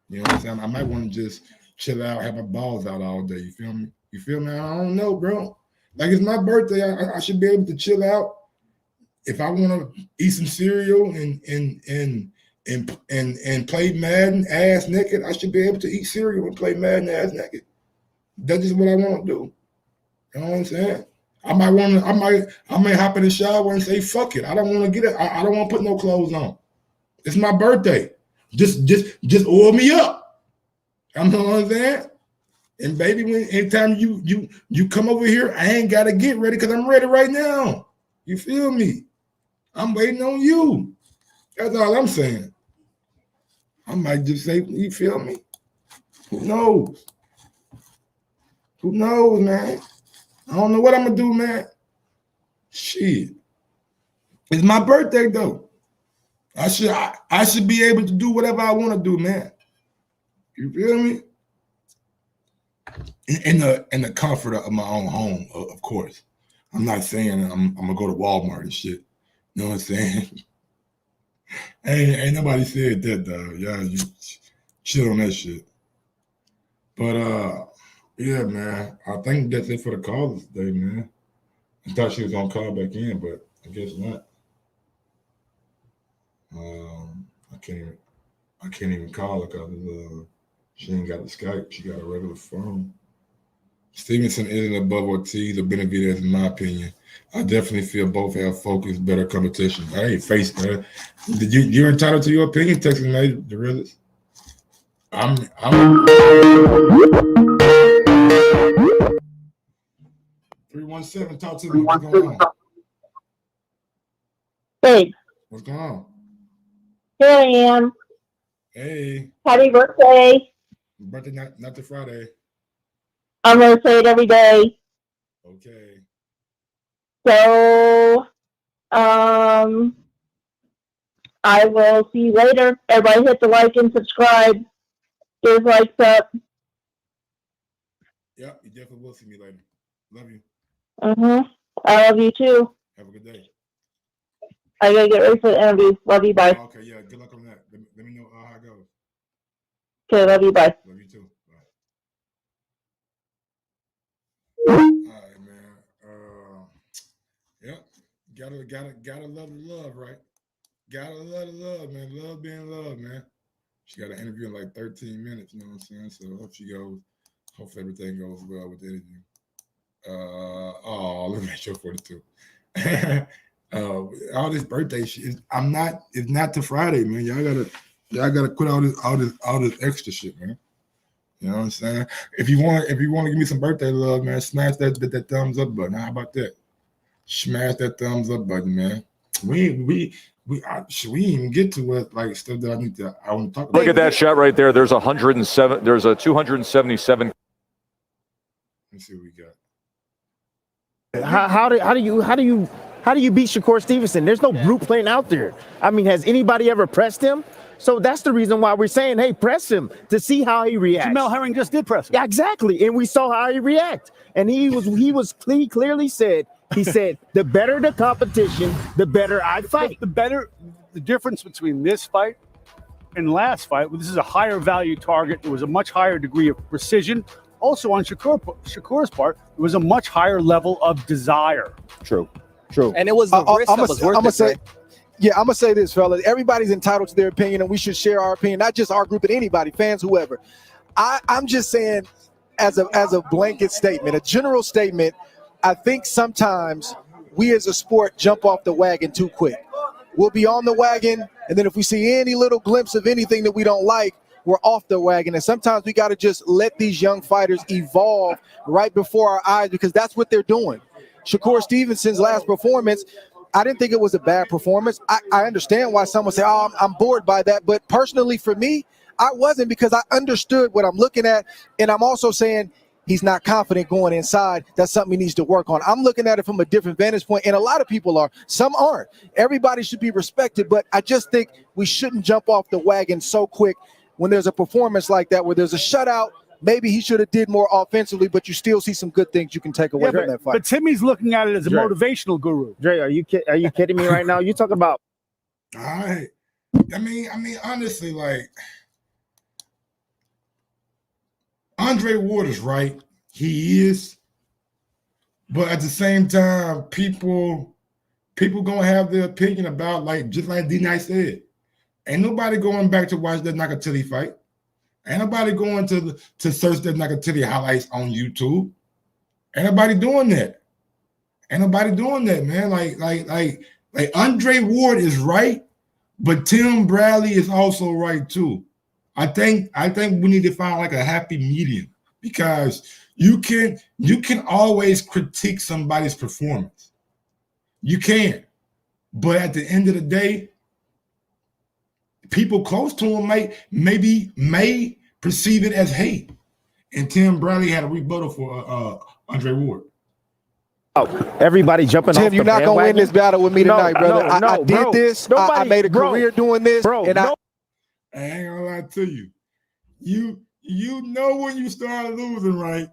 You know what I'm saying? I might want to just chill out, have my balls out all day. You feel me? You feel me? I don't know, bro. Like, it's my birthday. I should be able to chill out. If I want to eat some cereal and play Madden ass naked, I should be able to eat cereal and play Madden ass naked. That's just what I want to do. You know what I'm saying? I might hop in the shower and say, fuck it. I don't want to get it. I don't want to put no clothes on. It's my birthday. Just oil me up. You know what I'm saying? And baby, anytime you come over here, I ain't gotta get ready because I'm ready right now. You feel me? I'm waiting on you. That's all I'm saying. I might just say, you feel me? Who knows? Who knows, man? I don't know what I'm gonna do, man. Shit. It's my birthday though. I should be able to do whatever I want to do, man. You feel me? in the comfort of my own home, of course. I'm not saying I'm gonna go to Walmart and shit. You know what I'm saying? ain't nobody said that, though. Yeah, you chill on that shit. But yeah, man. I think that's it for the callers today, man. I thought she was gonna call back in, but I guess not. I can't even call her because she ain't got the Skype. She got a regular phone. Stevenson isn't above Ortiz or Benavidez, in my opinion. I definitely feel both have focus, better competition. Hey, face, man. You're entitled to your opinion, Texas Nate, the realest. I'm 317, talk to me. What's going on? Babe. What's going on? Here I am. Hey. Happy birthday. Birthday, not the Friday. I'm going to say it every day. Okay. So, I will see you later. Everybody hit the like and subscribe. Give likes up. Yeah, you definitely will see me later. Love you. I love you too. Have a good day. I gotta get ready for the interview. Love you, bye. Oh, okay, yeah, good luck on that. Let me know how it goes. Okay, love you, bye. Love you too. Bye. All right, man. Yep. Gotta love the love, right? Gotta love the love, man. Love being love, man. She got an interview in like 13 minutes, you know what I'm saying? So hopefully everything goes well with the interview. Let me make sure 42. All this birthday shit. It's not till Friday, man. Y'all gotta quit all this extra shit, man. You know what I'm saying? If you want to give me some birthday love, man, smash that thumbs up button. How about that? Smash that thumbs up button, man. We even get to what like stuff that I want to talk about. Look at that shot right there. There's 107. There's a 277. Let me see what we got. How do you beat Shakur Stevenson? There's no brute playing out there. I mean, has anybody ever pressed him? So that's the reason why we're saying, hey, press him to see how he reacts. Jamel Herring just did press him. Yeah, exactly. And we saw how he react. And he clearly said, the better the competition, the better I fight. The difference between this fight and last fight, this is a higher value target. It was a much higher degree of precision. Also on Shakur's part, it was a much higher level of desire. True. And it was the risk that was worth it. Yeah, I'm gonna say this, fellas. Everybody's entitled to their opinion, and we should share our opinion, not just our group, but anybody, fans, whoever. I'm just saying, as a blanket statement, a general statement. I think sometimes we as a sport jump off the wagon too quick. We'll be on the wagon, and then if we see any little glimpse of anything that we don't like, we're off the wagon. And sometimes we got to just let these young fighters evolve right before our eyes, because that's what they're doing. Shakur Stevenson's last performance, I didn't think it was a bad performance. I understand why someone say, oh, I'm bored by that. But personally for me, I wasn't, because I understood what I'm looking at. And I'm also saying he's not confident going inside. That's something he needs to work on. I'm looking at it from a different vantage point, and a lot of people are. Some aren't. Everybody should be respected, but I just think we shouldn't jump off the wagon so quick when there's a performance like that, where there's a shutout. Maybe he should have did more offensively, but you still see some good things you can take away from that fight. But Timmy's looking at it as a motivational guru. Dre, are you kidding me right now? You talking about? All right. I mean, honestly, like, Andre Ward is right. He is. But at the same time, people gonna have their opinion about, like, just like D-Night said. Ain't nobody going back to watch that Nakatili fight. Ain't nobody going to search that Nakatili highlights on YouTube. Ain't nobody doing that. Ain't nobody doing that, man. Like Andre Ward is right, but Tim Bradley is also right too. I think we need to find like a happy medium, because you can always critique somebody's performance. You can. But at the end of the day, people close to him may perceive it as hate. And Tim Bradley had a rebuttal for Andre Ward. Everybody jumping Tim, off the you're not going to win this battle with me tonight, brother. I did this. I made a career doing this. I ain't going to lie to you. You know when you start losing, right?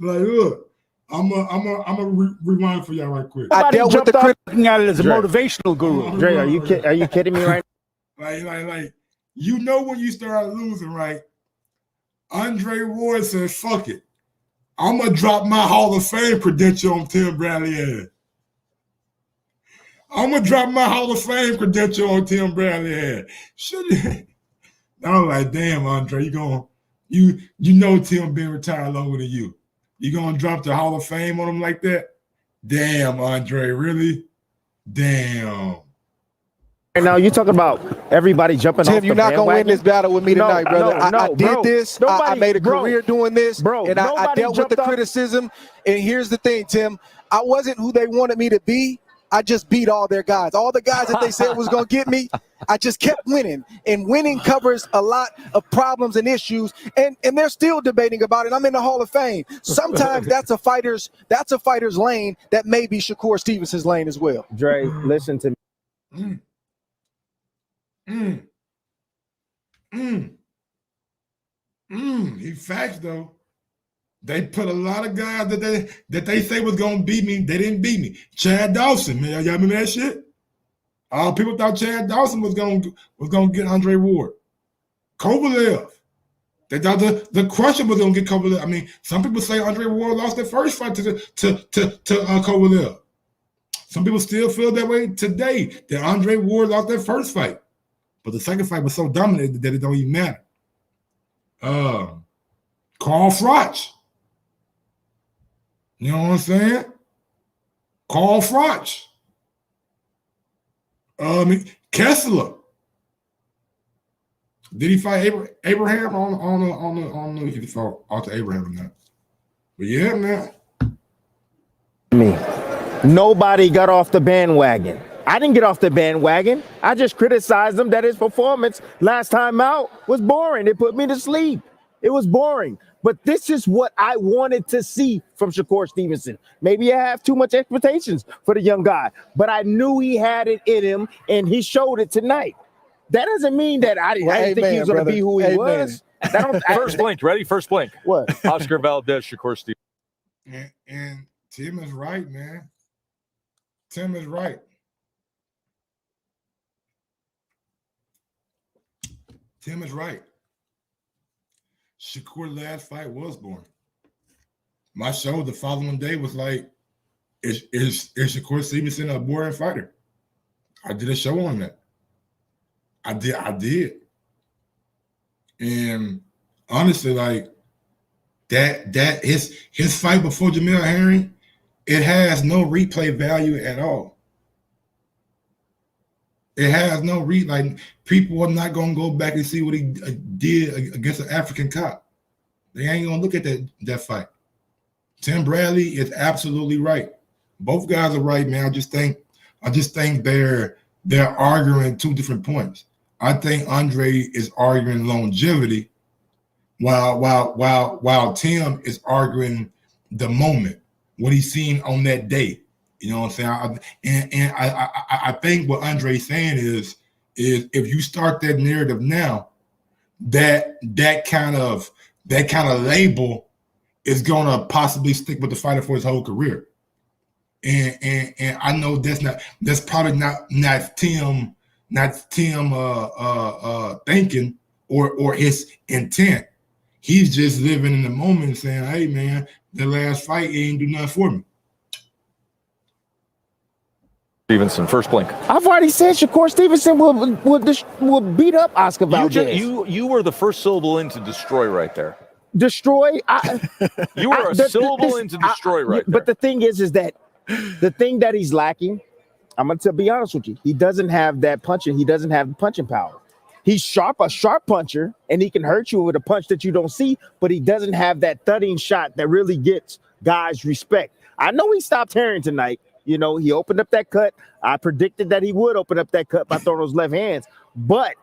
Like, look, I'm a rewind for y'all right quick. I dealt with the looking at it as a motivational guru. Dre, are you kidding me right now? Like, you know when you start losing, right? Andre Ward said, fuck it. I'm going to drop my Hall of Fame credential on Tim Bradley ass. I'm going to drop my Hall of Fame credential on Tim Bradley ass. I was like, damn, Andre, you know Tim been retired longer than you. You going to drop the Hall of Fame on him like that? Damn, Andre, really? Damn. And now you're talking about everybody jumping Tim, off the you're not going to win this battle with me tonight, brother. I did this. I made a career doing this. And I dealt with the criticism. And here's the thing, Tim. I wasn't who they wanted me to be. I just beat all their guys. All the guys that they said was going to get me, I just kept winning. And winning covers a lot of problems and issues. And they're still debating about it. I'm in the Hall of Fame. Sometimes that's a fighter's lane that may be Shakur Stevenson's lane as well. Dre, listen to me. He facts though. They put a lot of guys that they say was gonna beat me. They didn't beat me. Chad Dawson, man, y'all remember that shit? People thought Chad Dawson was gonna get Andre Ward. Kovalev. They thought the Crusher was gonna get Kovalev. I mean, some people say Andre Ward lost their first fight to Kovalev. Some people still feel that way today, that Andre Ward lost their first fight. But the second fight was so dominant that it don't even matter. Carl Froch. You know what I'm saying? Carl Froch. Kessler. Did he fight Abraham? I don't know if he fought Arthur Abraham or not. But yeah, man. Nobody got off the bandwagon. I didn't get off the bandwagon. I just criticized him that his performance last time out was boring. It put me to sleep. It was boring. But this is what I wanted to see from Shakur Stevenson. Maybe I have too much expectations for the young guy, but I knew he had it in him, and he showed it tonight. That doesn't mean that I didn't think he was going to be who he was. First blink, ready? First blink. What? Oscar Valdez, Shakur Stevenson. And Tim is right, man. Tim is right. Tim is right. Shakur's last fight was boring. My show the following day was like, is Shakur Stevenson a boring fighter? I did a show on that. I did. And honestly, like that his fight before Jamel Herring, it has no replay value at all. It has no like people are not gonna go back and see what he did against an African cop. They ain't gonna look at that fight. Tim Bradley is absolutely right. Both guys are right, man. I just think they're arguing two different points. I think Andre is arguing longevity, while Tim is arguing the moment, what he's seen on that day. You know what I'm saying? I think what Andre's saying is if you start that narrative now, that kind of label is gonna possibly stick with the fighter for his whole career. And I know that's probably not Tim thinking or his intent. He's just living in the moment and saying, hey man, the last fight ain't do nothing for me. Stevenson, first blink. I've already said Shakur Stevenson will beat up Oscar Valdez. You were the first syllable into destroy right there. Destroy? You were a syllable into destroy right there. But the thing is that the thing that he's lacking, I'm going to be honest with you, he doesn't have that punching. He doesn't have the punching power. He's a sharp puncher, and he can hurt you with a punch that you don't see, but he doesn't have that thudding shot that really gets guys respect. I know he stopped Herring tonight. You know, he opened up that cut. I predicted that he would open up that cut by throwing those left hands. But,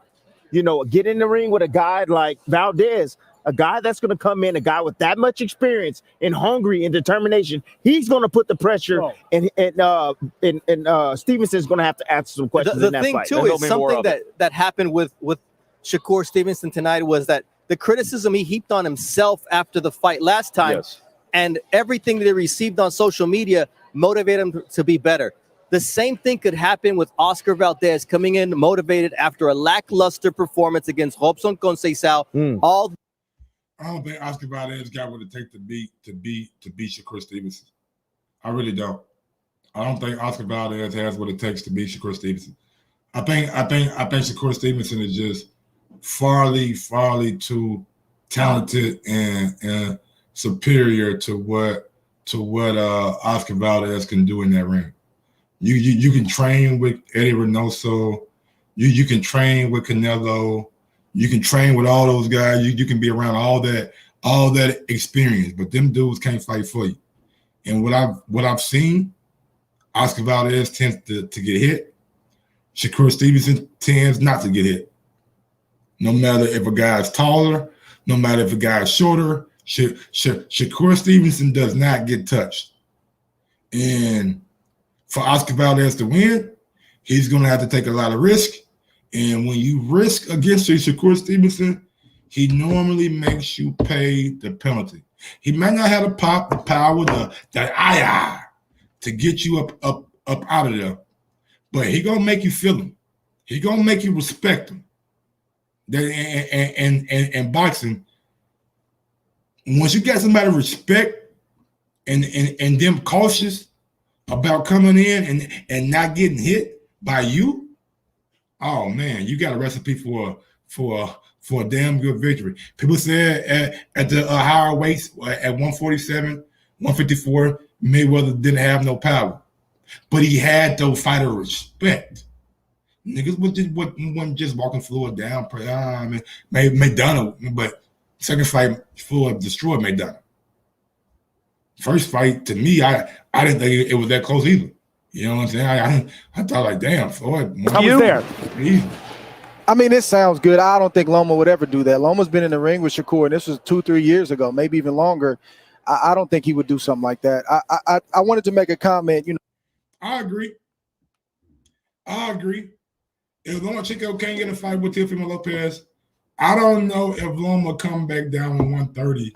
you know, get in the ring with a guy like Valdez, a guy that's going to come in, a guy with that much experience and hungry and determination. He's going to put the pressure, and Stevenson's going to have to answer some questions in that fight. The thing, too, is something that happened with Shakur Stevenson tonight was that the criticism he heaped on himself after the fight last time. Yes. and everything that they received on social media motivated them to be better. The same thing could happen with Oscar Valdez coming in motivated after a lackluster performance against Robson Conceição. I don't think Oscar Valdez got what it takes to beat Shakur Stevenson. I really don't. I don't think Oscar Valdez has what it takes to beat Shakur Stevenson. I think Shakur Stevenson is just farly too talented and superior to what Oscar Valdez can do in that ring. You can train with Eddie Reynoso, you can train with Canelo, you can train with all those guys. You can be around all that experience, but them dudes can't fight for you. And what I've seen, Oscar Valdez tends to get hit. Shakur Stevenson tends not to get hit. No matter if a guy's taller, no matter if a guy's shorter, Shakur Stevenson does not get touched. And for Oscar Valdez to win, he's going to have to take a lot of risk. And when you risk against Shakur Stevenson, he normally makes you pay the penalty. He might not have the pop, the power, the to get you up out of there, but he gonna make you feel him. He gonna make you respect him. And boxing, once you got somebody respect and them cautious about coming in and not getting hit by you, oh man, you got a recipe for a damn good victory. People said at the higher weights at 147, 154, Mayweather didn't have no power, but he had those fighter respect. Niggas wasn't just walking Floyd down. McDonough, but second fight, Floyd destroyed McDonough. First fight, to me, I didn't think it was that close either. You know what I'm saying? I thought like, damn, Floyd. I was there. Easy. I mean, it sounds good. I don't think Loma would ever do that. Loma's been in the ring with Shakur, and this was 2-3 years ago, maybe even longer. I don't think he would do something like that. I wanted to make a comment. I agree. If Loma Chico can't get in a fight with Teofimo Lopez, I don't know if Loma come back down to 130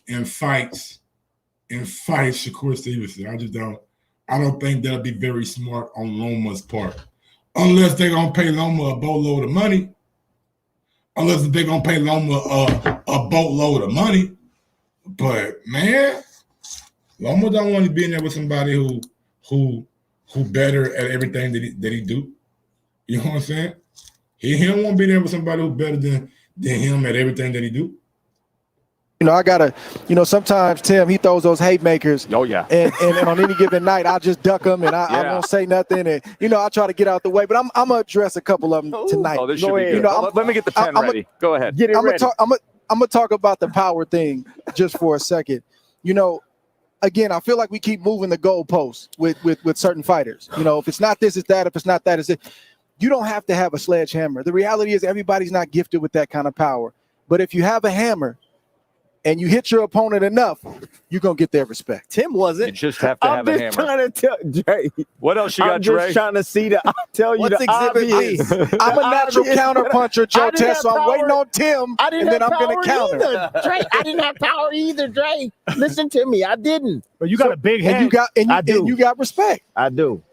and fights Shakur Stevenson. I don't think that'll be very smart on Loma's part. Unless they're gonna pay Loma a boatload of money. But man, Loma don't want to be in there with somebody who better at everything that he do. You know what I'm saying? He don't want to be there with somebody who's better than him at everything that he do. I gotta, sometimes Tim, he throws those haymakers. Oh yeah. And on any given night, I'll just duck them and I won't say nothing. And I try to get out the way. But I'm gonna address a couple of them tonight. Oh, this should be good. Let me get the pen ready. Go ahead. I'm gonna talk about the power thing just for a second. Again, I feel like we keep moving the goalposts with certain fighters. If it's not this, it's that. If it's not that, it's it. You don't have to have a sledgehammer. The reality is everybody's not gifted with that kind of power. But if you have a hammer and you hit your opponent enough, you're going to get their respect. Tim wasn't. You just have to have a hammer. I'm just trying to tell Dre. What else you got, Dre? I'm just trying to see I'll tell you What's the exhibit obvious. B? I'm a natural counterpuncher, Joe Tess, so I'm waiting on Tim, and then I'm going to counter. Dre, I didn't have power either, Dre. Listen to me. I didn't. But you got a big head. And you got respect. I do.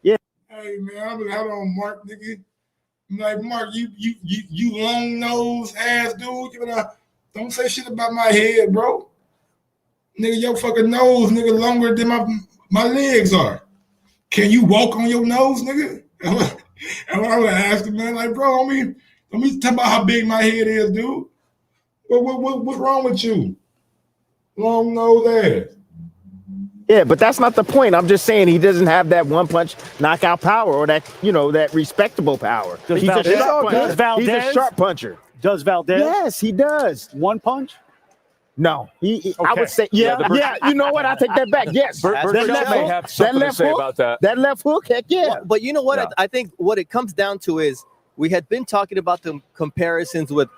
Yeah. Hey man, I was out on Mark, nigga. I'm like, Mark, you long nose ass dude. Don't say shit about my head, bro. Nigga, your fucking nose, nigga, longer than my legs are. Can you walk on your nose, nigga? And when I would ask him, man, like, bro, let me talk about how big my head is, dude. What's wrong with you? Long nose ass. Yeah, but that's not the point. I'm just saying he doesn't have that one punch knockout power or that, that respectable power. He's a sharp puncher. Does Valdez? Yes, he does. One punch? No. I would say, yeah. You know what? I take that back. Yes. Bertrand may have something to say about that. That left hook, heck yeah. Well, but you know what? Yeah. I think what it comes down to is we had been talking about the comparisons with.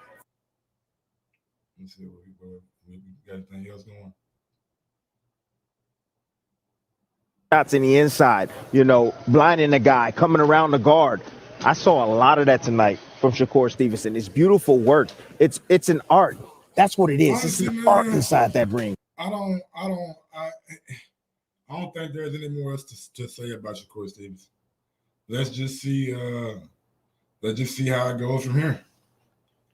Let's see what we got anything else going. Shots in the inside, blinding the guy, coming around the guard. I saw a lot of that tonight from Shakur Stevenson. It's beautiful work. It's an art. That's what it is. It's an art inside that ring. I don't think there's any more else to say about Shakur Stevenson. Let's just see how it goes from here.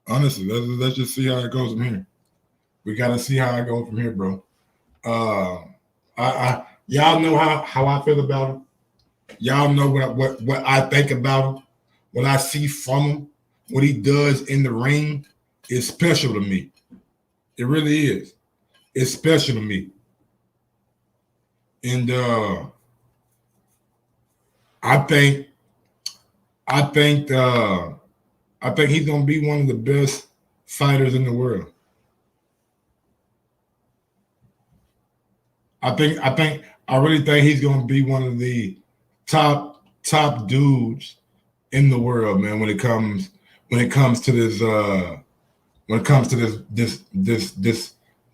Honestly, let's just see how it goes from here. We gotta see how it goes from here, bro. Y'all know how I feel about him. Y'all know what I think about him, what I see from him, what he does in the ring is special to me. It really is. It's special to me. And I think he's gonna be one of the best fighters in the world. I really think he's gonna be one of the top dudes in the world, man. When it comes to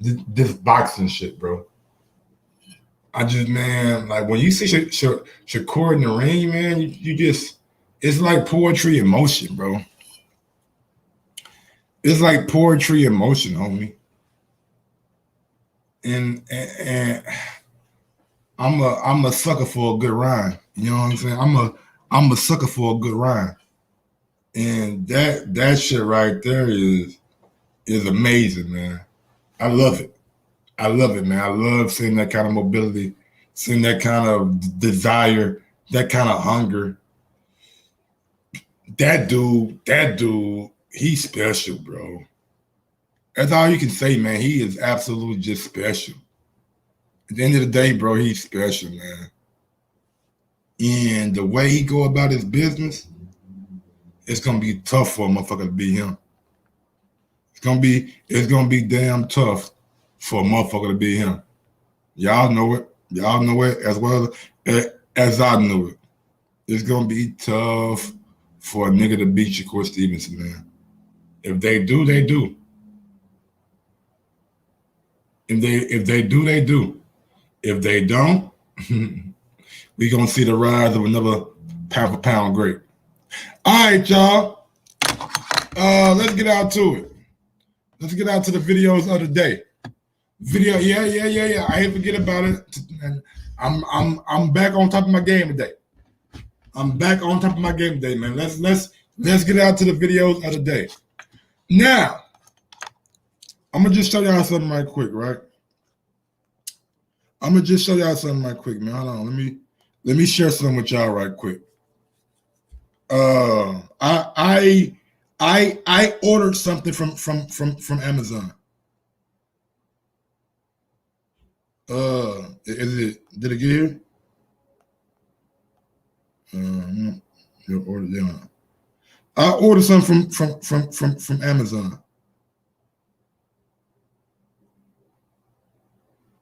this boxing shit, bro. I just, man, like when you see Shakur in the ring, man, you just, it's like poetry in motion, bro. It's like poetry in motion, homie. And I'm a sucker for a good rhyme. You know what I'm saying? I'm a sucker for a good rhyme. And that shit right there is amazing, man. I love it. I love it, man. I love seeing that kind of mobility, seeing that kind of desire, that kind of hunger. That dude, he's special, bro. That's all you can say, man. He is absolutely just special. At the end of the day, bro, he's special, man. And the way he go about his business, it's gonna be tough for a motherfucker to beat him. It's gonna be damn tough for a motherfucker to beat him. Y'all know it. Y'all know it as well as I know it. It's gonna be tough for a nigga to beat Shakur Stevenson, man. If they do, they do. If they do, they do. If they don't, we gonna see the rise of another pound for pound great. All right, y'all. Let's get out to it. Let's get out to the videos of the day. Yeah. I ain't forget about it. And I'm back on top of my game today. Man. Let's get out to the videos of the day. Now, I'm gonna just show y'all something right quick, right? Man. Hold on. Let me share something with y'all right quick. I ordered something from Amazon. Did it get here? I ordered something from Amazon.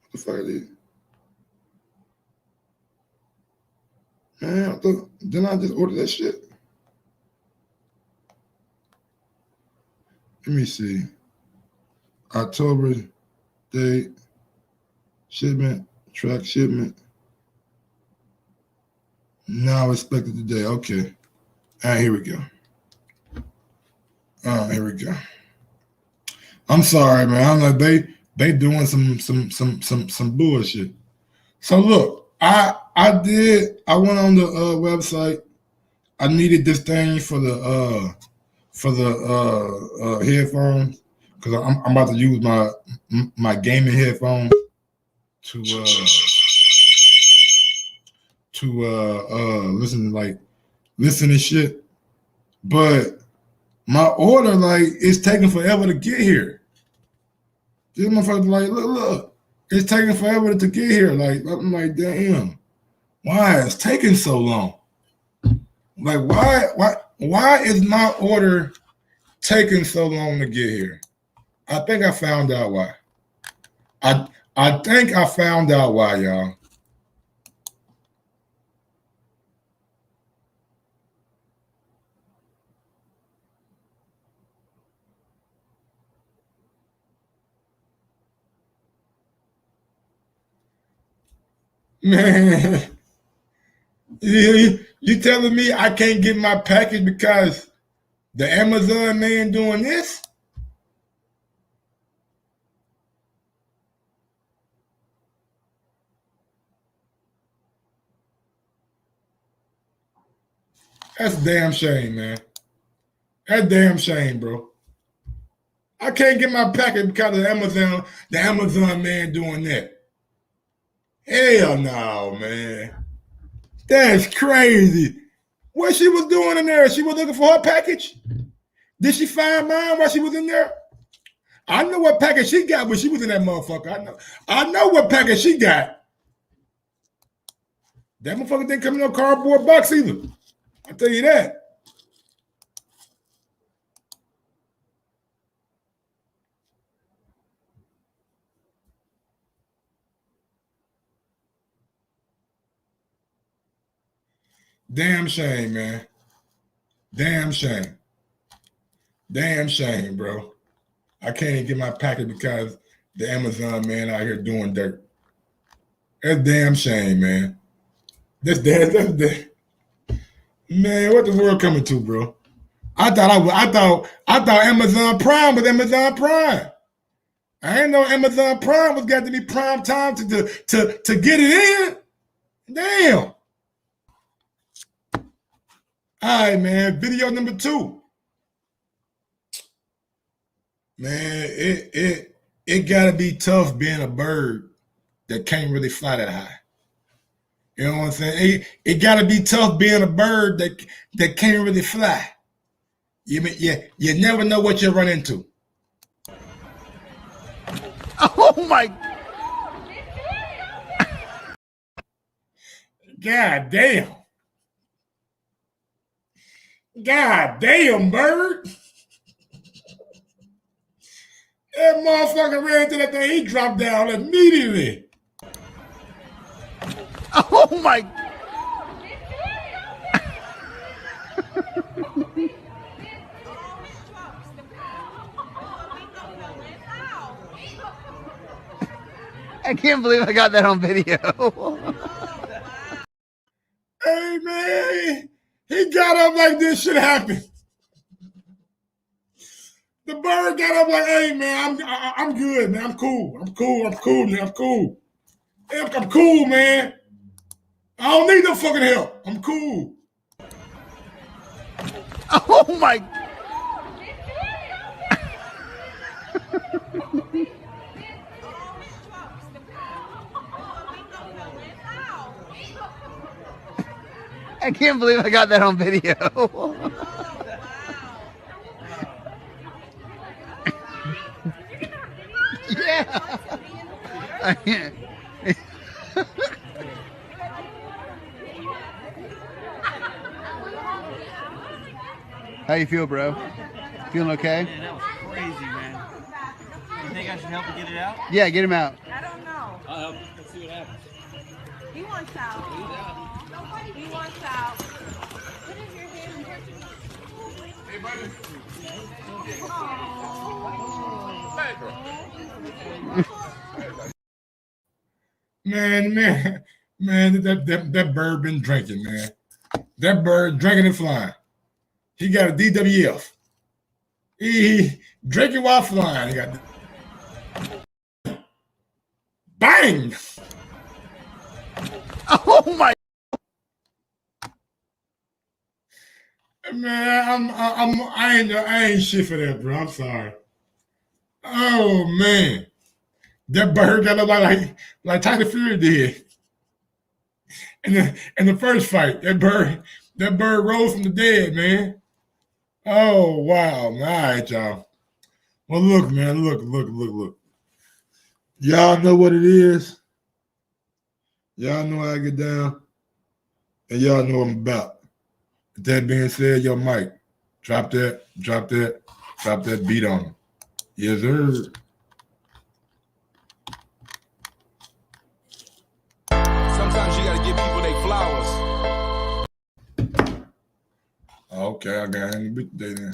What the fuck is it? Man, didn't I just order that shit? Let me see. October date, shipment, track shipment. Now expected today. Okay. All right, here we go. I'm sorry, man. I'm like they doing some bullshit. So look, I went on the website. I needed this thing for the headphones because I'm about to use my gaming headphones to listen to shit. But my order it's taking forever to get here. This motherfucker look, it's taking forever to get here. I'm like, damn, why it's taking so long? Like, why is my order taking so long to get here? I think I found out why. I think I found out why, y'all. Man, you telling me I can't get my package because the Amazon man doing this? That's a damn shame, man. That's a damn shame, bro. I can't get my package because of the Amazon man doing that. Hell no, man. That's crazy. What she was doing in there? She was looking for her package? Did she find mine while she was in there? I know what package she got when she was in that motherfucker. I know what package she got. That motherfucker didn't come in no cardboard box either. I'll tell you that. Damn shame, man. Damn shame. Damn shame, bro. I can't even get my package because the Amazon man out here doing dirt. That's damn shame, man. That's damn. Man, what the world coming to, bro? I thought Amazon Prime was Amazon Prime. I didn't know Amazon Prime was got to be prime time to get it in. Damn. All right, man. Video number 2. Man, it gotta be tough being a bird that can't really fly that high. You know what I'm saying? It gotta be tough being a bird that can't really fly. You never know what you run into. Oh my! God damn! God damn, bird! That motherfucker ran into that thing. He dropped down immediately. Oh my! I can't believe I got that on video. Hey, man. He got up like this shit happened. The bird got up like, hey, man, I'm good, man. I'm cool. I'm cool, man. I'm cool. Hey, I'm cool, man. I don't need no fucking help. I'm cool. Oh, my. I can't believe I got that on video. Yeah. I can't. How you feel, bro? Feeling okay? Man, that was crazy, man. You think I should help him get it out? Yeah, get him out. I don't know. I'll help him. Let's see what happens. He wants out. He wants out. What is your hand? Hey, buddy. Man, that bird been drinking, man. That bird drinking and flying. He got a DWF. He drinking while flying. He got bang. Oh my! Man, I ain't shit for that, bro. I'm sorry. Oh man, that bird got like Tyler Fury did. In the first fight, that bird rose from the dead, man. Oh wow, man. All right, y'all. Well, look, man, look. Y'all know what it is. Y'all know how I get down, and y'all know what I'm about. With that being said, yo, Mike, drop that beat on him. Yes, sir. Sometimes you gotta give people their flowers. Okay, I got him the beat today then.